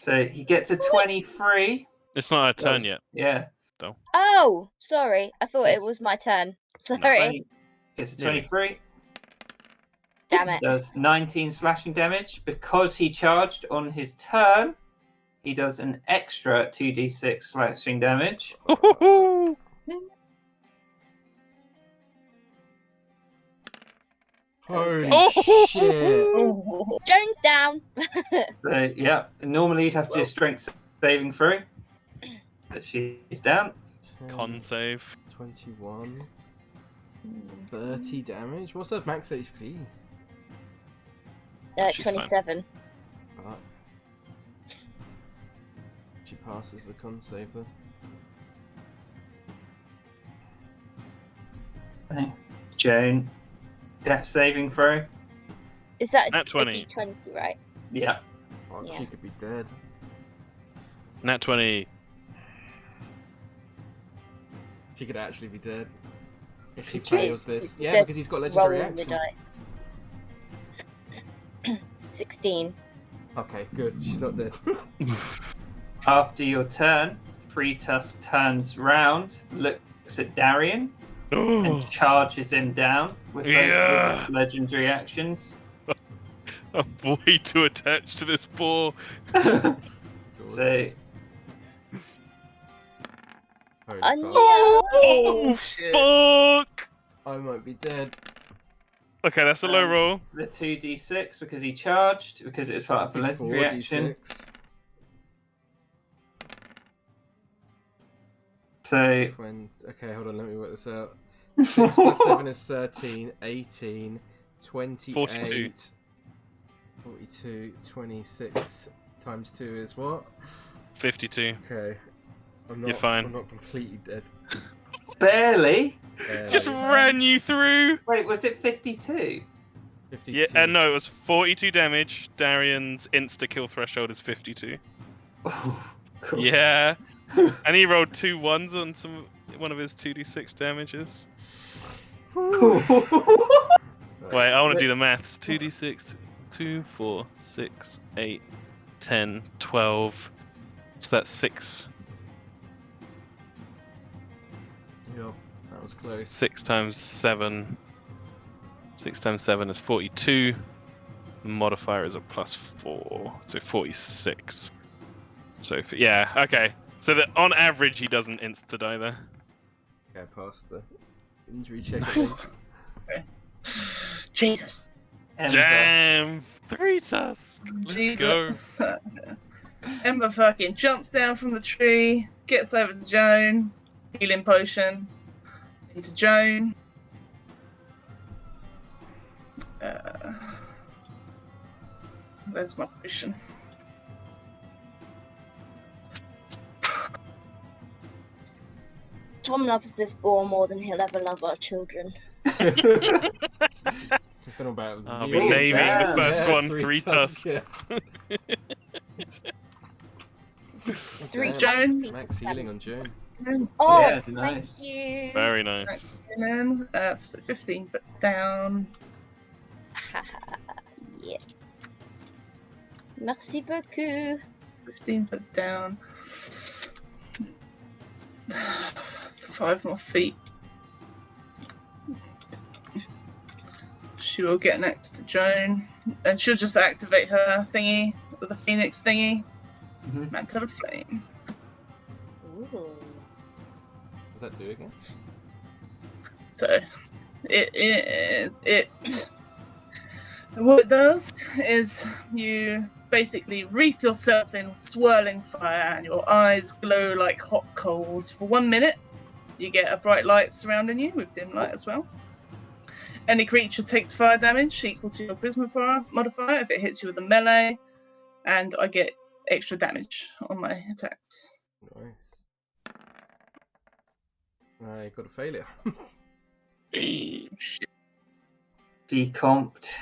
So he gets a 23. It's not our turn was- yet. Yeah. Oh, sorry. I thought Yes. it was my turn. Sorry. 20. Gets a Nearly. 23. Damn it. Does 19 slashing damage. Because he charged on his turn, he does an extra 2d6 slashing damage. Holy Oh! shit! Oh. Joan's down. So, yeah. Normally you'd have to do a strength saving throw. But she's down. 10, Con save. 21. 30 damage? What's her max HP? She's fine. 27. Fuck. She passes the con save then. Okay. Joan. Death saving throw. Is that Nat a 20. D20, right? Yeah. Oh, Yeah. she could be dead. Nat 20. She could actually be dead. If she Could she? fails this. It Yeah, says because he's got legendary Roll the action. dice. 16. Okay, good. She's not dead. After your turn, Free Tusk turns round, looks at Darian, and charges him down with both Yeah. of his legendary actions. I'm way too attached to this ball. It's awesome. So Holy Oh, fuck. Oh, shit. fuck! I might be dead. Okay, that's a low roll. the 2d6 because he charged, because it was part of a legendary action. 4d6. So 20. Okay, hold on, let me work this out. 6 plus 7 is 13, 18, 28, 42. 42, 26 times 2 is what? 52. Okay. I'm not, You're fine. I'm not completely dead. barely. Just Barely. ran you through. Wait, was it 52? 52. Yeah, no, it was 42 damage. Darian's insta-kill threshold is 52. Oh, cool. Yeah. And he rolled 2 1s on one of his 2d6 damages. Cool. Wait, I want to do the maths. 2d6, 2, 4, 6, 8, 10, 12. So that's 6. Yep, that was close. 6 times 7. 6 times 7 is 42. The modifier is a +4, so 46. So, yeah, okay. So that on average, he doesn't insta-die there. Okay, I passed the injury check at least. Jesus. And, Damn! 3 Tusk! Let's go. Jesus. Ember fucking jumps down from the tree, gets over to Joan, healing potion into Joan, There's my potion. Tom loves this ball more than he'll ever love our children. I don't know about I'll you. be naming the damn. first one Three Tusk. Tusk. Yeah. Three Damn, Joan. Max healing on Joan. Oh, Yeah, thank nice. you. Very nice. And then, so 15 foot down. Yeah. Merci beaucoup. 15 foot down. 5 more feet. She will get next to Joan, and she'll just activate her thingy with a phoenix thingy. Mhm. Mantle of Flame. Ooh. What does that do again? So, what it does is you basically wreath yourself in swirling fire, and your eyes glow like hot coals for 1 minute. You get a bright light surrounding you with dim light as well. Any creature takes fire damage equal to your charisma modifier if it hits you with a melee, and I get extra damage on my attacks. Nice. I got a failure. Shit. Decomped.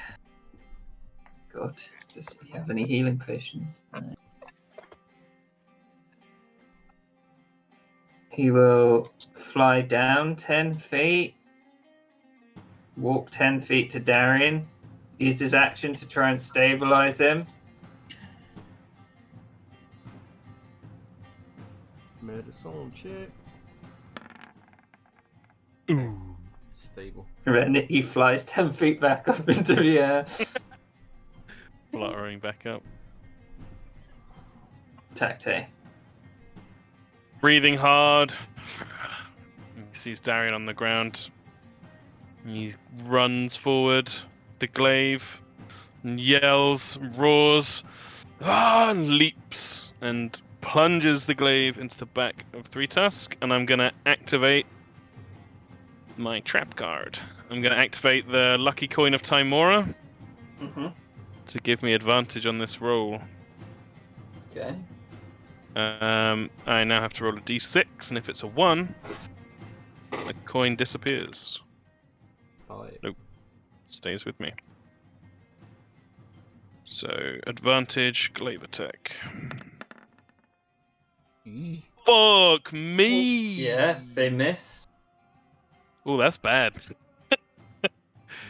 God, does he have any healing potions? No. He will fly down 10 feet, walk 10 feet to Darian, use his action to try and stabilize him. Medicine check. Ooh. Stable. And then he flies 10 feet back up into the air. Fluttering back up. Tacte. Breathing hard. He sees Darian on the ground. He runs forward the glaive and yells, roars, and leaps and plunges the glaive into the back of Three Tusk. And I'm going to activate my trap card. I'm going to activate the Lucky Coin of Timora Mm-hmm. to give me advantage on this roll. Okay. I now have to roll a d6, and if it's a 1, the coin disappears. Five. Stays with me. So, advantage, glaive attack. Fuck me! Yeah, they miss. Oh, that's bad.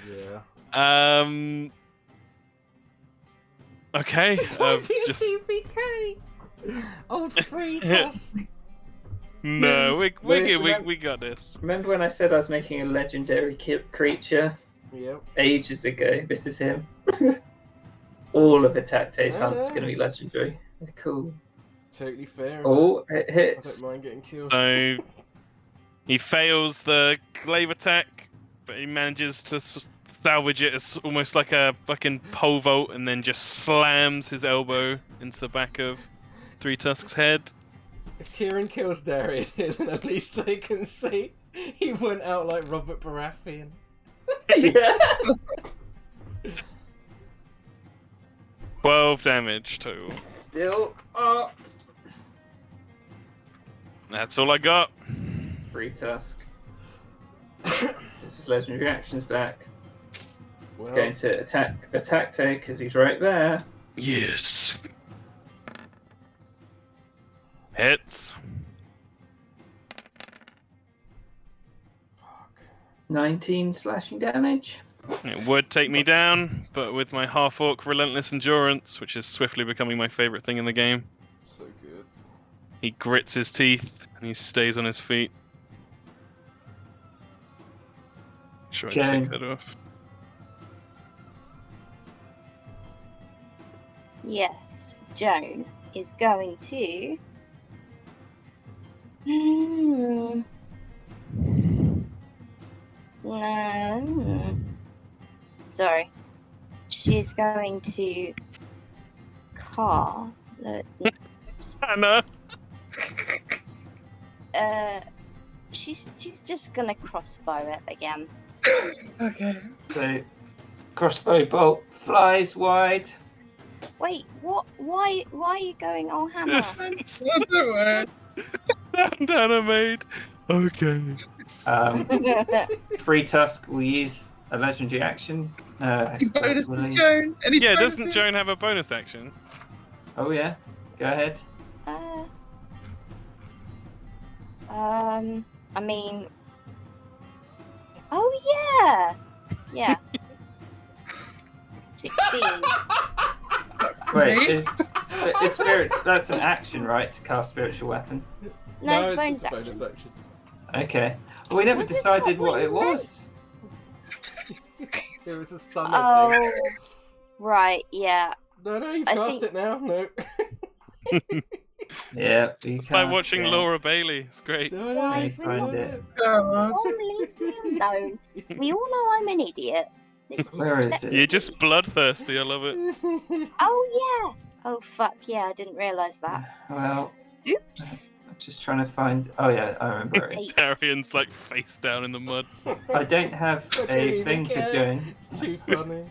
Yeah. Okay. This might be a Just TPK. Old Free Tusk. no, Yeah. we got this. Remember when I said I was making a legendary creature Yep. ages ago? This is him. All of Tacte's Yeah, hunts yeah. going to be legendary. They're cool. Totally fair. Oh, it I hits. don't mind getting killed. So he fails the glaive attack, but he manages to salvage it as almost like a fucking pole vault, and then just slams his elbow into the back of Three Tusk's head. If Kieran kills Darian, then at least I can say he went out like Robert Baratheon. Yeah. 12 damage total. Still up. That's all I got. Free Tusk. This is legendary actions back. Well, Going to attack Tacte because he's right there. Yes. Hits. fuck. 19 slashing damage. It would take me down, but with my half-orc relentless endurance, which is swiftly becoming my favorite thing in the game, So good. he grits his teeth and he stays on his feet. Sure, I Joan. take that off. Yes, Joan is going to. No. Sorry. She's going to Anna! she's just gonna crossbow it again. Okay. So, crossbow bolt flies wide. Wait, what? Why are you going all hammer? Don't worry. Sound animate. Okay. Free Tusk will use a legendary action. Any bonuses, will he- Joan? Any Yeah, bonuses? doesn't Joan have a bonus action? Oh yeah, go ahead. I mean, oh yeah. 16. Wait, Me? is spirits? That's an action, right? To cast spiritual weapon. No, it's bonus just a action. bonus action. Okay. Well, we never Was it decided not what it what you was. It was a summon thing. Oh, right, yeah. No, you've I cast think- it now. No. Yeah, you It's like cast watching it. Laura Bailey. It's great. No, Guys, we're not- God. Tom, leave me alone. We all know I'm an idiot. Let's just Where is let it? me You're be. just bloodthirsty. I love it. Oh yeah. Oh fuck yeah! I didn't realise that. Well, Oops. I'm just trying to find. Oh yeah, I remember it. 8. Darian's like face down in the mud. I don't have I don't a even thing for care. doing. It's too funny.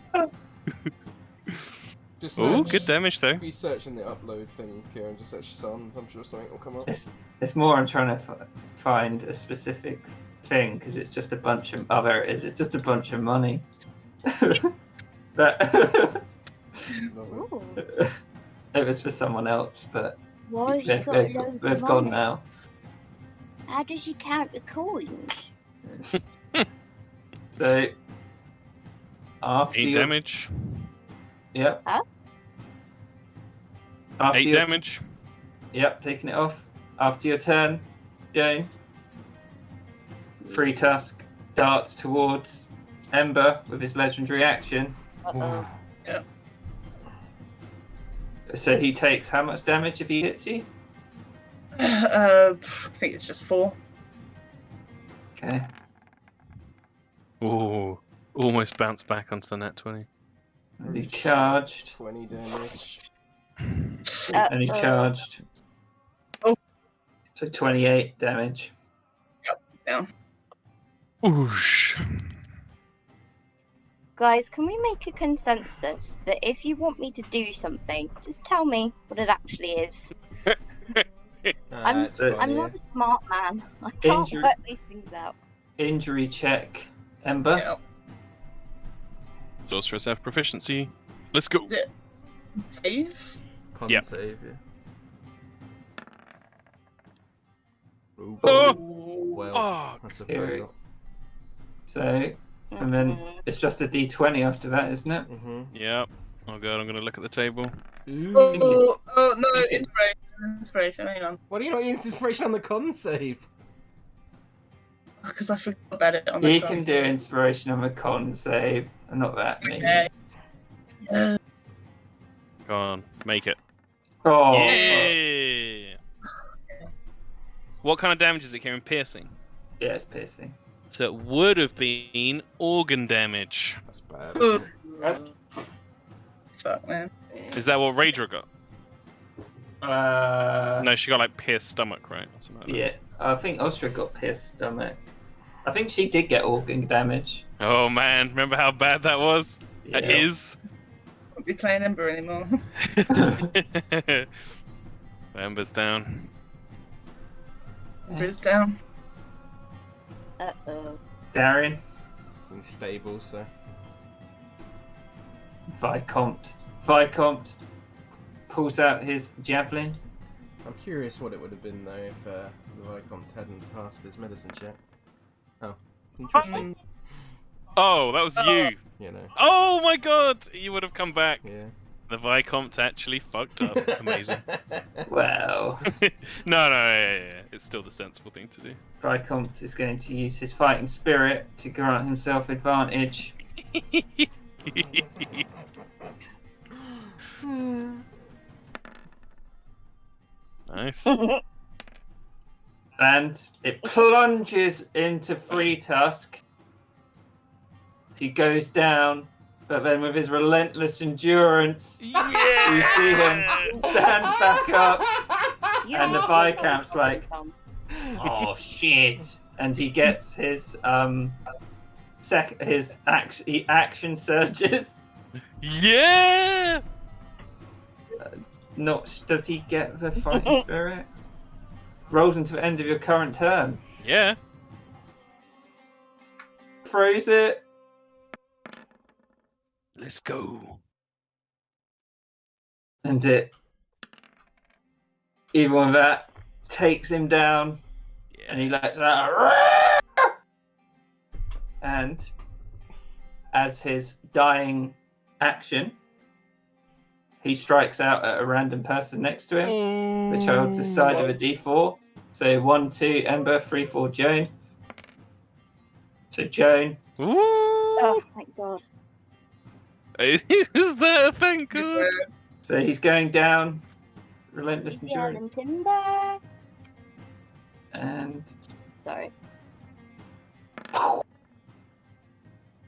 Just Ooh, search- good damage though. If you search in the upload thing, Kieran, just search sun. I'm sure something will come up. It's more I'm trying to find a specific thing because it's just a bunch of. Oh, there it is. It's just a bunch of money. That Lovely. Ooh. it was for someone else, but Why has she they've, got they've, loads they've of gone money? now. How does she count the coins? So after 8 your damage. Yep. Huh? After 8 your damage. Yep, taking it off. After your turn, Jane. Free Tusk darts towards Ember with his legendary action. Uh-oh. So he takes how much damage if he hits you? I think it's just 4. Okay. Ooh, almost bounced back onto the net 20. And he charged. 20 damage. And he Uh-oh. charged. Oh. So 28 damage. Oosh. Guys, can we make a consensus that if you want me to do something, just tell me what it actually is? It's I'm I'm funny. not a smart man. I can't Injury. work these things out. Injury check, Ember. Yeah. Sorceress have proficiency. Let's go. Is it save? Con Yeah. save, yeah. Ooh, Oh! well, Fuck. that's a Here. fail. So, and then Mhm. it's just a d20 after that, isn't it? Mm-hmm. Yep. Oh god, I'm gonna look at the table. Oh no, inspiration, hang on. Why do you not use inspiration on the con save? Because I forgot about it on the You can do console. inspiration on a con save, and not that me. Okay. Go on, make it. Oh, Yeah. What kind of damage is it, Kieran? Piercing. yeah, it's piercing. So it would have been organ damage. That's bad. Oh, fuck, man. Is that what Raedra got? No, she got like pierced stomach, right? Or something like that. Yeah, I think Ostra got pierced stomach. I think she did get organ damage. Oh man, remember how bad that was? Yeah. That is. Won't be playing Ember anymore. Ember's down. Ember's down. Uh-oh. Darian, He's stable, so. Vicomte pulls out his javelin. I'm curious what it would have been though if the Vicomte hadn't passed his medicine check. Oh, interesting. Oh, that was you. You know, Oh my god, you would have come back. yeah. The Vicomte actually fucked up. Amazing. Wow. No, yeah. It's still the sensible thing to do. Vicomte is going to use his fighting spirit to grant himself advantage. Nice. And it plunges into Free Tusk. He goes down, but then with his relentless endurance, Yeah. you see him stand back up, You and the are Viscount's like, oh shit. And he gets his he action surges. Yeah. not. Does he get the fighting spirit? Rolls into the end of your current turn. Yeah. Throws it. Let's go. And it. Even with that, takes him down. Yeah. And he lets out. And as his dying action, he strikes out at a random person next to him, which holds the side of a d4. So 1, 2, Ember, 3, 4, Joan. So Joan. Ooh. Oh, thank God. Is that a thank God? So he's going down. Relentless Is Endurance. Alan Timber? And Sorry.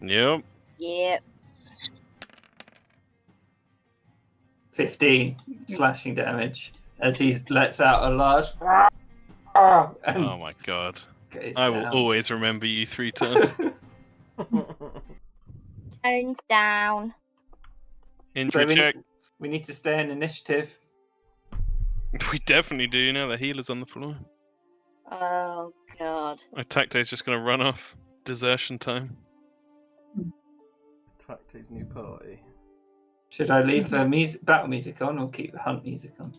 Yep. Yep. 15 slashing damage as he lets out a large. And Oh my God. goes I will down. always remember you 3 turns. Tones down. Injury So check. we need to stay in initiative. We definitely do now. The healer's on the floor. Oh, God. Tacte's just going to run off. Desertion time. Tacte's new party. Should I leave the battle music on or keep the hunt music on?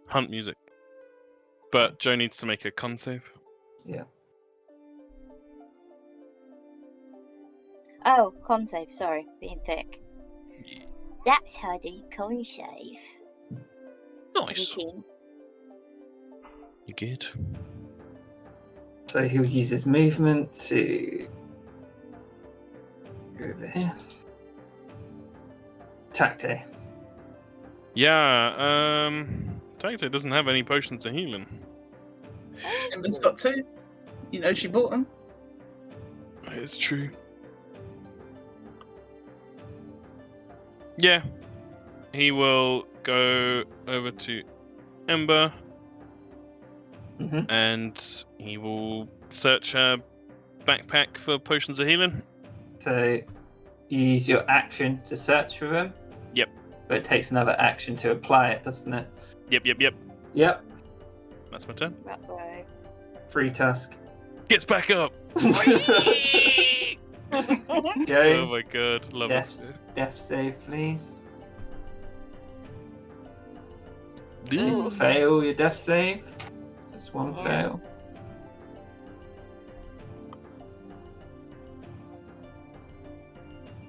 Hunt music. But Joe needs to make a con save. Yeah. Oh, con save. Sorry, being thick. Yeah. That's how do you con save. Nice. 17. You good? So he'll use his movement to go over here. Tacte. Yeah, Tacte doesn't have any potions of healing. Ember's got 2. You know she bought them. It's true. Yeah. He will go over to Ember Mm-hmm. and he will search her backpack for potions of healing. So you use your action to search for them. Yep. But it takes another action to apply it, doesn't it? Yep. Yep. That's my turn. Right. Free tusk. Gets back up. Oh Joan, my God, love it. death save, please. Ooh. Fail your death save. Just one Yeah. fail.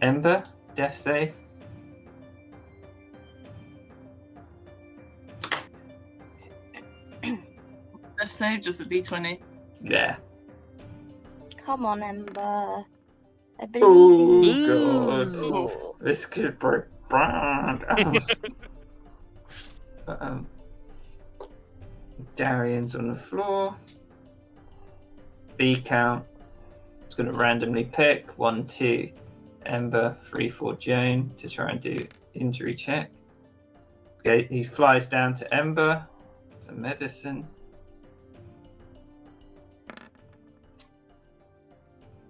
Ember, death save. Death save, just a d20. Yeah. Come on, Ember. I believe in Oh you. god. Ooh. This could break bad. Darian's on the floor. B count. It's going to randomly pick 1, 2, Ember, 3, 4, Joan to try and do injury check. Okay, he flies down to Ember. Some medicine.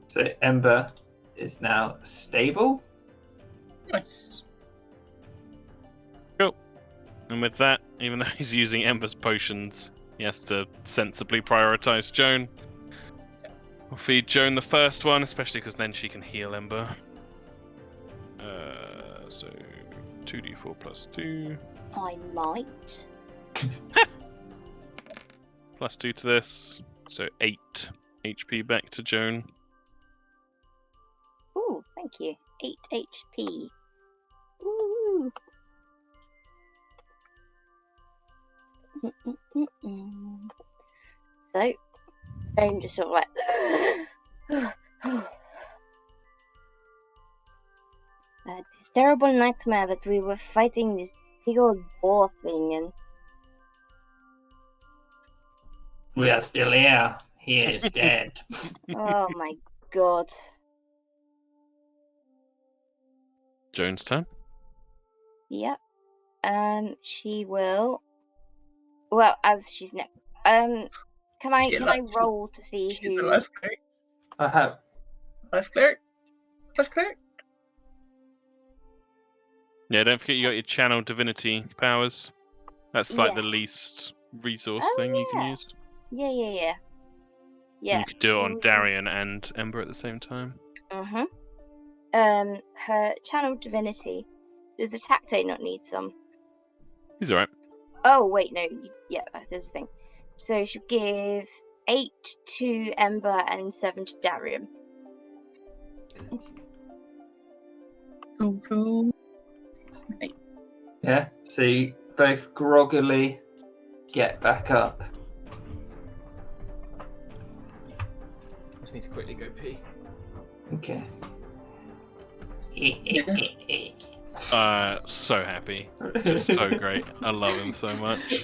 So Ember is now stable. Nice. And with that, even though he's using Ember's potions, he has to sensibly prioritize Joan. We'll feed Joan the first one, especially because then she can heal Ember. So 2d4 plus 2. I might. Plus 2 to this. So 8 HP back to Joan. Ooh, thank you. 8 HP. Ooh. So, I'm just sort of like. This terrible nightmare that we were fighting this big old boar thing, and We are still here. He is dead. oh my god. Joan's turn. Yep. She will. Well, as she's next. Can I roll to see She's who? the life cleric. I have. Life cleric. Life cleric. Yeah, don't forget you got your channel divinity powers. That's like the Yes. least resource Oh, thing you can yeah. use. Yeah. And you could do it on she Darian and Ember at the same time. needs- her channel divinity. Does the Tacte not need some? He's alright. Oh wait, no. There's a thing. So she'll give 8 to Ember and 7 to Darian. Cool. Yeah. So you both groggily get back up. I just need to quickly go pee. Okay. So happy. Just so great. I love him so much.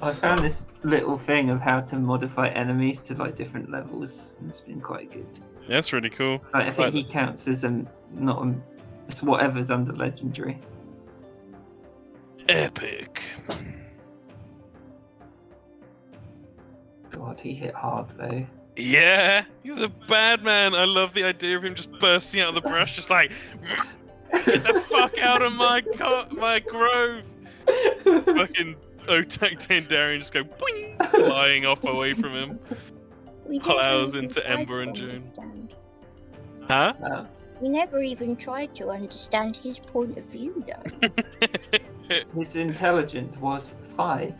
I found this little thing of how to modify enemies to like different levels. It's been quite good. That's really cool. I think he counts as it's whatever's under legendary. Epic. God, he hit hard though. Yeah, he was a bad man. I love the idea of him just bursting out of the brush, just like, get the fuck out of my grove. Fucking Otacte and Darian just go boing, flying off away from him. We Plows never even into tried Ember to and June. understand. Huh? We never even tried to understand his point of view, though. His intelligence was 5.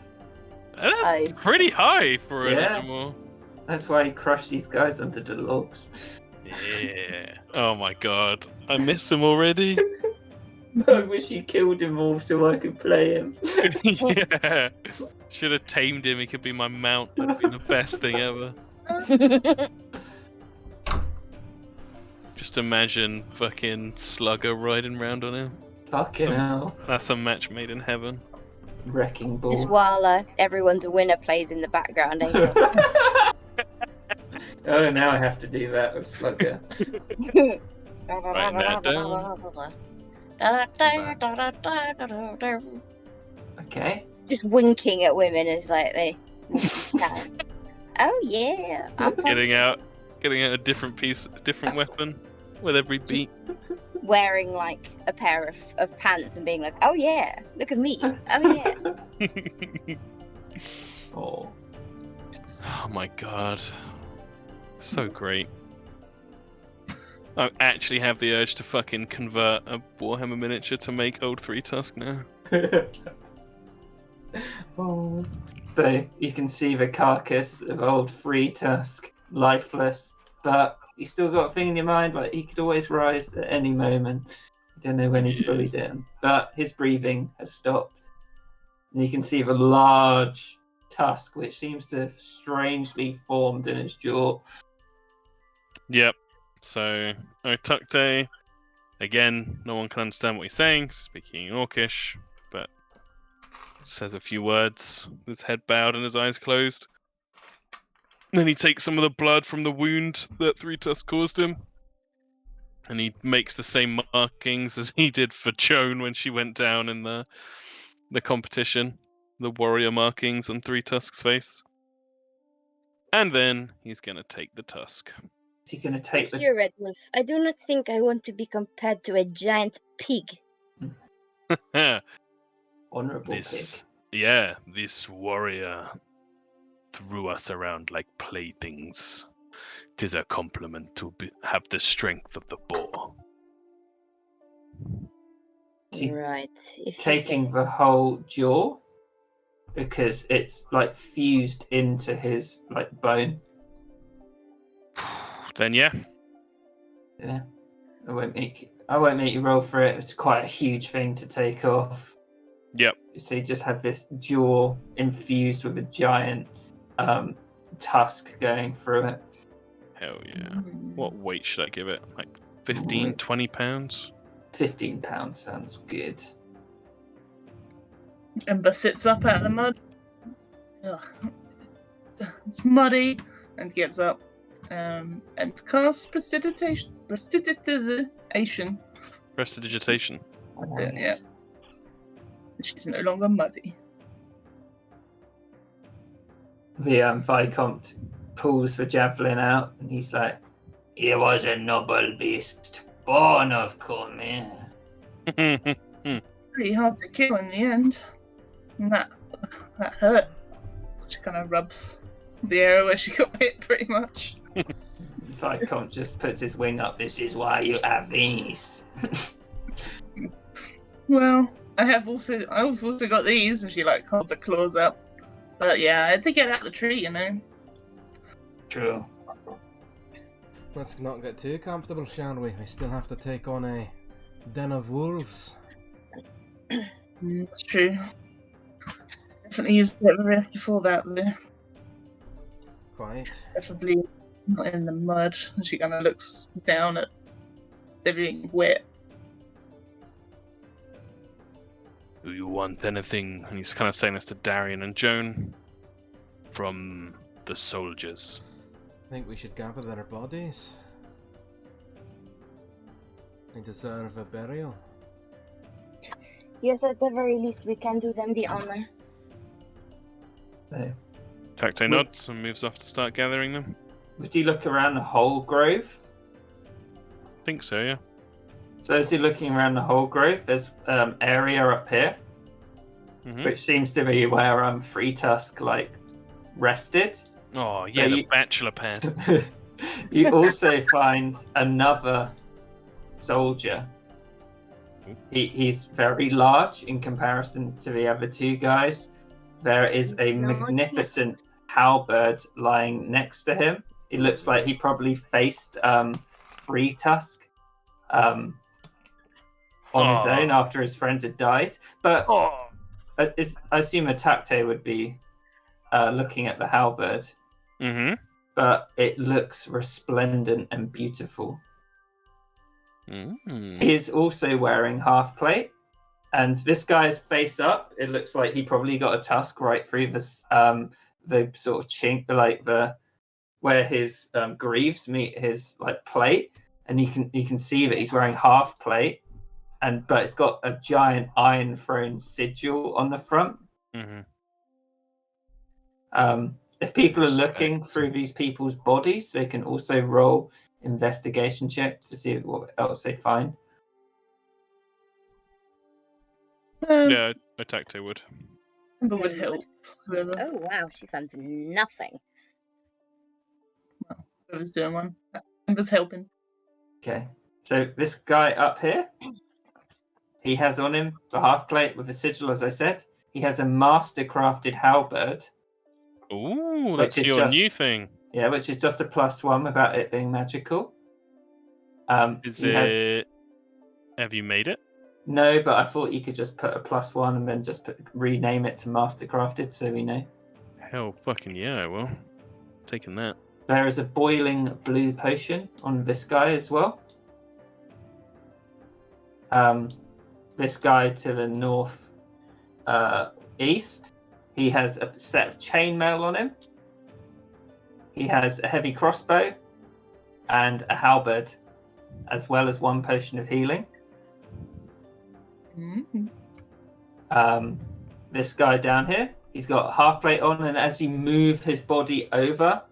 That's pretty high for an Yeah. animal. That's why he crushed these guys under the logs. Yeah. Oh my god. I miss him already. I wish he killed them all so I could play him. Yeah. Should have tamed him. He could be my mount. That'd be the best thing ever. Just imagine fucking Slugger riding round on him. Fucking hell. That's a match made in heaven. Wrecking ball. Just while everyone's a winner plays in the background, ain't it? Oh, now I have to do that with Slugger. Writing that down. Okay. Just winking at women as like they. Oh yeah. Getting out a different weapon with every beat. Wearing like a pair of pants and being like, oh yeah, look at me. Oh yeah. Oh. Oh my god. So great. I actually have the urge to fucking convert a Warhammer miniature to make old 3 Tusk now. Oh. So you can see the carcass of old 3 Tusk, lifeless, but you still got a thing in your mind like he could always rise at any moment. You don't know when he's fully down, but his breathing has stopped. And you can see the large tusk, which seems to have strangely formed in his jaw. Yep. So, Otacte, again, no one can understand what he's saying, speaking in Orcish, but says a few words, his head bowed and his eyes closed. Then he takes some of the blood from the wound that 3 Tusk caused him, and he makes the same markings as he did for Joan when she went down in the competition, the warrior markings on 3 Tusk's face. And then he's gonna take the tusk. Is he going to take Monsieur Red Wolf, I do not think I want to be compared to a giant pig. honourable This, pig? yeah, this warrior threw us around like playthings. 'Tis a compliment to have the strength of the boar. Is he Right. taking the whole jaw? Because it's like fused into his like bone. Then yeah. Yeah. I won't make you roll for it. It's quite a huge thing to take off. Yep. So you just have this jaw infused with a giant tusk going through it. Hell yeah. What weight should I give it? Like 15, 20 pounds? 15 pounds sounds good. Ember sits up out of the mud. Ugh. It's muddy, and gets up and casts prestidigitation. Prestidigitation. That's it, yeah. She's no longer muddy. The Viscount pulls the javelin out and he's like, "He was a noble beast, born of CORMYR. Pretty hard to kill in the end. And that hurt. She kind of rubs the area where she got hit, pretty much. Viscount just puts his wing up. This is why you have these. Well, I've also got these, and she like holds her claws up. But yeah, I had to get out the tree, you know. True. Let's not get too comfortable, shall we? We still have to take on a den of wolves. That's true. Definitely used a bit of a rest before that, though. Quite. Preferably not in the mud. And she kind of looks down at everything wet. Do you want anything? And he's kind of saying this to Darian and Joan. From the soldiers. I think we should gather their bodies. They deserve a burial. Yes, at the very least, we can do them the honor. So, Tacto nods and moves off to start gathering them. would you look around the whole grove? Think so, yeah. So as you're looking around the whole grove, there's area up here, which seems to be where Free Tusk rested. Oh yeah, the bachelor pad. You also find another soldier. He's very large in comparison to the other two guys. There is a magnificent halberd lying next to him. It looks like he probably faced Free Tusk on his own after his friends had died. But I assume a Tacte would be looking at the halberd. Mm-hmm. But it looks resplendent and beautiful. Mm-hmm. He is also wearing half plate, and this guy's face up. It looks like he probably got a tusk right through this, the sort of chink, where his greaves meet his plate, and you can see that he's wearing half plate, but it's got a giant iron throne sigil on the front. Mm-hmm. If people are looking through these people's bodies, they can also roll investigation check to see what else they find. Yeah, a Tacto would. But would help. Whoever. Oh wow, she found nothing. Well, whoever's doing one. Whoever's helping. Okay, so this guy up here, he has on him the half plate with a sigil, as I said. He has a master crafted halberd. Ooh, that's your new thing. Yeah, which is just a +1 without it being magical. Have you made it? No, but I thought you could just put a +1 and then just rename it to Mastercrafted, so we know. Hell, fucking yeah, I will. Taking that. There is a boiling blue potion on this guy as well. This guy to the north east, he has a set of chainmail on him. He has a heavy crossbow and a halberd, as well as 1 potion of healing. Mm-hmm. This guy down here, he's got a half plate on, and as you move his body over,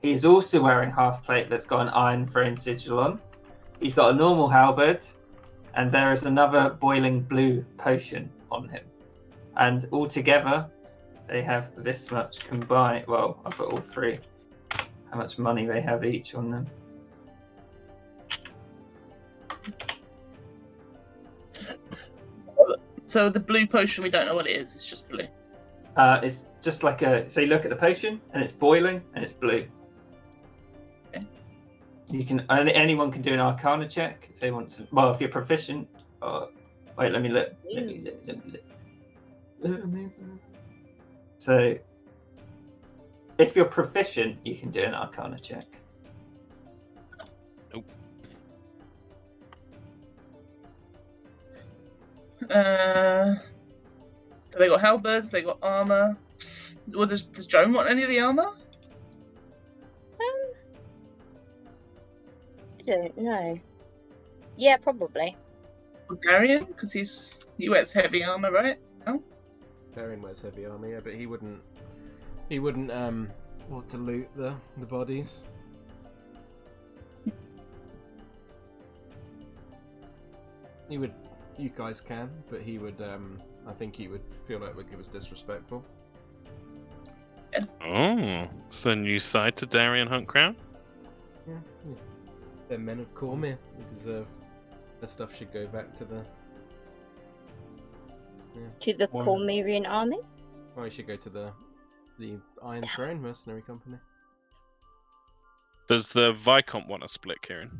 he's also wearing half plate that's got an iron throne sigil on. He's got a normal halberd, and there is another boiling blue potion on him. And altogether, they have this much combined. Well, I've got all 3. How much money they have each on them. So the blue potion, we don't know what it is. It's just blue. It's just like so you look at the potion, and it's boiling, and it's blue. Okay. You can anyone can do an Arcana check if they want to. Well, if you're proficient. Wait, let me look. So, if you're proficient, you can do an Arcana check. Nope. So they got halberds, they got armor. Well, does Joan want any of the armor? I don't know. Yeah, probably. Darian, because he wears heavy armor, right? No? Darian wears heavy armor, yeah, but he wouldn't want to loot the bodies. He You guys can, but he would. I think he would feel like it was disrespectful. Oh, so new side to Darian Hunt Crown? Yeah. They're men of CORMYR. They deserve. The stuff should go back to the. To the Why? CORMYRian army? Well, he should go to the Iron Throne Mercenary Company. Does the Viscount want a split, Kieran?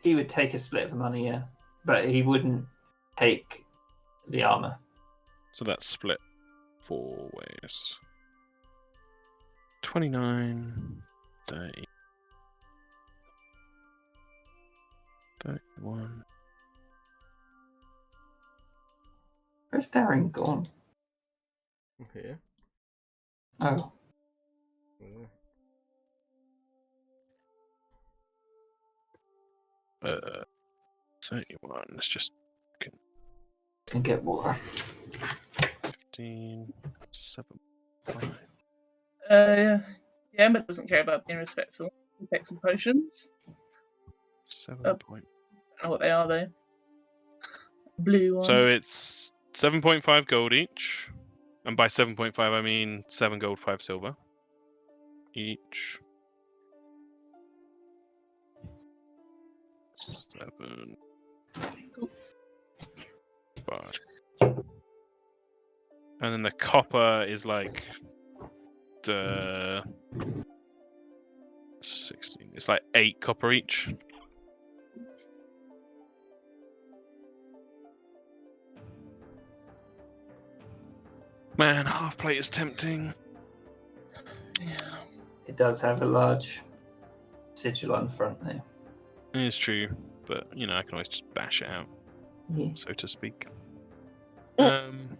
He would take a split of the money, yeah, but he wouldn't take the armor. So that's split 4 ways. 29, 30, 31. Where's Darren gone? Here. Oh, Yeah. 31. Let's just can get water. 15, 7. Yeah, but doesn't care about being respectful. He takes some potions. 7 point. I don't know what they are though. Blue one. So it's 7.5 gold each, and by 7.5 I mean 7 gold, 5 silver each. 7, Cool. 5, and then the copper is like the 16. It's like 8 copper each. Man, half plate is tempting. Yeah. It does have a large sigil on the front there. It's true, but you know I can always just bash it out, Yeah. so to speak. Mm.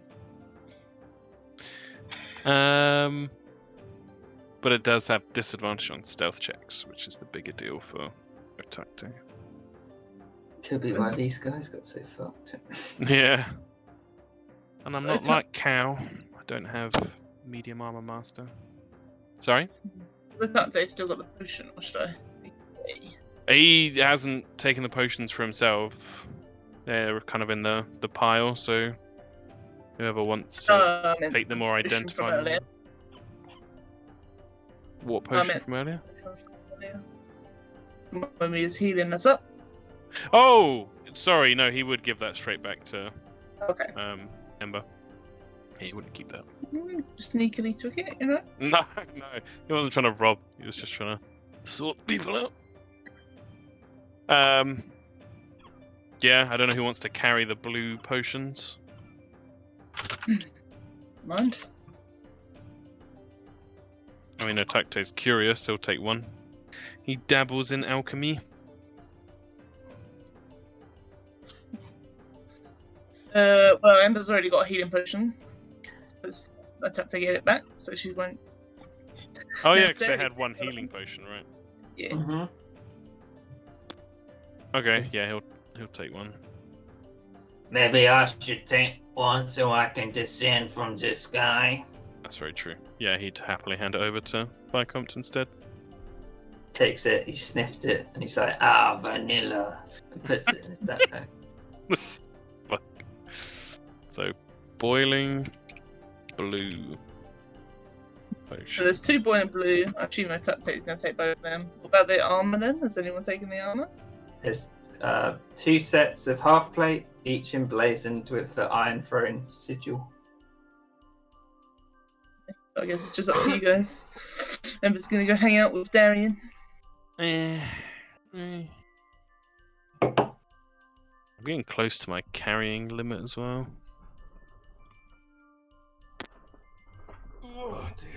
But it does have disadvantage on stealth checks, which is the bigger deal for attacking. Could be why these guys got so fucked. Yeah. And I'm So not like Cow. I don't have medium armor master. Sorry? I can't say still got the potion, or should I? He hasn't taken the potions for himself. They're kind of in the pile, so whoever wants to take them or potion from identify earlier. them. What potion meant- from earlier? When we was healing us up. Oh! Sorry, no, he would give that straight back to Okay. Ember. He wouldn't keep that. Just sneakily took it, you know? No, he wasn't trying to rob. He was just trying to sort people out. Yeah, I don't know who wants to carry the blue potions. Mind. I mean, Otakte's curious, he'll take one. He dabbles in alchemy. Well, Ember's already got a healing potion. Because I had to get it back, so she won't. Oh yeah, because they necessarily had one take the healing potion, right? Yeah. Mm-hmm. Okay, yeah, he'll take one. Maybe I should take one so I can descend from the sky. That's very true. Yeah, he'd happily hand it over to Viscount instead. Takes it, he sniffed it, and he's like, ah, vanilla. And puts it in his backpack. Fuck. So, boiling blue potion. So there's 2 boiling blue. I assume my tactic is going to take both of them. What about the armor then? Has anyone taken the armor? There's 2 sets of half plate, each emblazoned with the Iron Throne sigil. So I guess it's just up to you guys. Ember's going to go hang out with Darian. I'm getting close to my carrying limit as well. Oh dear.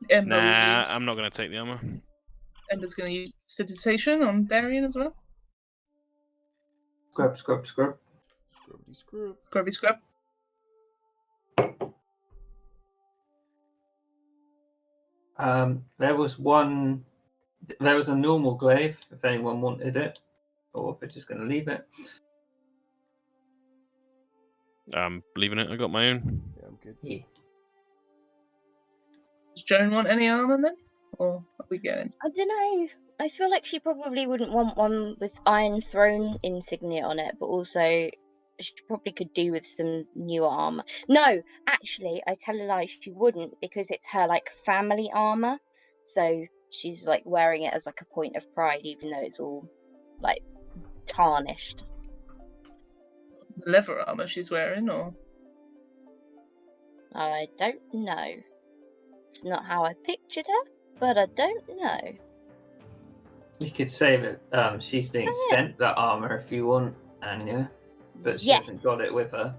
Ember will Nah, use, I'm not going to take the armor. Ember's going to use prestidigitation on Darian as well. Scrub, scrub, scrub. Scrubbity scrub. Grubby scrub. There was a normal glaive, if anyone wanted it, or if they're just going to leave it. I'm leaving it, I got my own. Yeah, I'm good. Yeah. Does Joan want any armor then? Or are we going? I don't know. I feel like she probably wouldn't want one with Iron Throne insignia on it, but also she probably could do with some new armor. No, actually, I tell a lie, she wouldn't, because it's her like family armor. So she's like wearing it as like a point of pride, even though it's all like tarnished. The leather armor she's wearing, or I don't know. It's not how I pictured her, but I don't know. You could say that she's being Oh, yeah. sent that armor if you want, Anya, but she Yes. hasn't got it with her.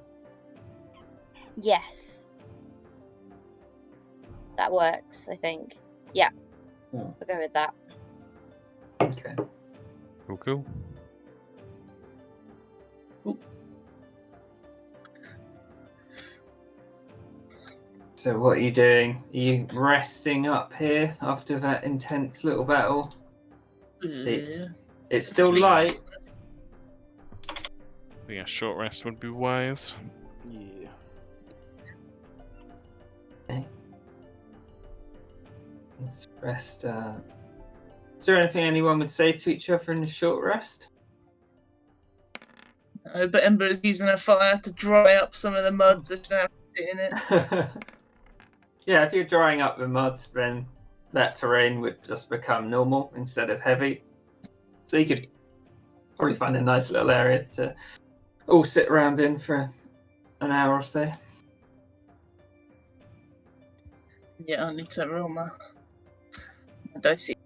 Yes. That works, I think. Yeah. Yeah. We'll go with that. Okay. Cool. So what are you doing? Are you resting up here after that intense little battle? It's still Sleep. light. I think a short rest would be wise. Yeah. Okay. Let's rest. Is there anything anyone would say to each other in the short rest? No, but Ember is using her fire to dry up some of the mud so she don't have to sit in it. Yeah, if you're drying up the mud, then that terrain would just become normal instead of heavy. So you could probably find a nice little area to all sit around in for an hour or so. Yeah, I need to roll my dicey.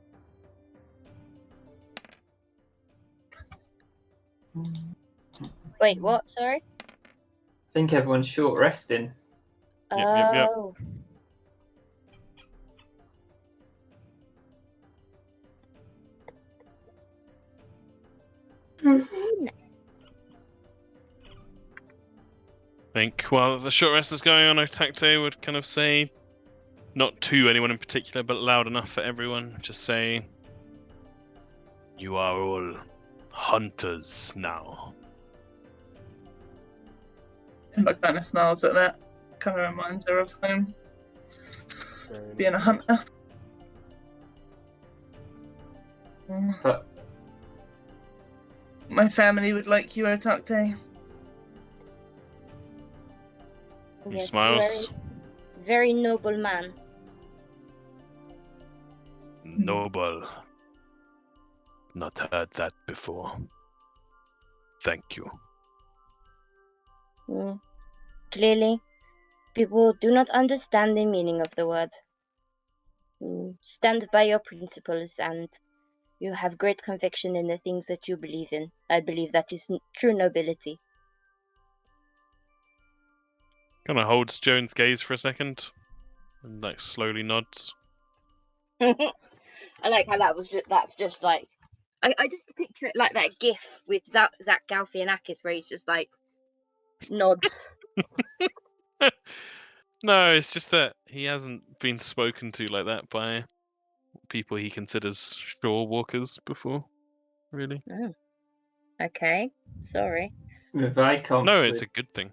Wait, what? Sorry? I think everyone's short resting. Yep. Oh. I think while the short rest is going on, Otacte would kind of say, not to anyone in particular, but loud enough for everyone, just say, "You are all hunters now." Ember kind of smiles at that. Kind of reminds her of home. Being a hunter. But My family would like you, Otacte. He Yes, smiles. very noble man. Noble. Not heard that before. Thank you. Clearly, people do not understand the meaning of the word. Stand by your principles, and you have great conviction in the things that you believe in. I believe that is true nobility. Kind of holds Joan's gaze for a second, and like slowly nods. I like how that's just like I just picture it like that gif with Zach Galifianakis where he's just like nods. No, it's just that he hasn't been spoken to like that by people he considers shore walkers before, really. Oh. Okay, sorry. the Viscount No, it's a good thing.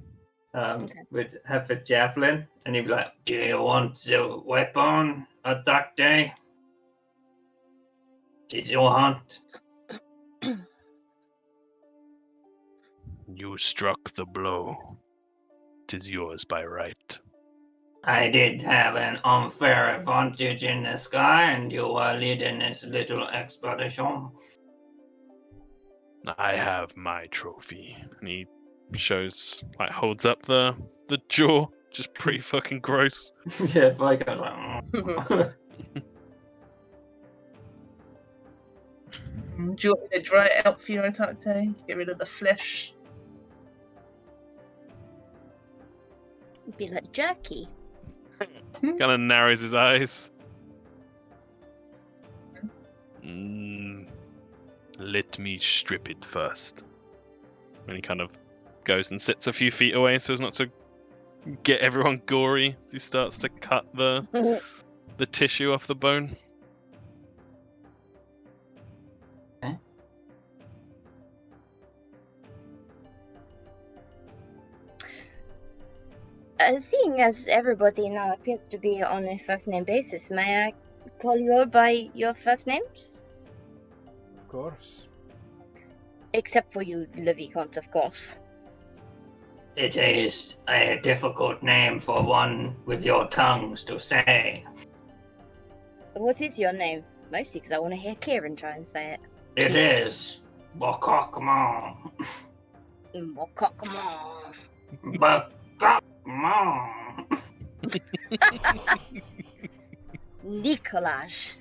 would have a javelin, and he'd be like, "Do you want the weapon, Otacte? Did you hunt?" You struck the blow. 'Tis yours by right. I did have an unfair advantage in the sky, and you were leading this little expedition. I have my trophy. And he shows, like, holds up the jaw. Just pretty fucking gross. Yeah, Viscount's like, Do you want me to dry it out for you, Otacte? Get rid of the flesh. It'd be like jerky. Kind of narrows his eyes. Let me strip it first. And he kind of goes and sits a few feet away so as not to get everyone gory as he starts to cut the tissue off the bone. Seeing as everybody now appears to be on a first name basis, may I call you all by your first names? Of course. Except for you, Le Vicomte, of course. It is a difficult name for one with your tongues to say. What is your name? Mostly because I want to hear Kieran try and say it. It is Bokokmon. Mokokmon. Bokokmon. Nicolaj.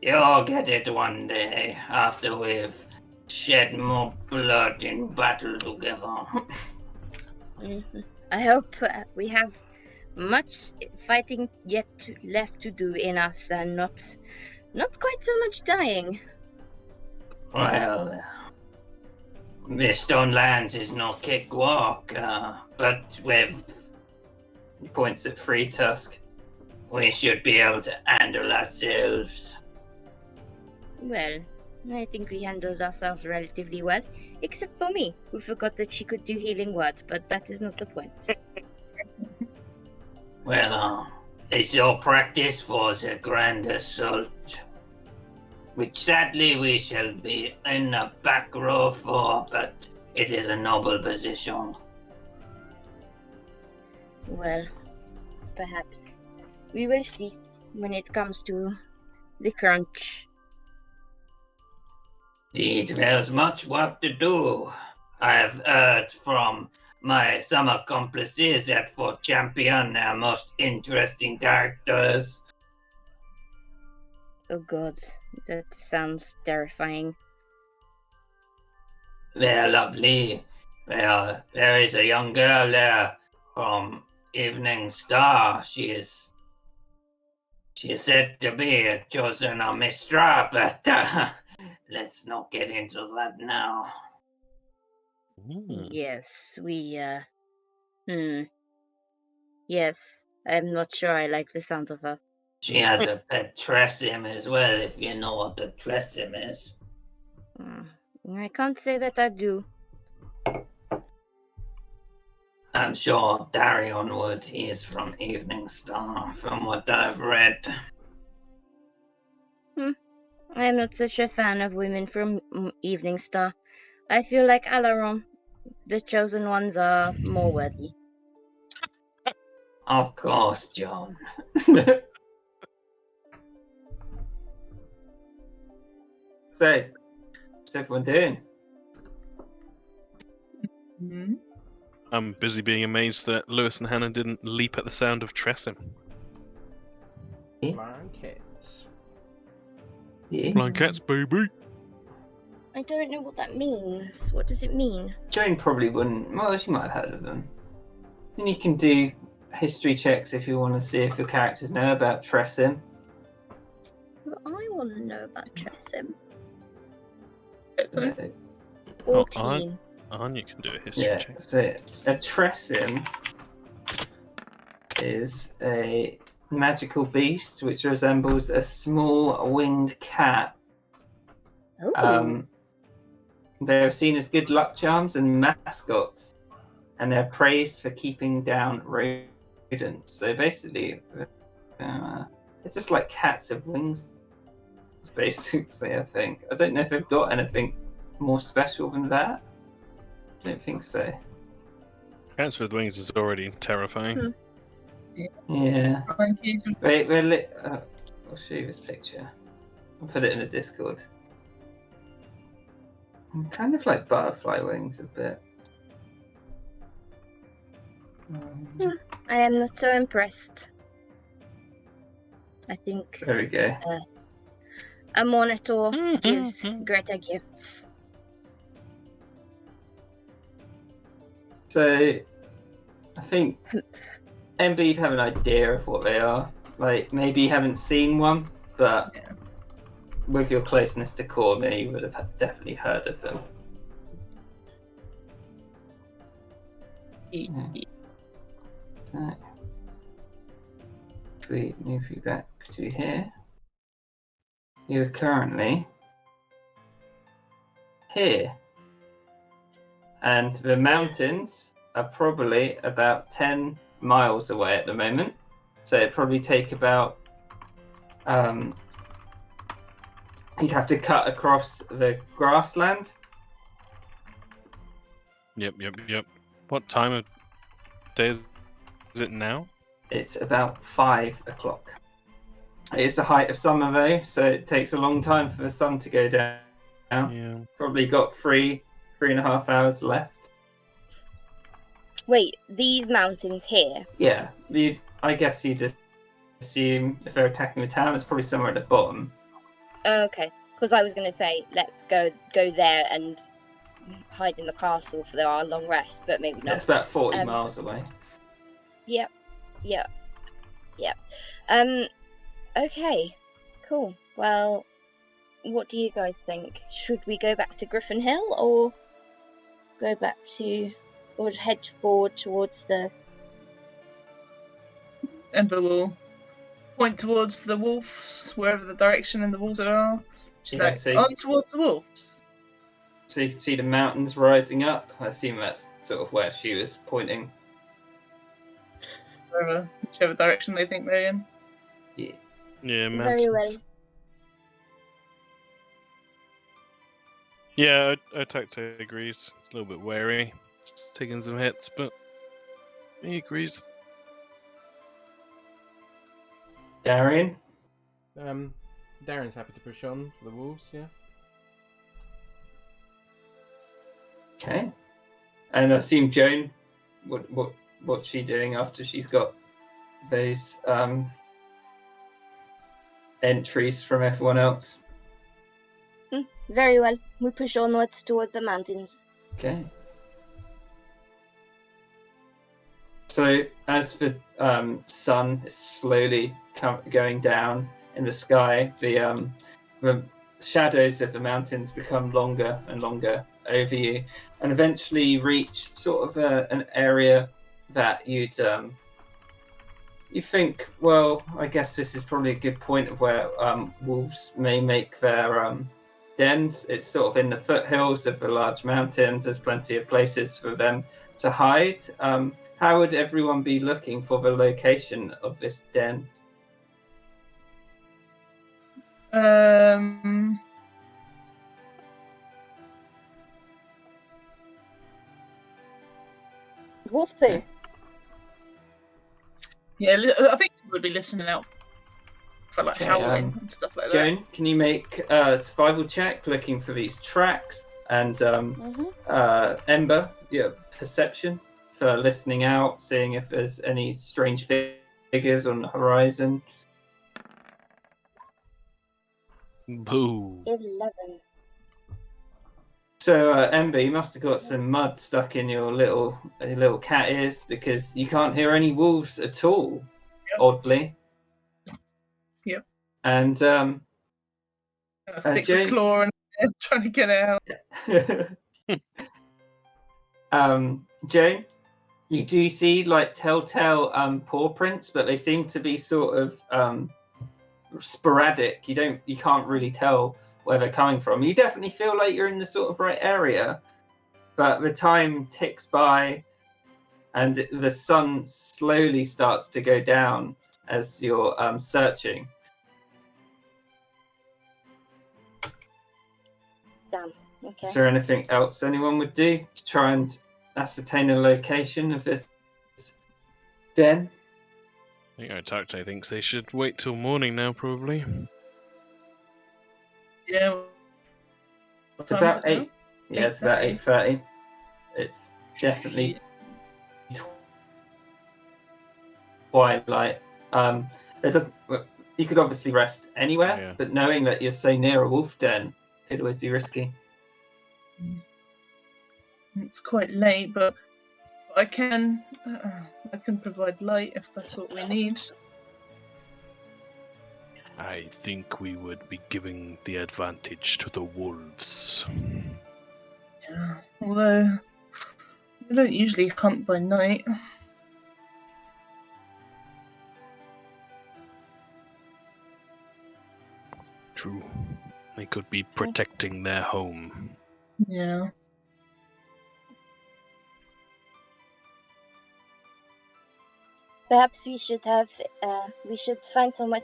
You'll get it one day after we've shed more blood in battle together. I hope we have much fighting yet left to do in us, and not quite so much dying. Well, the Stone Lands is no cakewalk, but with points at Free Tusk, we should be able to handle ourselves. Well, I think we handled ourselves relatively well, except for me, who forgot that she could do healing word, but that is not the point. Well, it's your practice for the Grand Assault, which sadly we shall be in the back row for, but it is a noble position. Well, perhaps we will see when it comes to the crunch. Indeed, there's much work to do. I have heard from my some accomplices that for Champion they are most interesting characters. Oh god, that sounds terrifying. They're lovely. There is a young girl there from Evening Star. She is said to be a chosen Mistra, but let's not get into that now. Yes, Yes, I'm not sure I like the sound of her. She has a pet Tressim as well, if you know what a Tressim is. I can't say that I do. I'm sure Darion would. He is from Evening Star, from what I've read. I am not such a fan of women from Evening Star. I feel like Alaron, the chosen ones, are more worthy. Of course, John. So, what's everyone doing? I'm busy being amazed that Lewis and Hannah didn't leap at the sound of Tressim. Blankets. Yeah. Blankets, baby. I don't know what that means. What does it mean? Joan probably wouldn't. Well, she might have heard of them. And you can do history checks if you want to see if your characters know about Tressim. Well, I want to know about Tressim. So, 14. Anya can do a history yeah, check. so a Tressim is a magical beast which resembles a small winged cat. Oh. They're seen as good luck charms and mascots, and they're praised for keeping down rodents. So basically, they're just like cats with wings, basically, I think. I don't know if they've got anything more special than that. I don't think so. Cats with wings is already terrifying. Yeah. Wait, I'll show you this picture. I'll put it in the Discord. Kind of like butterfly wings a bit. I am not so impressed. I think There we go. a monitor gives greater gifts. So, I think MB'd have an idea of what they are. Like, maybe you haven't seen one, but with your closeness to CORMYR, you would have definitely heard of them. So, if we move you back to here, you're currently here. And the mountains are probably about 10 miles away at the moment. So it'd probably take about... you'd have to cut across the grassland. Yep. What time of day is it now? It's about 5 o'clock. It's the height of summer though, so it takes a long time for the sun to go down. Yeah. Probably got 3.5 hours left. Wait, these mountains here? Yeah, I guess you'd assume if they're attacking the town, it's probably somewhere at the bottom. Okay, because I was going to say, let's go there and hide in the castle for our long rest, but maybe Yeah, not. it's about 40 miles away. Yep. Okay, cool. Well, what do you guys think? Should we go back to Griffin Hill or head forward towards the... Ember will point towards the wolves, wherever the direction in the water are. She's Yeah, like, so- on towards the wolves. So you can see the mountains rising up. I assume that's sort of where she was pointing. Whichever direction they think they're in. Yeah. Yeah, mountains. Very well. Yeah, Otacto agrees. It's a little bit wary. It's taking some hits, but he agrees. Darian? Darren's happy to push on for the wolves, yeah. Okay. And I assume Joan, what's she doing after she's got those entries from everyone else? Very well. We push onwards toward the mountains. Okay. So as the sun is slowly going down in the sky, the shadows of the mountains become longer and longer over you, and eventually you reach sort of an area that you think, well, I guess this is probably a good point of where wolves may make their dens. It's sort of in the foothills of the large mountains. There's plenty of places for them to hide. How would everyone be looking for the location of this den? Wolf poo. Okay. Yeah, I think we would be listening out for like Okay, howling and stuff like that. Joan, can you make a survival check looking for these tracks? And Ember, yeah, perception for listening out, seeing if there's any strange figures on the horizon. Boo. 11. So, Ember, you must have got some mud stuck in your little cat ears because you can't hear any wolves at all, Yep. oddly. Yep. And Sticks Jane- a claw and trying to get it out. Jane, you do see like telltale paw prints, but they seem to be sort of sporadic. You can't really tell where they're coming from. You definitely feel like you're in the sort of right area, but the time ticks by and the sun slowly starts to go down as you're searching. Damn. Okay. Is there anything else anyone would do to try and ascertain a location of this den? I think Otacto thinks they should wait till morning now, probably. Yeah. It's about 8. Yeah, it's about 8:30. It's definitely twilight. It doesn't. You could obviously rest anywhere, Yeah. but knowing that you're so near a wolf den could always be risky. It's quite late, but I can provide light if that's what we need. I think we would be giving the advantage to the wolves. Yeah. Although we don't usually hunt by night. True. They could be protecting their home. Yeah. Perhaps we should have. We should find somewhere.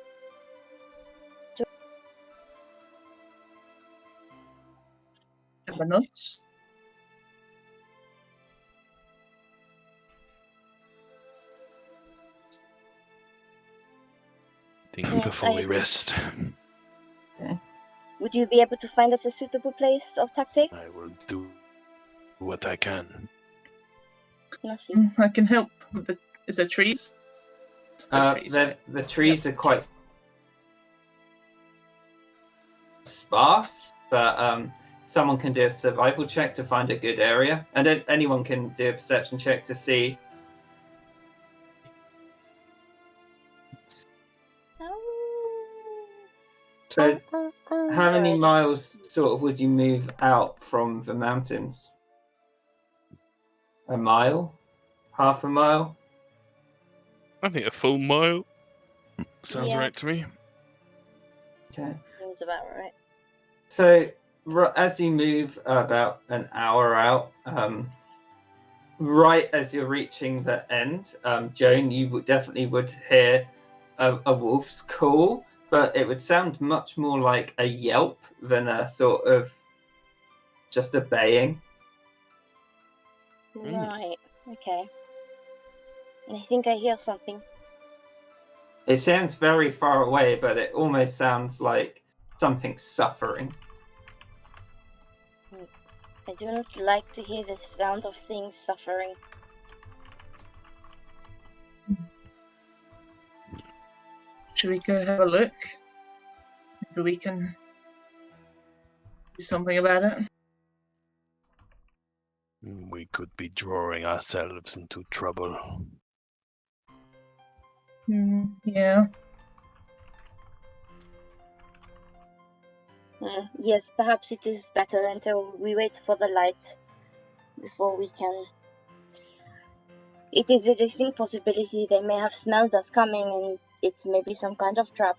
Ember nods. Think Yes, before I we agree. rest. Would you be able to find us a suitable place of tactic? I will do what I can. Nothing. I can help with the. Is there trees? There's trees, right? The trees are quite sparse, but someone can do a survival check to find a good area, and then anyone can do a perception check to see. So, how many miles sort of would you move out from the mountains? A mile? Half a mile? I think a full mile sounds Yeah. right to me. Okay. Seems about right. So, as you move about an hour out, right as you're reaching the end, Joan, you definitely would hear a wolf's call, but it would sound much more like a yelp than a sort of just a baying. Right. Okay. I think I hear something. It sounds very far away, but it almost sounds like something suffering. I do not like to hear the sound of things suffering. Should we go have a look? Maybe we can do something about it. We could be drawing ourselves into trouble. Yeah. Yes, perhaps it is better until we wait for the light before we can. It is a distinct possibility they may have smelled us coming and it may be some kind of trap.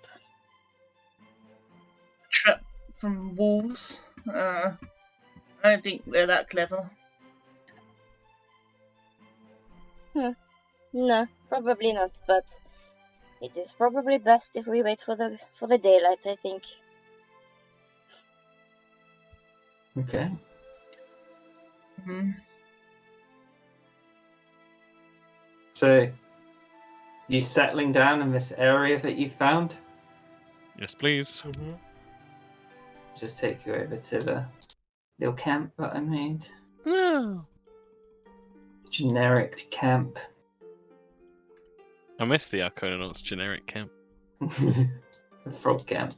Trap from wolves. I don't think they're that clever. No, probably not, but it is probably best if we wait for the daylight, I think. Okay. So, you settling down in this area that you found? Yes, please. Just take you over to the little camp that I made. No. Generic camp. I miss the Arconauts generic camp. The frog camp.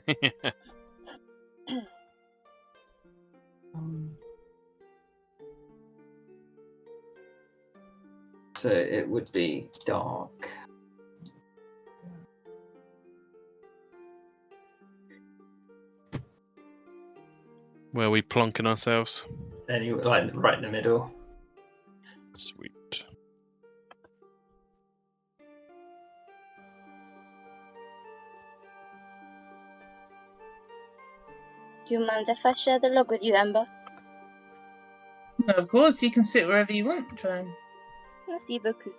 Yeah. So it would be dark. Where are we plonking ourselves? Anyway, like right in the middle. Sweet. Do you mind if I share the log with you, Amber? No, of course, you can sit wherever you want, Joan. Merci beaucoup.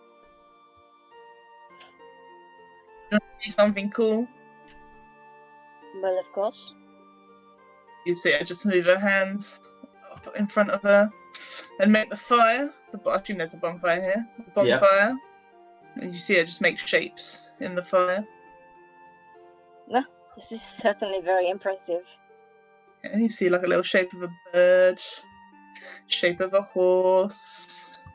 Do something cool. Well, of course. You see her just move her hands up in front of her and make the fire. I assume there's a bonfire here. The bonfire. Yeah. And you see her just make shapes in the fire. This is certainly very impressive. And you see like a little shape of a bird, shape of a horse.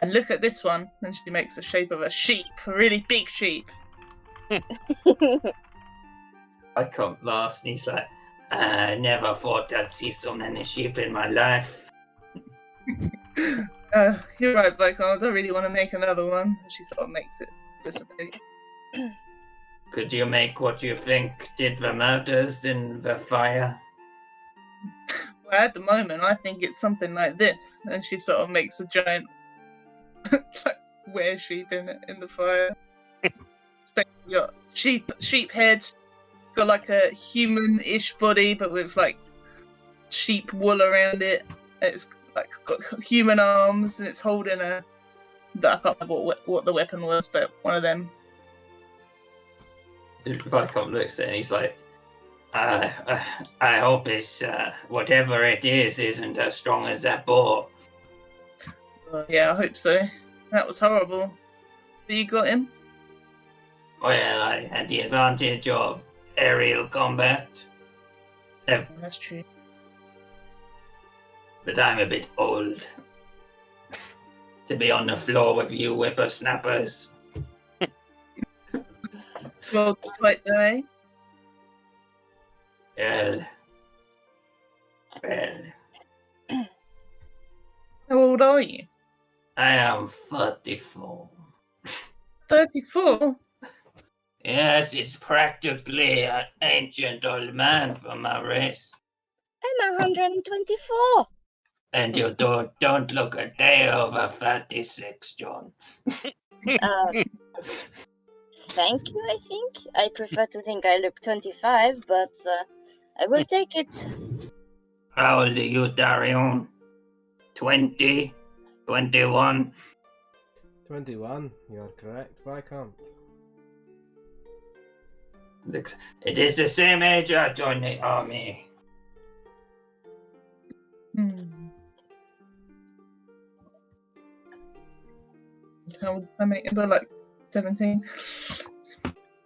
And look at this one. And she makes the shape of a sheep, a really big sheep. I come last, and he's like, I never thought I'd see so many sheep in my life. You're right, Michael. I don't really want to make another one. She sort of makes it dissipate. Could you make what you think did the murders in the fire? Well, at the moment, I think it's something like this. And she sort of makes a giant like were sheep in the fire. You got sheep head, got like a human-ish body, but with like sheep wool around it. It's like got human arms, and it's holding a I can't remember what the weapon was, but one of them. Vicomte looks at it and he's like, I hope it's whatever it is isn't as strong as that boar. Yeah, I hope so. That was horrible. But you got him? Well, I had the advantage of aerial combat, That's true. but I'm a bit old to be on the floor with you whippersnappers. Well, fight there. Well, How old are you? I am 34. 34? Yes, it's practically an ancient old man for my race. I'm 124. And you don't look a day over 36, John. Thank you, I think. I prefer to think I look 25, but I will take it. How old are you, Darion? 20? 21? 21, you're correct, Viscount. It is the same age I joined the army. How old I make about like 17?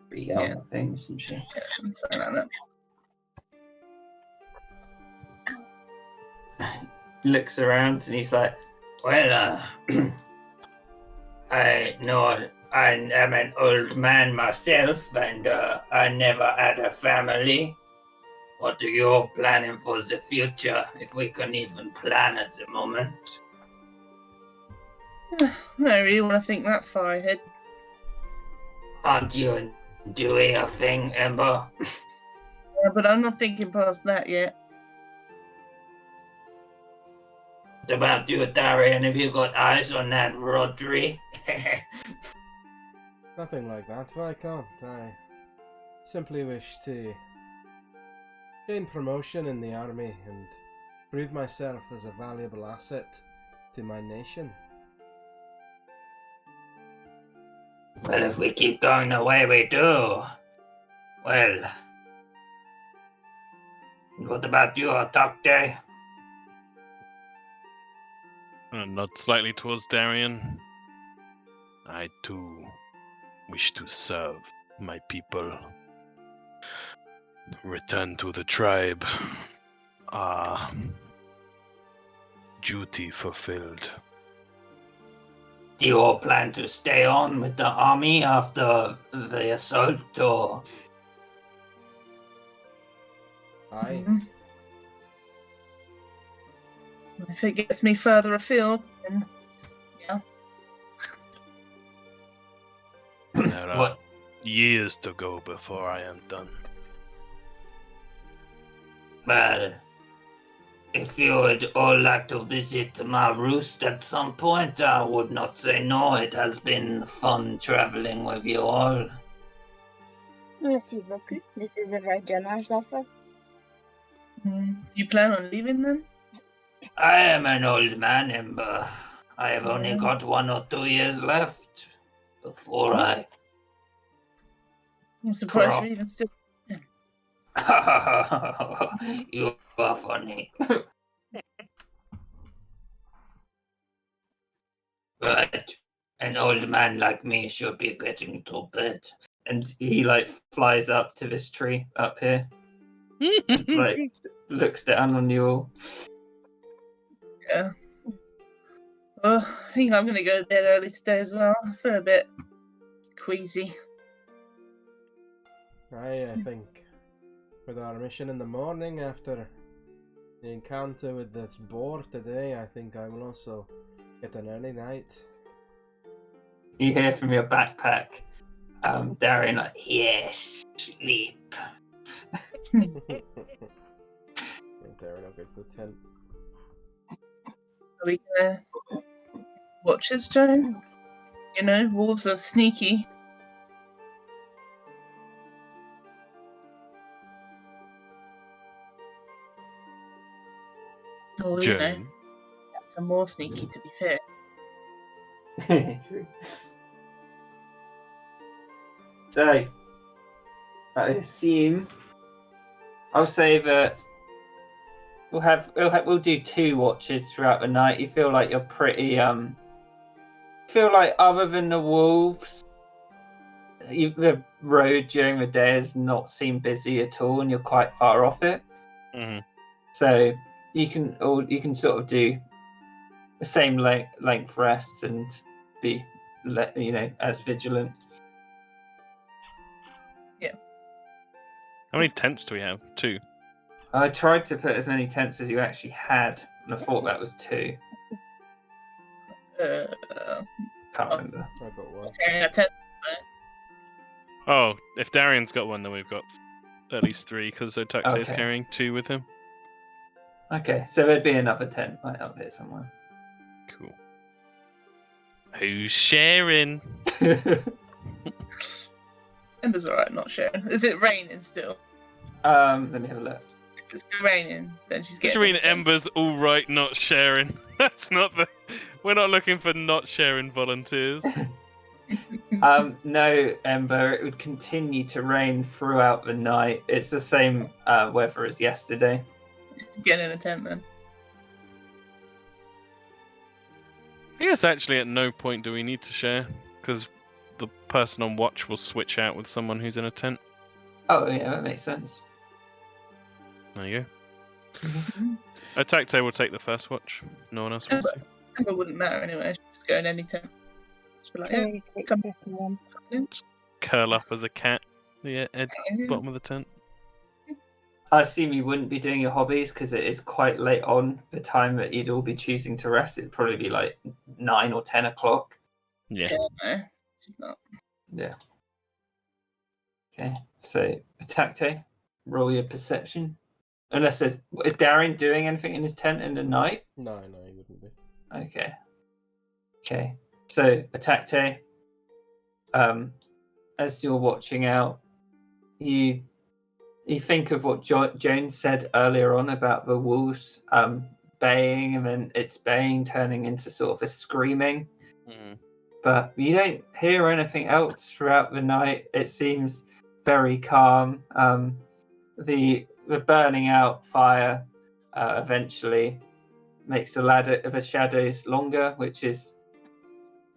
Be young, Yeah. I think, isn't she? Yeah, something like that. Looks around and he's like, well, I know I am an old man myself and I never had a family. What are you planning for the future, if we can even plan at the moment? I don't really want to think that far ahead. Aren't you doing a thing, Ember? Yeah, but I'm not thinking past that yet. What about you, Darian? Have you got eyes on that Rodri? Nothing like that, Viscount. I simply wish to gain promotion in the army and prove myself as a valuable asset to my nation. Well, if we keep going the way we do, well, what about you, Atakte? Nod slightly towards Darian. I too wish to serve my people. Return to the tribe. Duty fulfilled. Do you all plan to stay on with the army after the assault, or? Aye. Mhm. If it gets me further afield, then yeah. There are What? years to go before I am done. Well, if you would all like to visit my roost at some point, I would not say no. It has been fun traveling with you all. Merci beaucoup. This is a very generous offer. Do you plan on leaving then? I am an old man, Ember. I have only Yeah. got 1 or 2 years left before I... I'm surprised Crap. you're even still. You are funny. But an old man like me should be getting to bed. And he flies up to this tree up here. And, looks down on you all. Yeah. Well, I think I'm gonna go to bed early today as well. I feel a bit queasy. I think with our mission in the morning after the encounter with this boar today, I think I will also get an early night. You hear from your backpack, Darian, like, yes, sleep. And Darren will go to the tent. Are we gonna watch this, Joan? You know, wolves are sneaky. Or, you know, Joan, cats are more sneaky, to be fair. True. So, I assume I'll say that we'll do 2 watches throughout the night. You feel like you're pretty feel like other than the wolves, the road during the day has not seemed busy at all, and you're quite far off it. Mm-hmm. So you can sort of do the same length rests and be as vigilant. How many tents do we have? 2. I tried to put as many tents as you actually had, and I thought that was 2. Can't remember. I got one. Okay, a tent. Oh, if Darian's got one, then we've got at least 3, because Otakte's Okay. carrying 2 with him. Okay, so there'd be another tent right up here somewhere. Cool. Who's sharing? Ember's alright, not sharing. Is it raining still? Let me have a look. If it's still raining, then she's What do getting. you mean a tent. Ember's all right not sharing? That's not the... We're not looking for not sharing volunteers. No, Ember, it would continue to rain throughout the night. It's the same weather as yesterday. She's getting in a tent then. I guess actually at no point do we need to share, because the person on watch will switch out with someone who's in a tent. Oh, yeah, that makes sense. There you go. Mm-hmm. Otakte will take the first watch. No one else wants to. Ember wouldn't matter anyway. She'd just go in any tent. She'd be like, yeah, Very quick come second one. Curl up as a cat. The bottom of the tent. I assume you wouldn't be doing your hobbies because it is quite late on the time that you'd all be choosing to rest. It'd probably be like 9 or 10 o'clock. Yeah. no, she's not. Yeah. Okay, so Atakte, roll your perception. Unless is Darren doing anything in his tent in the night? No, he wouldn't be. Okay. Okay. So Atakte, as you're watching out, you think of what Jones said earlier on about the wolves baying, and then its baying turning into sort of a screaming. Mm. But you don't hear anything else throughout the night. It seems very calm. The burning out fire eventually makes the ladder of the shadows longer, which is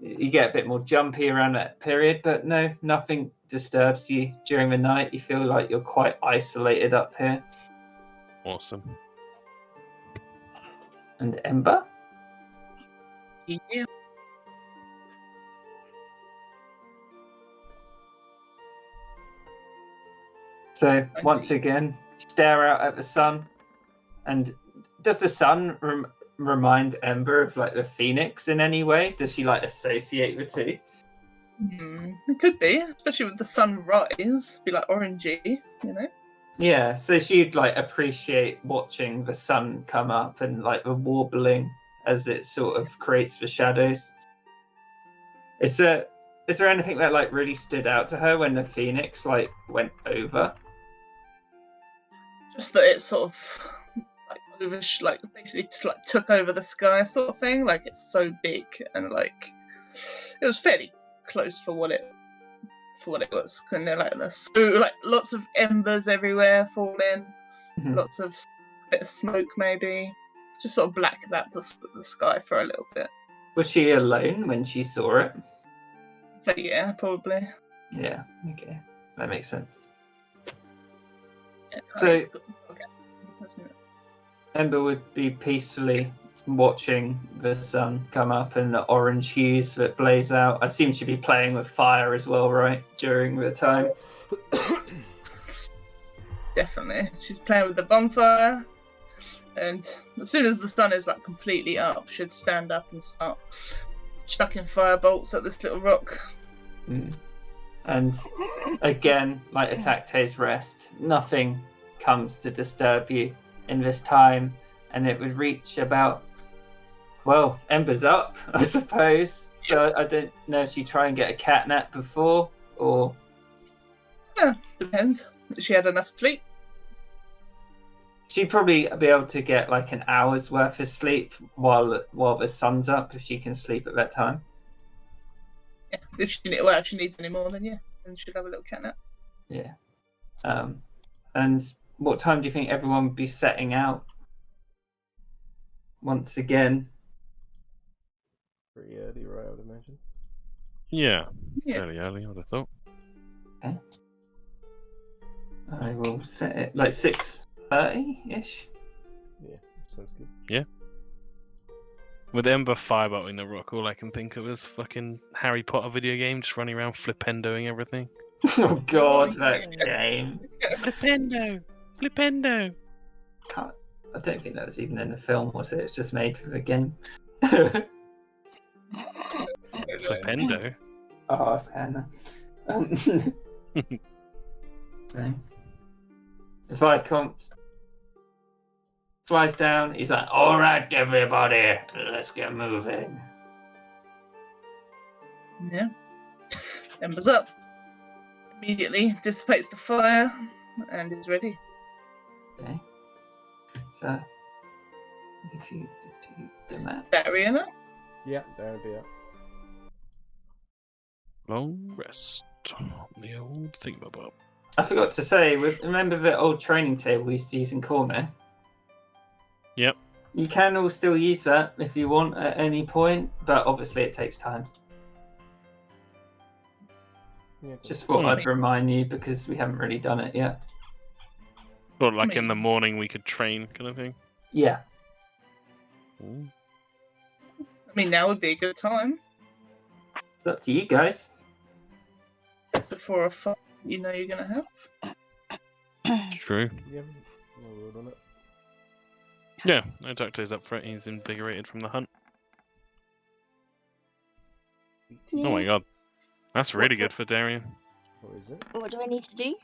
you get a bit more jumpy around that period. But no, nothing disturbs you during the night. You feel like you're quite isolated up here. Awesome. And Ember? Yeah. So once again, stare out at the sun. And does the sun remind Ember of like the phoenix in any way? Does she like associate the two? It could be, especially with the sunrise, be like orangey, you know. Yeah, so she'd like appreciate watching the sun come up and like the warbling as it sort of creates the shadows. Is there anything that like really stood out to her when the phoenix like went over? Just that it sort of like basically like took over the sky, sort of thing. Like it's so big and like it was fairly close for what it was. And they're like like lots of embers everywhere falling, lots of bit of smoke maybe, just sort of blacked out the sky for a little bit. Was she alone when she saw it? So yeah, probably. Yeah, okay, that makes sense. Yeah, So- it's good. Okay, isn't it? Ember would be peacefully watching the sun come up and the orange hues that blaze out. I assume she'd be playing with fire as well, right? During the time. Definitely. She's playing with the bonfire, and as soon as the sun is like completely up, she'd stand up and start chucking fire bolts at this little rock. And again, like Atakte's rest, nothing comes to disturb you in this time, and it would reach about, well, Ember's up, I suppose. So I don't know if you try and get a cat nap before, or Yeah, depends. She had enough sleep. she'd probably be able to get like an hour's worth of sleep while the sun's up, if she can sleep at that time. If she needs any more, then yeah, then she'll have a little chat now. Yeah. And what time do you think everyone would be setting out? Once again. Pretty early, right? I would imagine. Yeah, Yeah. fairly early, I would have thought. Okay. I will set it like 6:30-ish. Yeah, sounds good. With Ember firebolting the rock, all I can think of is fucking Harry Potter video game, just running around flipendoing everything. Oh god, that game. Flipendo! Flipendo! I don't think that was even in the film, was it? It's just made for the game. Flipendo? Oh, ask Hannah. So, the Viscount flies down. He's like, "All right, everybody, let's get moving." Yeah. Ember's up. Immediately dissipates the fire and is ready. Okay. So, if you do that. Dariana? Yeah, there would be up. Long rest on the old thingamabob. I forgot to say, remember the old training table we used to use in CORMYR? Yep. You can all still use that if you want at any point, but obviously it takes time. Yeah, Just thought I'd remind you because we haven't really done it yet. Or like in the morning we could train kind of thing. Yeah. Ooh. I mean, now would be a good time It's up to you guys. before a fight you know you're going to have. True. Yeah, no word on it. Yeah, no Doctor's up for it. He's invigorated from the hunt. Yeah. Oh my god. That's really good for Darian. What is it? What do I need to do?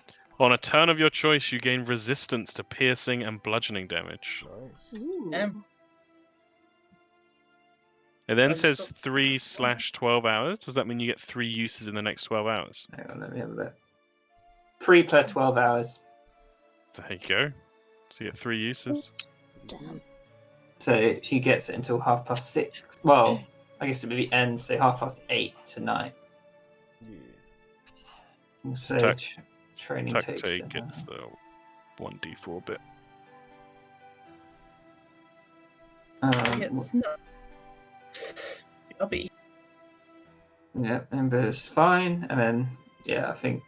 On a turn of your choice, you gain resistance to piercing and bludgeoning damage. Nice. Ooh. It then I just says got- 3/12 hours. Does that mean you get 3 uses in the next 12 hours? Hang on, let me have a look. 3 per 12 hours. There you go. So you get 3 uses. Damn. So she gets it until 6:30. Well, I guess it would be the end, so 8:30 tonight. Yeah. So Tac- training takes. Tactate gets the 1d4 bit. It's not. I'll be. Yeah, Ember's fine, and then I think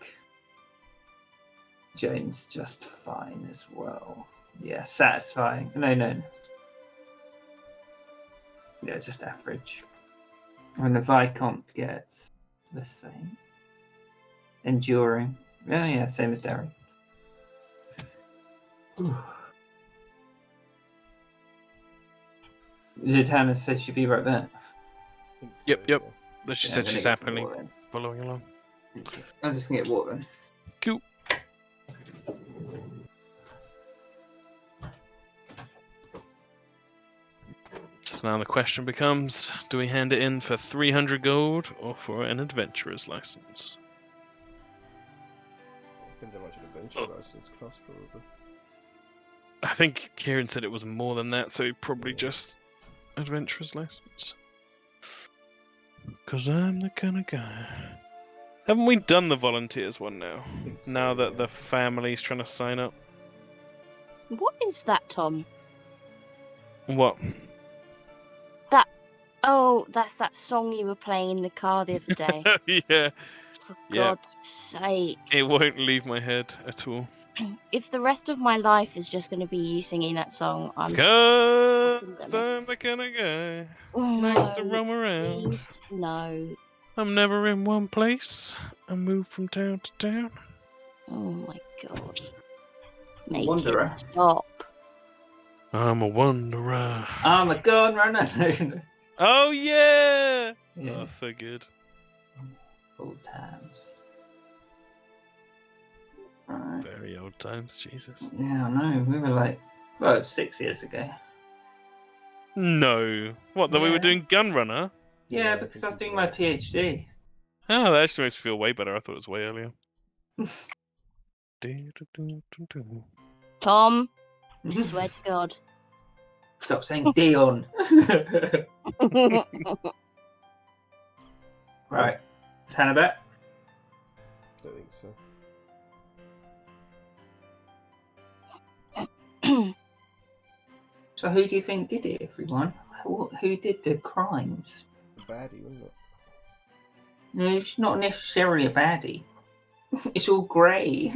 Jane's just fine as well. Yeah, satisfying. No. Yeah, just average. And the Viscount gets the same. Enduring. Yeah, same as Derry. Zatanna says she'll be right back. Think so, Yep. yeah. But she Yeah, said I'm gonna she's get some happily water then. following along. Okay. I'm just gonna get water then. Cool. So now the question becomes, do we hand it in for 300 gold or for an adventurer's license? Depends how much an adventure license costs, probably. I think Kieran said it was more than that, so probably just adventurer's license. Because I'm the kind of guy. Haven't we done the volunteers one now? Think so, Now that yeah. the family's trying to sign up? What is that, Tom? What? Oh, that's that song you were playing in the car the other day. Yeah, For Yeah. God's sake. it won't leave my head at all. If the rest of my life is just going to be you singing that song, I'm Cause fucking done I'm the kind of guy it. likes to No, roam around. please, no. I'm never in one place. I move from town to town. Oh my God. Make Wanderer. it stop. I'm a wanderer. I'm a gun runner. Oh yeah! Yeah, Oh, so good. old times. Alright. Very old times, Jesus. Yeah, I know. We were like, well, it was 6 years ago. No. What, that we were Yeah. doing Gunrunner? Yeah, Yeah, I because think I was it's doing right. my PhD. Oh, that actually makes me feel way better. I thought it was way earlier. Do-do-do-do-do. Tom, I swear to God. Stop saying Dion. Right. Tanabet? Don't think so. So who do you think did it, everyone? Who did the crimes? The baddie, wasn't it? No, it's not necessarily a baddie. It's all grey.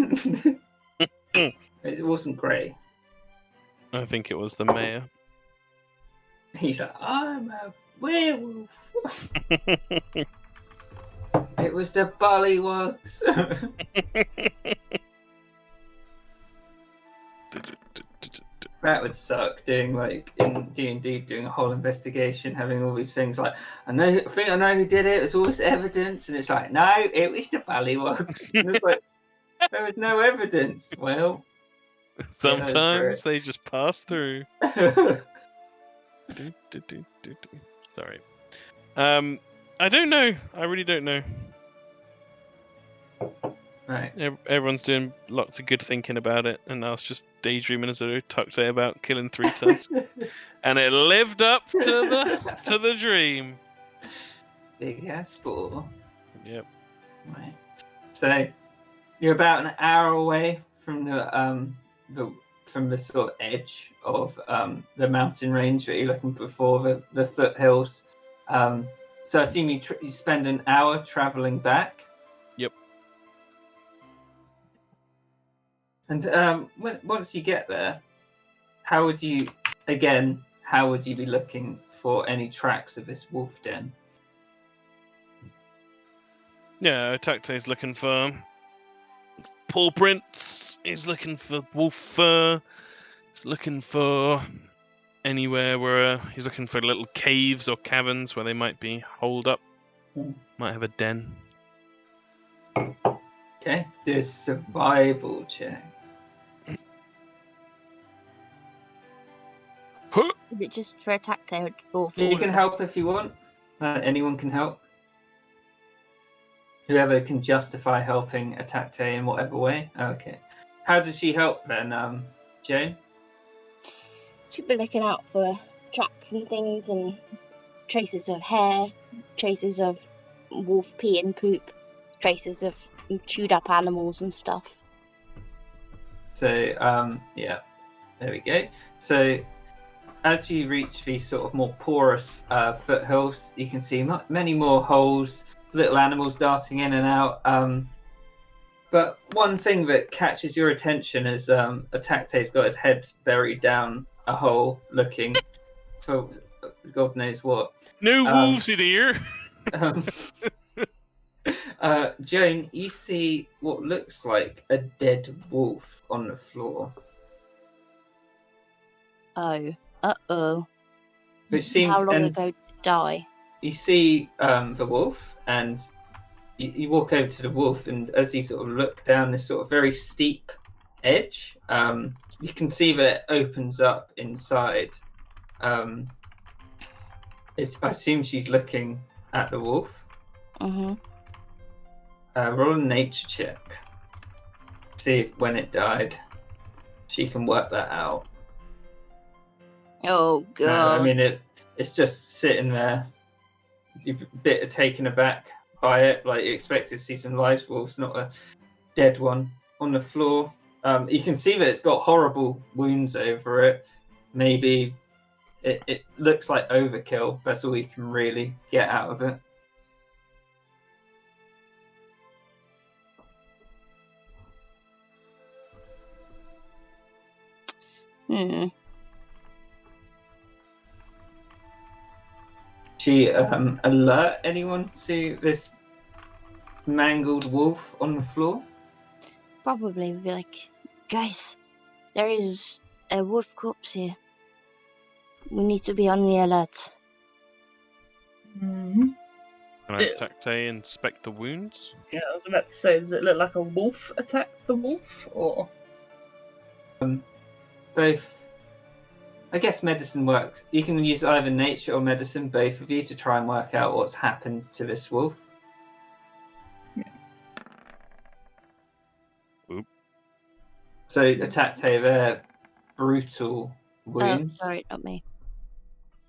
It wasn't grey. I think it was the mayor. He's like, I'm a werewolf. It was the bullywugs. That would suck. Doing like in D&D, doing a whole investigation, having all these things like, I think I know who did it. There's all this evidence, and it's like, no, it was the bullywugs. And it's like, there was no evidence. Well, Sometimes they just pass through. Sorry. I don't know. I really don't know. right. Everyone's doing lots of good thinking about it, and I was just daydreaming as a tucked about killing 3 tusks, and it lived up to the dream. Big ass ball. Yep. Right. So you're about an hour away from the sort of edge of the mountain range that you're looking for, the foothills. So I assume you spend an hour traveling back. Yep. And once you get there, how would you be looking for any tracks of this wolf den? Yeah, Takte's looking for paw prints. He's looking for wolf fur. He's looking for anywhere where he's looking for little caves or caverns where they might be holed up. Might have a den. Okay, do a survival check. Is it just for attack or for You can help if you want. Anyone can help. Whoever can justify helping Atakte in whatever way. Okay. How does she help then, Jane? She'd be looking out for tracks and things and traces of hair, traces of wolf pee and poop, traces of chewed up animals and stuff. So, yeah, there we go. So, as you reach these sort of more porous foothills, you can see many more holes, little animals darting in and out. But one thing that catches your attention is Atakte's got his head buried down a hole, looking for God knows what. No wolves in here. Joan, you see what looks like a dead wolf on the floor. Oh. Uh-oh. Which seems, how long ago did it die? You see the wolf, and you walk over to the wolf, and as you sort of look down this sort of very steep edge, you can see that it opens up inside. I assume she's looking at the wolf. Mm-hmm. Roll a nature check. See when it died. She can work that out. Oh god. I mean, it's just sitting there. You're a bit taken aback by it. Like, you expect to see some live wolves, not a dead one on the floor. You can see that it's got horrible wounds over it. Maybe it looks like overkill. That's all you can really get out of it. She alert anyone to this mangled wolf on the floor? Probably be like, guys, there is a wolf corpse here. We need to be on the alert. Mm-hmm. Can I Takte inspect the wounds? Yeah, I was about to say, does it look like a wolf attacked the wolf, or? Both. I guess medicine works. You can use either nature or medicine, both of you, to try and work out what's happened to this wolf. Yeah. Oop. So Atakte there, brutal wounds. Oh, sorry, not me.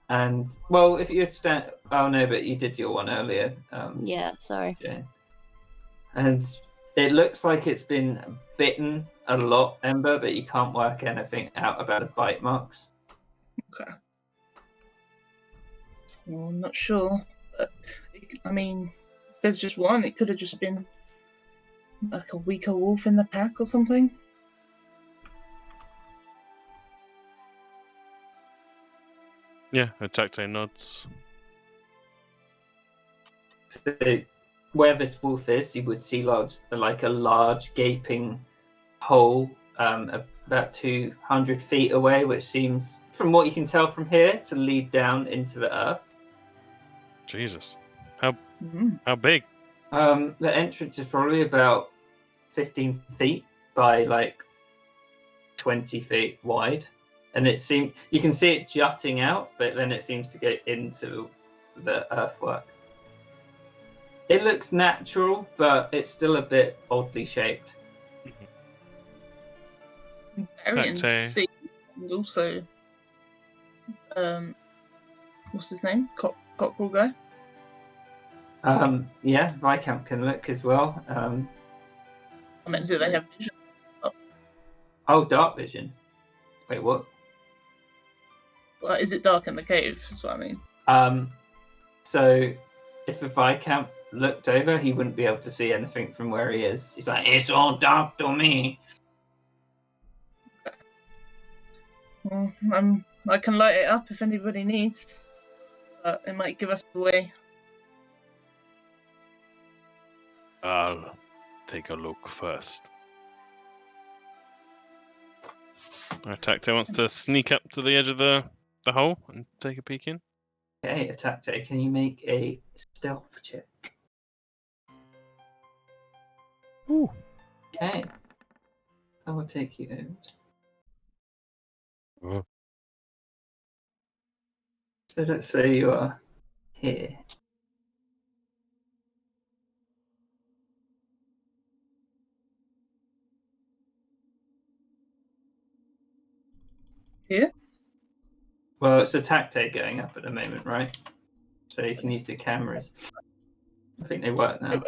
And, well, if you stand... Oh, no, but you did your one earlier. Yeah, sorry. Jane. And it looks like it's been bitten a lot, Ember, but you can't work anything out about the bite marks. Okay. Well, I'm not sure. But, I mean, if there's just one, it could have just been like a weaker wolf in the pack or something. Yeah, Atacte nods. So where this wolf is, you would see like a large gaping hole about 200 feet away, which seems, from what you can tell from here, to lead down into the earth. Jesus. Mm. How big? The entrance is probably about 15 feet by like 20 feet wide, and you can see it jutting out, but then it seems to go into the earthwork. It looks natural, but it's still a bit oddly shaped. Barry and Atacte. C, and also, what's his name? Cockerel guy. Yeah, Viscount can look as well. I mean, do they have vision? Oh, dark vision. Wait, what? Well, is it dark in the cave? That's what I mean. So if the Viscount looked over, he wouldn't be able to see anything from where he is. He's like, it's all dark to me. Well, I can light it up if anybody needs, but it might give us away. I'll take a look first. Atacte wants to sneak up to the edge of the hole and take a peek in. Okay, Atacte, can you make a stealth check? Ooh. Okay. I will take you out. Oh. So let's say you are here. Here? Well, it's Atacte going up at the moment, right? So you can use the cameras. I think they work now.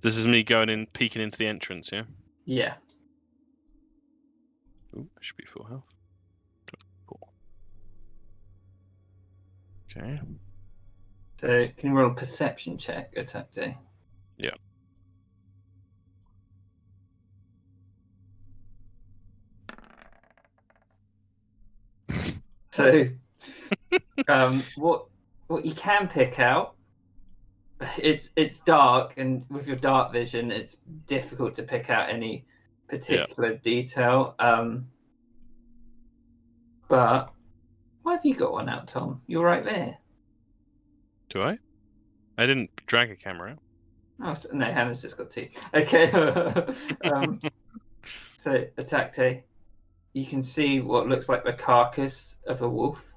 This is me going in, peeking into the entrance, yeah? Yeah. Ooh, I should be full health. Cool. Okay. So can you roll a perception check, Atacte? Yeah. So what you can pick out, it's dark, and with your dark vision it's difficult to pick out any particular detail. But why have you got one out, Tom? You're right there. Do I? I didn't drag a camera. Oh, no, Hannah's just got two. Okay. So Atacte, you can see what looks like the carcass of a wolf.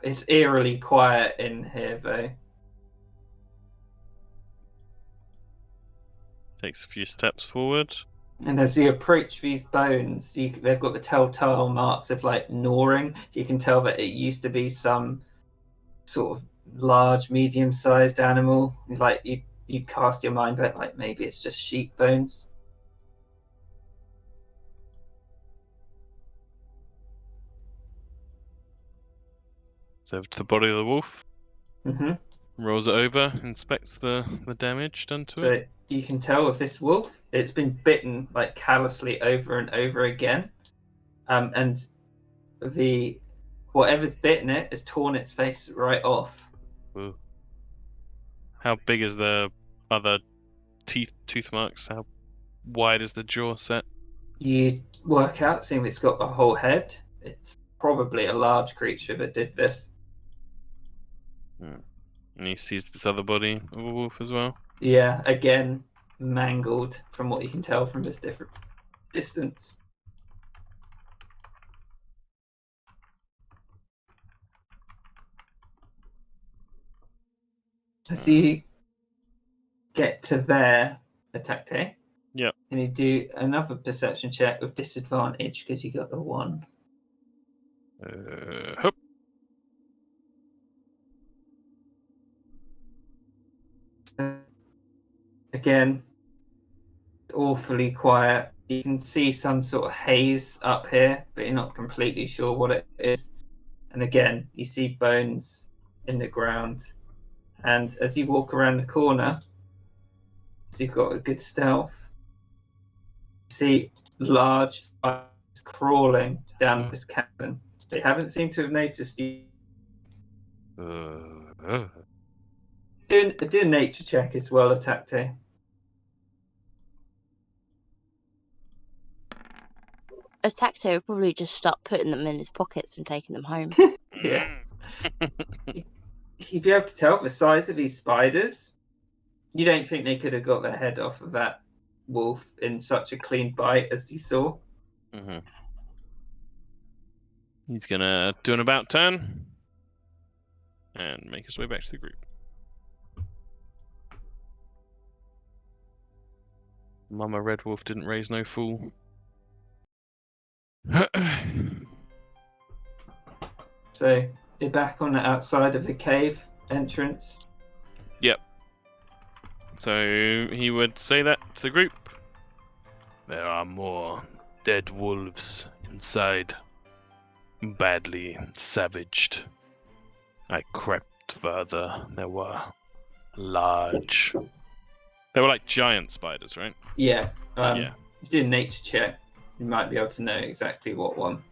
It's eerily quiet in here, though. Takes a few steps forward. And as you approach these bones, they've got the telltale marks of like gnawing. You can tell that it used to be some sort of large, medium-sized animal. Like you cast your mind back, like maybe it's just sheep bones. So to the body of the wolf. Mm-hmm. Rolls it over, inspects the damage done to So it. you can tell with this wolf, it's been bitten like callously over and over again, and the whatever's bitten it has torn its face right off. Ooh. How big is the other tooth marks? How wide is the jaw set? You work out, seeing it's got a whole head, it's probably a large creature that did this. And he sees this other body of a wolf as well. Yeah, again, mangled from what you can tell from this different distance. As you get to there, Atacte. Yep. And you do another perception check with disadvantage because you got a 1. Hop. Again, awfully quiet. You can see some sort of haze up here, but you're not completely sure what it is. And again, you see bones in the ground. And as you walk around the corner, so you've got a good stealth, you see large spiders crawling down this cavern. They haven't seemed to have noticed you. Do a nature check as well, Atakte. Attackto would probably just start putting them in his pockets and taking them home. Yeah. You'd be able to tell the size of these spiders. You don't think they could have got their head off of that wolf in such a clean bite as you saw? Mm-hmm. He's gonna do an about turn and make his way back to the group. Mama Red Wolf didn't raise no fool. So you're back on the outside of the cave entrance. Yep. So he would say that to the group. There are more dead wolves inside, badly savaged. I crept further. There were large. They were like giant spiders, right? Yeah. Yeah. If you do a nature check, you might be able to know exactly what one.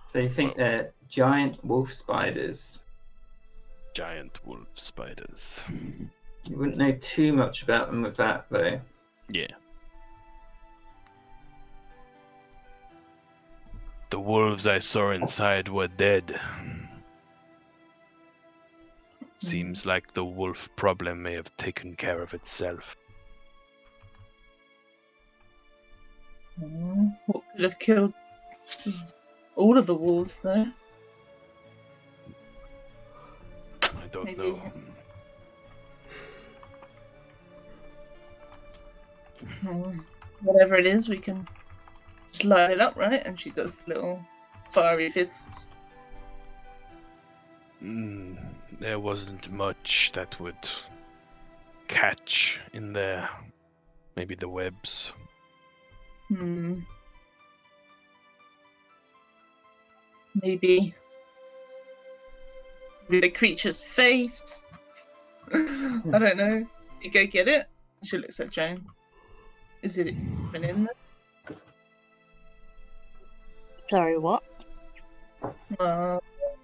So you think they're giant wolf spiders. Giant wolf spiders. You wouldn't know too much about them with that, though. Yeah. The wolves I saw inside were dead. Seems like the wolf problem may have taken care of itself. What could have killed all of the wolves, though? I don't Maybe. know. Whatever it is, we can just light it up, right? And she does the little fiery fists. There wasn't much that would catch in there. Maybe the webs. Maybe the creature's face. I don't know. You go get it? She looks at Joan. Is it even in there? Sorry, what?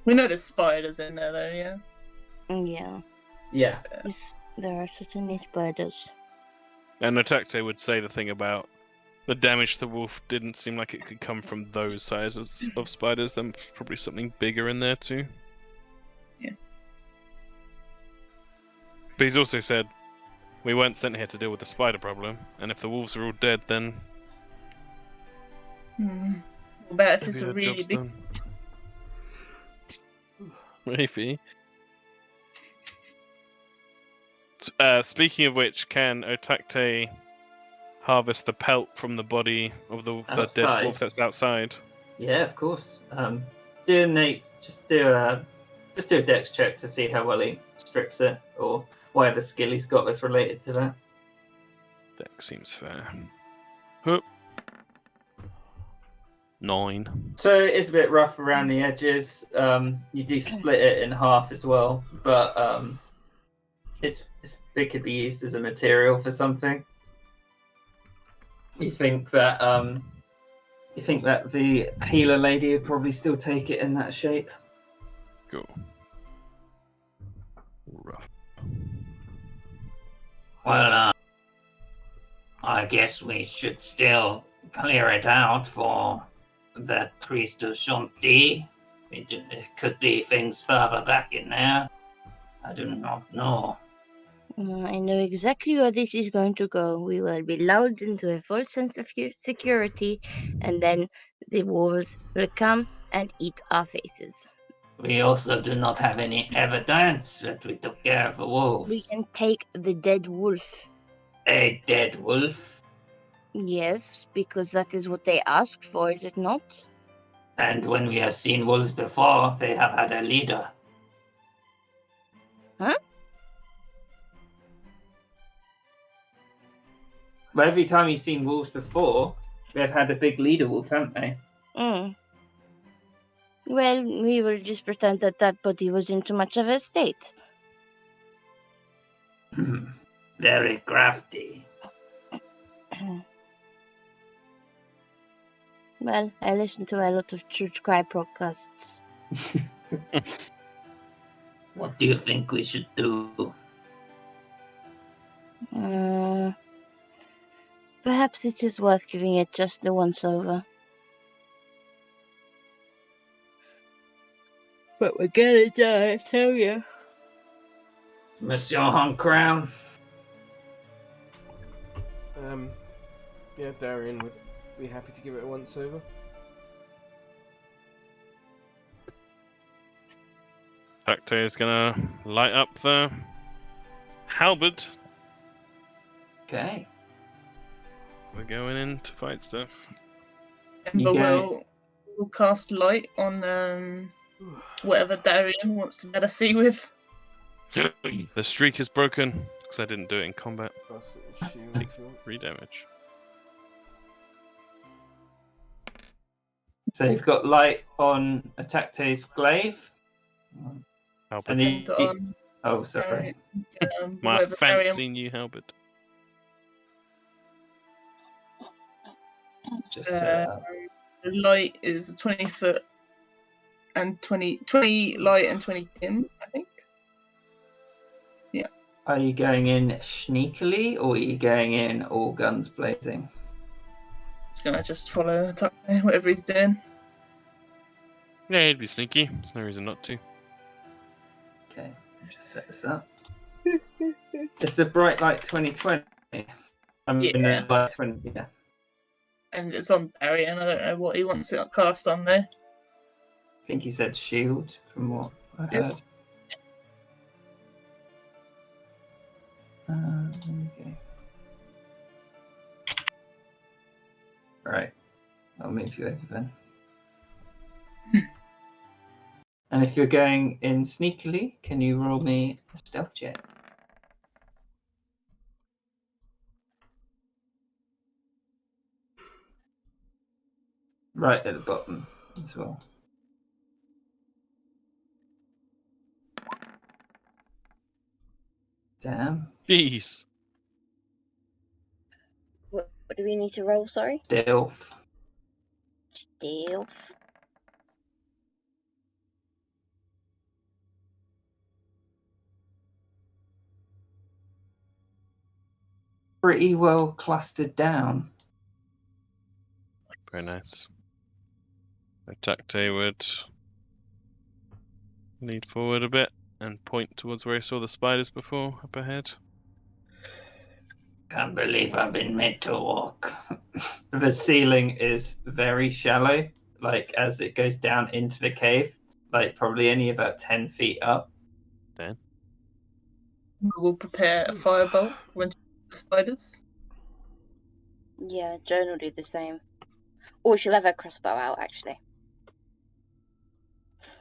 We know there's spiders in there, though, yeah? Yeah. Yeah. Yes, there are certainly spiders. And Atakte would say the thing about the damage to the wolf didn't seem like it could come from those sizes of spiders. Then probably something bigger in there too. Yeah. But he's also said we weren't sent here to deal with the spider problem, and if the wolves are all dead, then What about if it's maybe a the really job's big... done. Maybe. Speaking of which, can Otakte harvest the pelt from the body of the dead wolf that's outside? Yeah, of course. Do Nate just do a dex check to see how well he strips it, or whatever skill he's got that's related to that. Dex seems fair. Hup. 9. So it's a bit rough around the edges. You do split it in half as well, but it could be used as a material for something. You think that the healer lady would probably still take it in that shape? Cool. Rough. Well, I guess we should still clear it out for the priest of Shanti. It could be things further back in there. I do not know. I know exactly where this is going to go. We will be lulled into a false sense of security, and then the wolves will come and eat our faces. We also do not have any evidence that we took care of the wolves. We can take the dead wolf. A dead wolf? Yes, because that is what they asked for, is it not? And when we have seen wolves before, they have had a leader. Huh? But every time you've seen wolves before, they've had a big leader wolf, haven't they? Mm. Well, we will just pretend that that body was in too much of a state. Very crafty. Well, I listen to a lot of true crime podcasts. What do you think we should do? Perhaps it is worth giving it just the once over. But we're gonna die, I tell you. Monsieur Huncrown? Yeah, Darian would be happy to give it a once over. Tacto is gonna light up the halberd. Okay. We're going in to fight stuff. Ember will cast light on whatever Darian wants to better see with. The streak is broken because I didn't do it in combat. Plus shield Take if you want. 3 damage. So you've got light on Attackte's glaive. Halberd. And And on oh, sorry. My whatever fancy new halberd. Just set it up. The light is 20 foot and 20 light and 20 dim, I think. Are you going in sneakily or are you going in all guns blazing? It's gonna just follow Tacto, whatever he's doing. Yeah, he'd be sneaky. There's no reason not to. Okay, just set this up. It's the bright light 2020. I'm in Yeah. the light 20. Yeah. And it's on Darian. I don't know what he wants it cast on there. I think he said shield from what I Yep. heard. Okay. Right. I'll move you over then. And if you're going in sneakily, can you roll me a stealth check? Right at the bottom as well. Damn. Jeez. What do we need to roll, sorry? Stealth. Stealth. Pretty well clustered down. Very nice. Tacto would lead forward a bit and point towards where he saw the spiders before, up ahead. Can't believe I've been made to walk. The ceiling is very shallow, like as it goes down into the cave, like probably only about 10 feet up. Then We'll prepare a firebolt when the spiders. Yeah, Joan will do the same. Or she'll have her crossbow out, actually.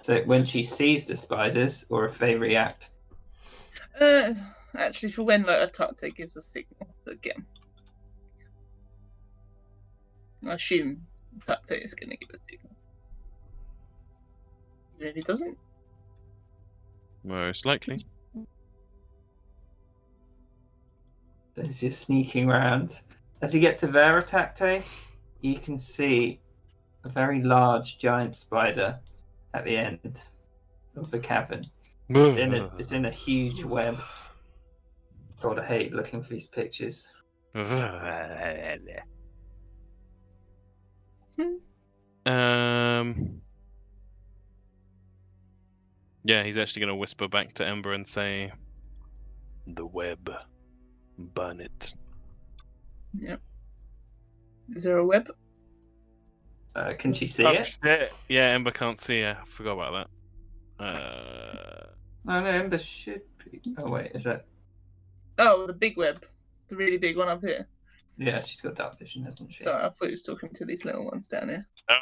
So when she sees the spiders, or if they react. Actually, for when like a Tacto gives a signal to get him. I assume Tacto is going to give a signal. Even if he doesn't. most likely. As you're sneaking around, as you get to their Tacto, you can see a very large giant spider at the end of the cavern. It's in a huge web. God, I hate looking for these pictures. Yeah, he's actually going to whisper back to Ember and say, "The web, burn it." Yep. Is there a web? Can she see Oh, it? shit. Yeah, Ember can't see. I forgot about that. Oh no, Ember should be. Oh wait, is that? Oh, the big web. The really big one up here. Yeah, she's got dark vision, hasn't she? Sorry, I thought he was talking to these little ones down here. Oh.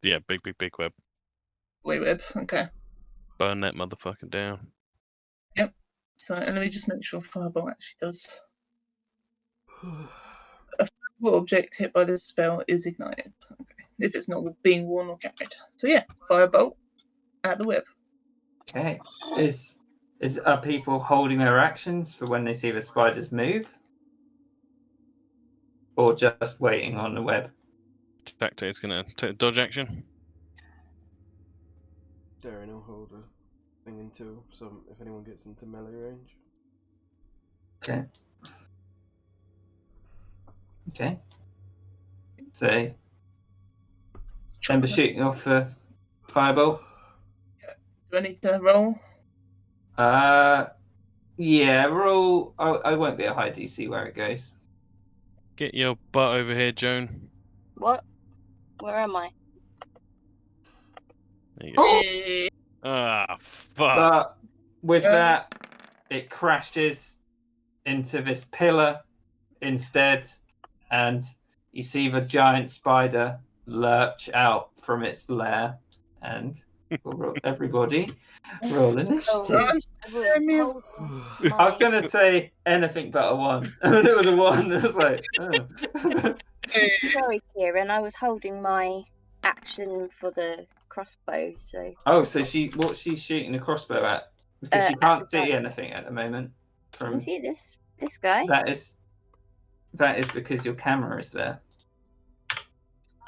Yeah, big web. Web. Okay. Burn that motherfucker down. Yep. So let me just make sure Fireball actually does. What object hit by this spell is ignited. Okay. If it's not being worn or carried. So yeah, Firebolt at the web. Okay. Are people holding their actions for when they see the spiders move? Or just waiting on the web? Tactate's gonna take a dodge action. Darren will hold a thing until if anyone gets into melee range. Okay. Okay. So Ember shooting off a firebolt. Do I need to roll? Yeah, roll. I won't be a high DC where it goes. Get your butt over here, Joan. What? Where am I? There you go. Eh, Ah, fuck. But with that, it crashes into this pillar instead, and you see the giant spider lurch out from its lair. And everybody roll initiative. I was holding I was going to say anything but a 1. And it was a 1. It was like, oh. Sorry, Kieran. I was holding my action for the crossbow, so. Oh, so what's she shooting a crossbow at? Because she can't see advertising. anything at the moment. You can see this guy. That is because your camera is there.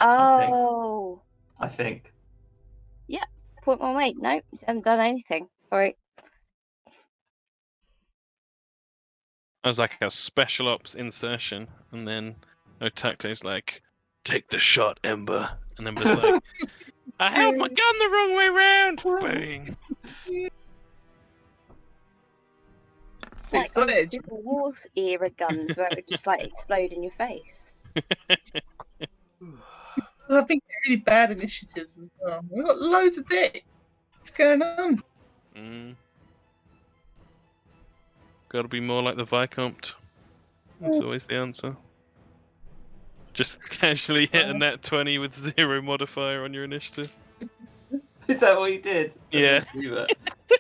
Oh. I think. Yeah. Point one. Wait. No, haven't done anything. Sorry. I was like a special ops insertion, and then Tactate's like, take the shot, Ember. And Ember's like, I held my gun the wrong way round! Bang! It's like Excited. those Civil War era guns where it would just like explode in your face. I think they're really bad initiatives as well. We've got loads of dicks. What's going on? Gotta be more like the Viscount. That's always the answer. Just casually hit a nat 20 with 0 modifier on your initiative. Is that what you did? Yeah. I didn't do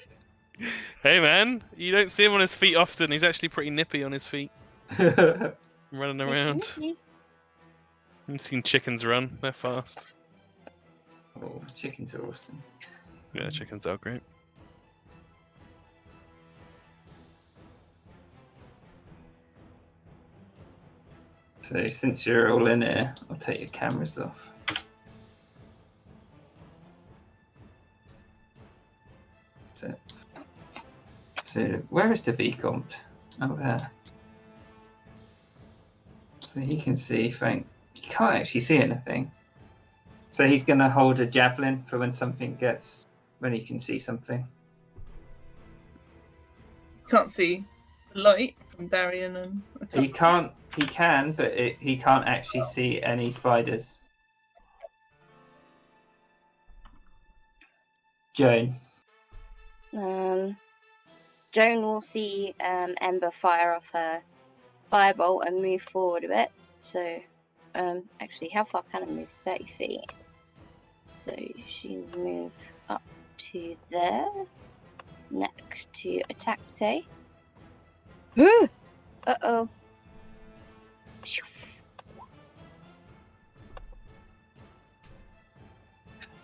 Hey man, you don't see him on his feet often. He's actually pretty nippy on his feet, that. running around. I've seen chickens run. They're fast. Oh, chickens are awesome. Yeah, chickens are great. So since you're all in here, I'll take your cameras off. So where is the Vicomte? Oh, there. So he can see, Frank. He can't actually see anything. So he's going to hold a javelin for when he can see something. Can't see the light from Darian and. He can, but he can't actually see any spiders. Joan. Joan will see Ember fire off her firebolt and move forward a bit. So, actually, how far can I move? 30 feet. So she'll move up to there, next to Attackte. Uh-oh.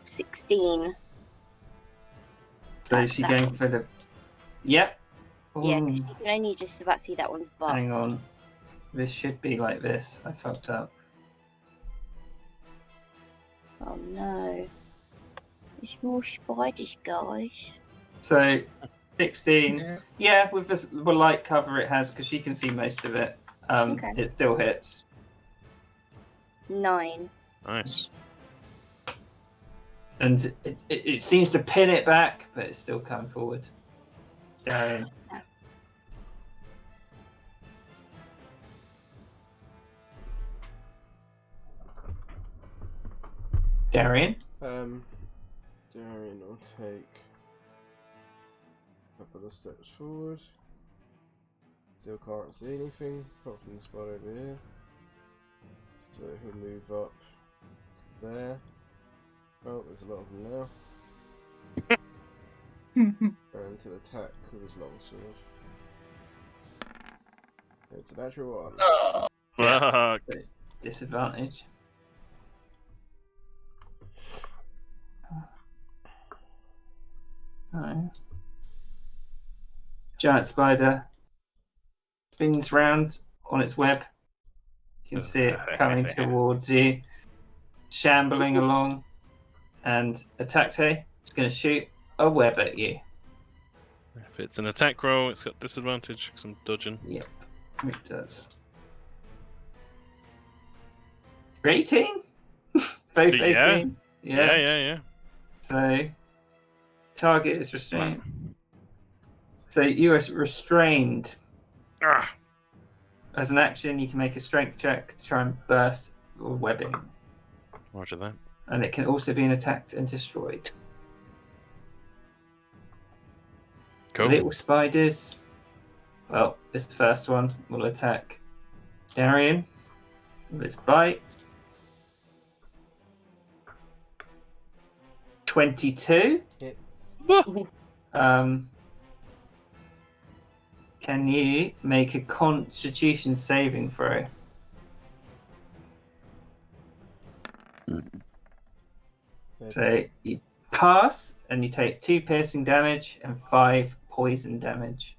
16. So is she going for the... Yep. Yeah, Ooh. because you can only just about see that one's butt. Hang on. This should be like this. I fucked up. Oh no. There's more spiders, guys. So 16. Yeah. Yeah, with the light cover it has, because she can see most of it. Okay. It still hits. 9. Nice. And it seems to pin it back, but it's still coming forward. Darian. Darian? Darian will take a couple of steps forward. Still can't see anything apart from the spot over here. So he'll move up there. Oh, there's a lot of them now. And to attack with his longsword. It's a natural one. Oh, Fuck. Disadvantage. No. Giant spider spins round on its web. You can see it coming towards you, shambling along, and Attackte is going to shoot a web at you. If it's an attack roll, it's got disadvantage because I'm dodging. Yep, it does. 18? Both 18? Yeah. Yeah. Yeah. So, target is restrained. So, you are restrained. Ah. As an action, you can make a strength check to try and burst or webbing. Roger that. And it can also be attacked and destroyed. Cool. Little spiders. Well, this first one will attack Darian with its bite. 22. Hits. Can you make a Constitution saving throw? So you pass, and you take 2 piercing damage and 5 poison damage.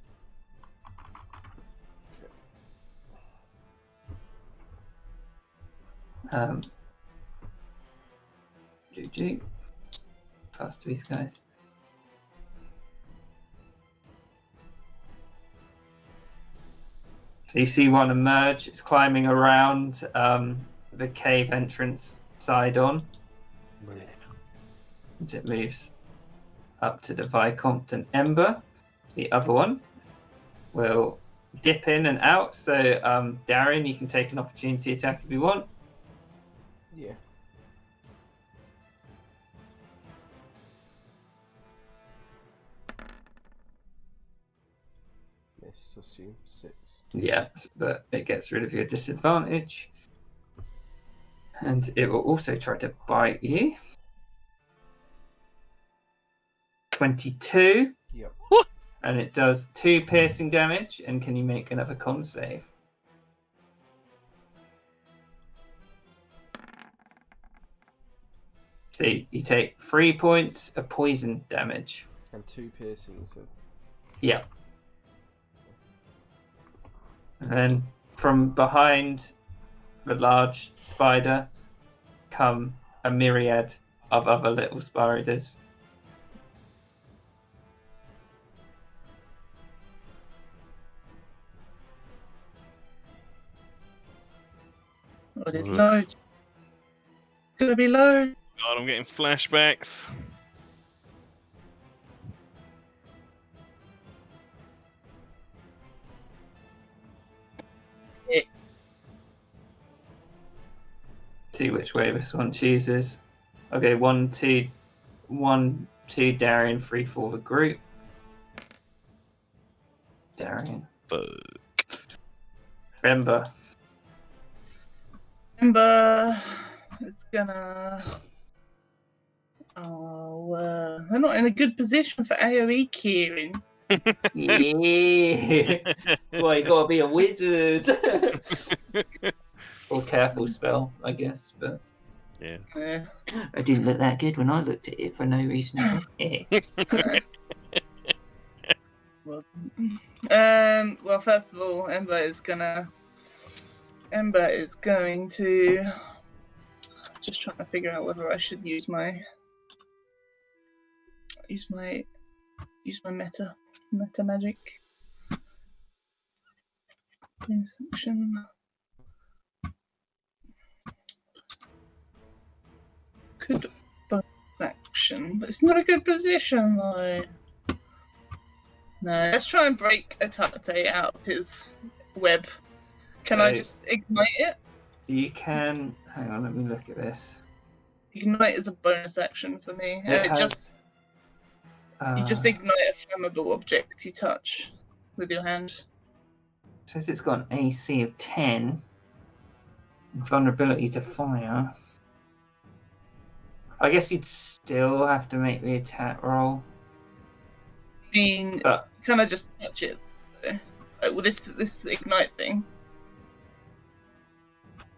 Fast to these guys. So you see one emerge. It's climbing around the cave entrance side on. And it moves up to the Vicomte and Ember. The other one will dip in and out. So Darian, you can take an opportunity attack if you want. Yeah. Let's assume 6. Yeah, but it gets rid of your disadvantage. And it will also try to bite you. 22. Yep. And it does 2 piercing damage. And can you make another con save? So you take 3 points of poison damage. And 2 piercing, so. Yeah. And then from behind the large spider come a myriad of other little spiders. oh, there's loads. It's gonna be loads. God, I'm getting flashbacks. See which way this one chooses. Okay, 1, 2, 1, 2, Darian, 3 for the group. Darian. Fuck. Ember. Ember is gonna. Oh, they're not in a good position for AoE Kieran. Yeah. Well, you gotta be a wizard. Or careful spell, I guess. But Yeah. I didn't look that good when I looked at it for no reason at all. Well, first of all, Ember is going to. Just trying to figure out whether I should use my meta magic. Section. Could bonus action, but it's not a good position though. No, let's try and break Atate out of his web. Can I just ignite it? You can. Hang on, let me look at this. Ignite is a bonus action for me. It has, You just ignite a flammable object you touch with your hand. Says it's got an AC of 10. Vulnerability to fire. I guess you'd still have to make the attack roll. I mean, But can I just touch it? Like, with this ignite thing.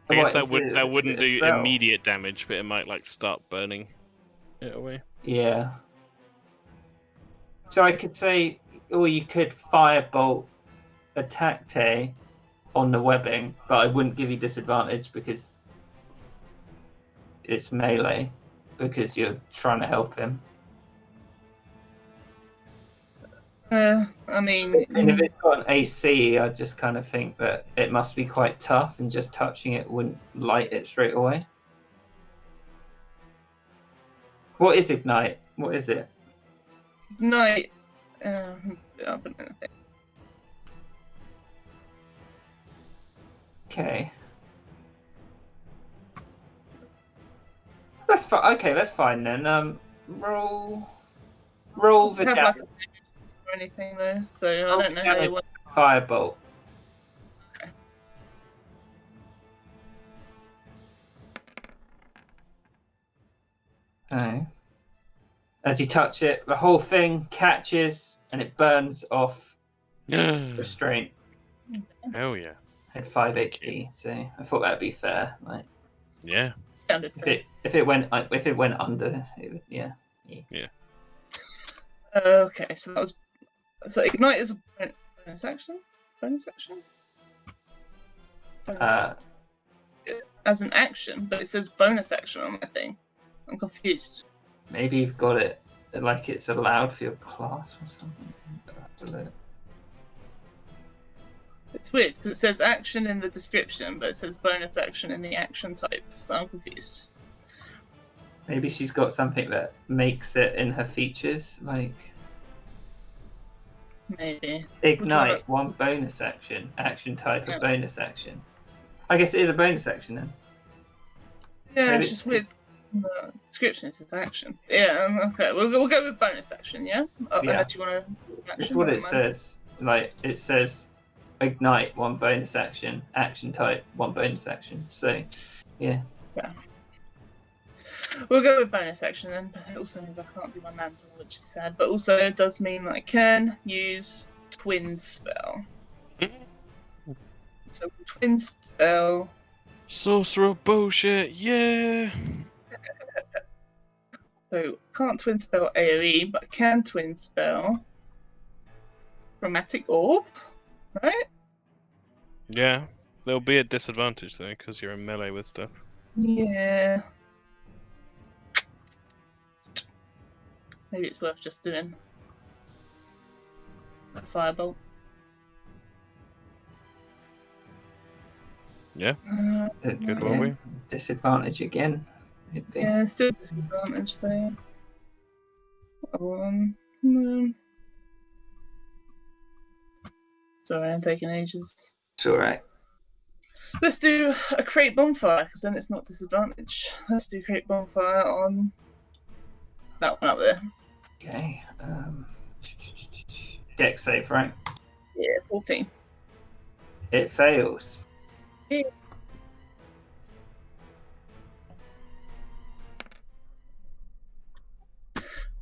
I guess what, that wouldn't is it a do spell? immediate damage, but it might like start burning it away. Yeah. So I could say, or you could firebolt attack Tay on the webbing, but I wouldn't give you disadvantage because it's melee, because you're trying to help him. I mean, And if it's got an AC, I just kind of think that it must be quite tough, and just touching it wouldn't light it straight away. What is ignite? What is it? ignite. Okay. That's fine. Okay, that's fine then. Roll the Have damage. like a or anything though, so I don't know how you want. Firebolt. Okay. Okay. As you touch it, the whole thing catches and it burns off restraint. Hell yeah. At 5 HP, so I thought that'd be fair. Like, Yeah. Standard. if it went under, it would, yeah. Okay, so that was ignite is a bonus action. Bonus action. As an action, but it says bonus action on my thing. I'm confused. Maybe you've got it like it's allowed for your class or something. It's weird because it says action in the description, but it says bonus action in the action type, so I'm confused. Maybe she's got something that makes it in her features, like Maybe. ignite, one bonus action type of bonus action. I guess it is a bonus action then. Yeah, it's just weird. The description is its action. Yeah, okay. We'll go with bonus action, yeah? Unless you want to. That's what it says. Like, it says ignite, one bonus action type, one bonus action. So, yeah. We'll go with bonus action then, but it also means I can't do my mantle, which is sad. But also, it does mean that I can use twin spell. So, twin spell. Sorcerer bullshit, yeah! So, can't twin spell AoE, but I can twin spell Chromatic Orb, right? Yeah. There'll be a disadvantage though, because you're in melee with stuff. Yeah. Maybe it's worth just doing a firebolt. Yeah. Good one, we. Disadvantage again. Yeah, still disadvantage there. Sorry, I'm taking ages. It's alright. Let's do a crate bonfire, because then it's not disadvantage. Let's do crate bonfire on that one up there. Okay. Dex save, right? Yeah, 14. It fails. Yeah.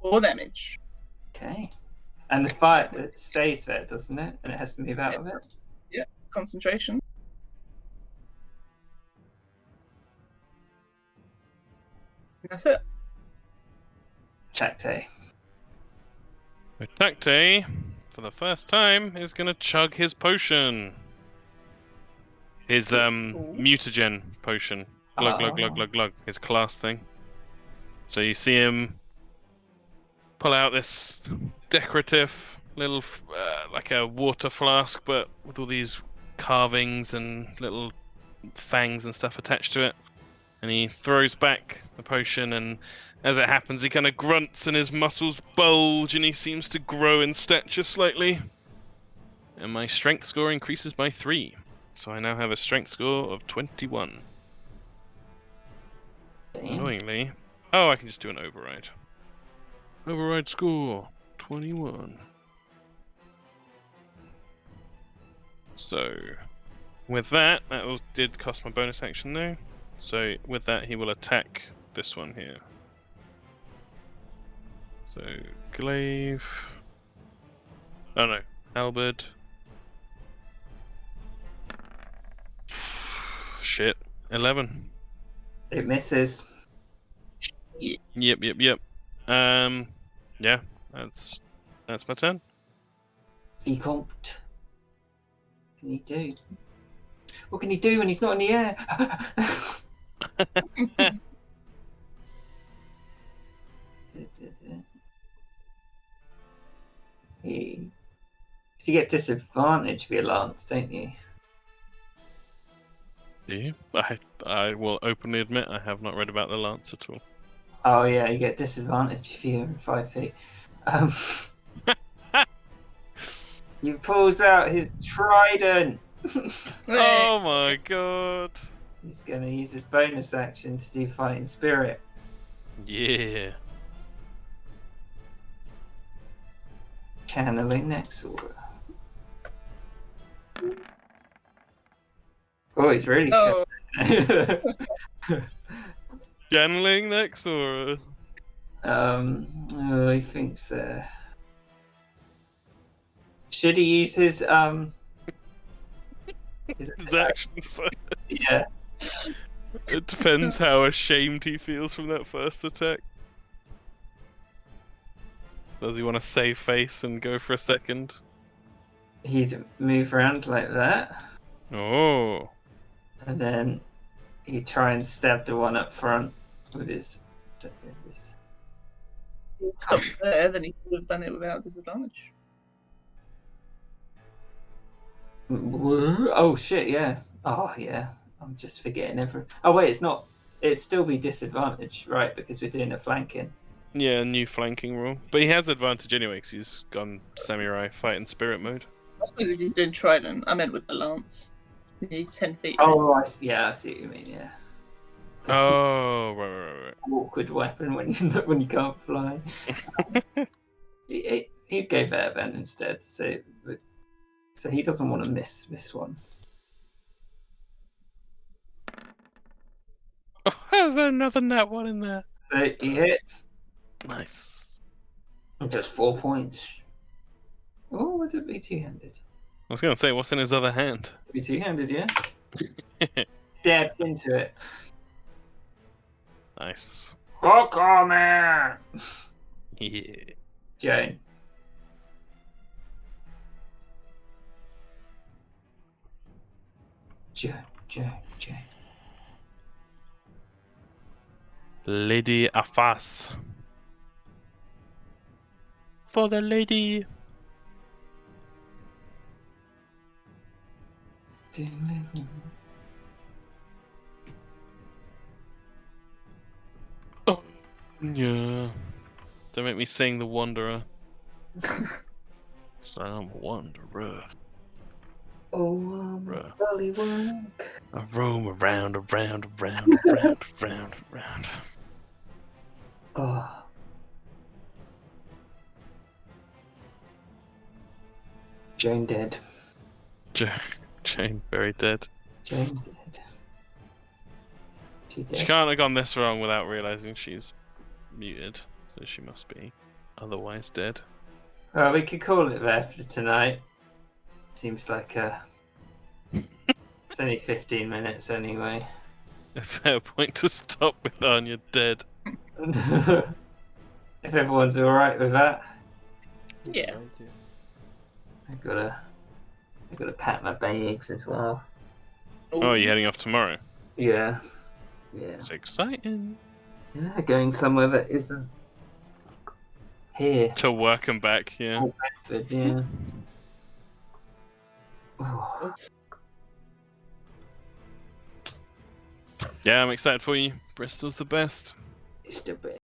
4 damage. Okay. And the fire, it stays there, doesn't it? And it has to move out of it? Yeah, concentration. That's it. Tacte. Tacte, for the first time, is gonna chug his potion. His mutagen potion. Glug glug glug glug glug. His class thing. So you see him pull out this decorative little, like a water flask, but with all these carvings and little fangs and stuff attached to it. And he throws back the potion, and as it happens, he kind of grunts and his muscles bulge and he seems to grow in stature slightly. And my strength score increases by 3. So I now have a strength score of 21. Damn. Annoyingly. Oh, I can just do an override. Override score 21. So, with that did cost my bonus action though. So with that, he will attack this one here. So, glaive. Oh no, halberd. Shit. 11. It misses. Yep. Yeah, that's my turn. Vicomte. What can he do? What can he do when he's not in the air? So you get disadvantage for your lance, don't you? Do you? I will openly admit I have not read about the lance at all. Oh yeah, you get disadvantage if you're 5 feet. He pulls out his trident. Oh my god! He's going to use his bonus action to do fighting spirit. Yeah. Channeling next order. Oh, he's really Oh, Channeling next or oh, he thinks should he use his his actions? yeah. It depends how ashamed he feels from that first attack. Does he want to save face and go for a second? He'd move around like that, Oh. and then he'd try and stab the one up front with his stop there, then he could have done it without disadvantage. Oh shit, yeah. Oh yeah. I'm just forgetting every. Oh wait, it's not. It'd still be disadvantage, right? Because we're doing a flanking. Yeah, new flanking rule. But he has advantage anyway because he's gone samurai fight and spirit mode. I suppose if he's doing trident, I meant with the lance. He's 10 feet. Oh, I see what you mean. Yeah. Oh, right. Awkward weapon when you can't fly. He'd go there then instead. So he doesn't want to miss one. Oh, how's there another nat one in there? So he hits. Nice. Just 4 points. Oh, would it be two-handed? I was going to say, what's in his other hand? It'd be two-handed, yeah. Dabbed into it. Nice. Oh, CORMYR! Yeah. Joan. Joan. Lady Afas. For the lady. Oh, yeah. Don't make me sing The Wanderer. Some wanderer. Oh, Dolly work. I roam around. Oh. Jane dead. Jane very dead. Jane dead. She dead. She can't have gone this wrong without realizing she's muted, so she must be otherwise dead. Well, we could call it there for tonight. Seems like it's only 15 minutes anyway. A fair point to stop with Anya dead. If everyone's alright with that. Yeah. I gotta pack my bags as well. Oh, you're heading off tomorrow? Yeah. It's exciting. Yeah, going somewhere that isn't here. To work and back, yeah. Oh, Bedford, yeah. What? Yeah, I'm excited for you. Bristol's the best. It's the best.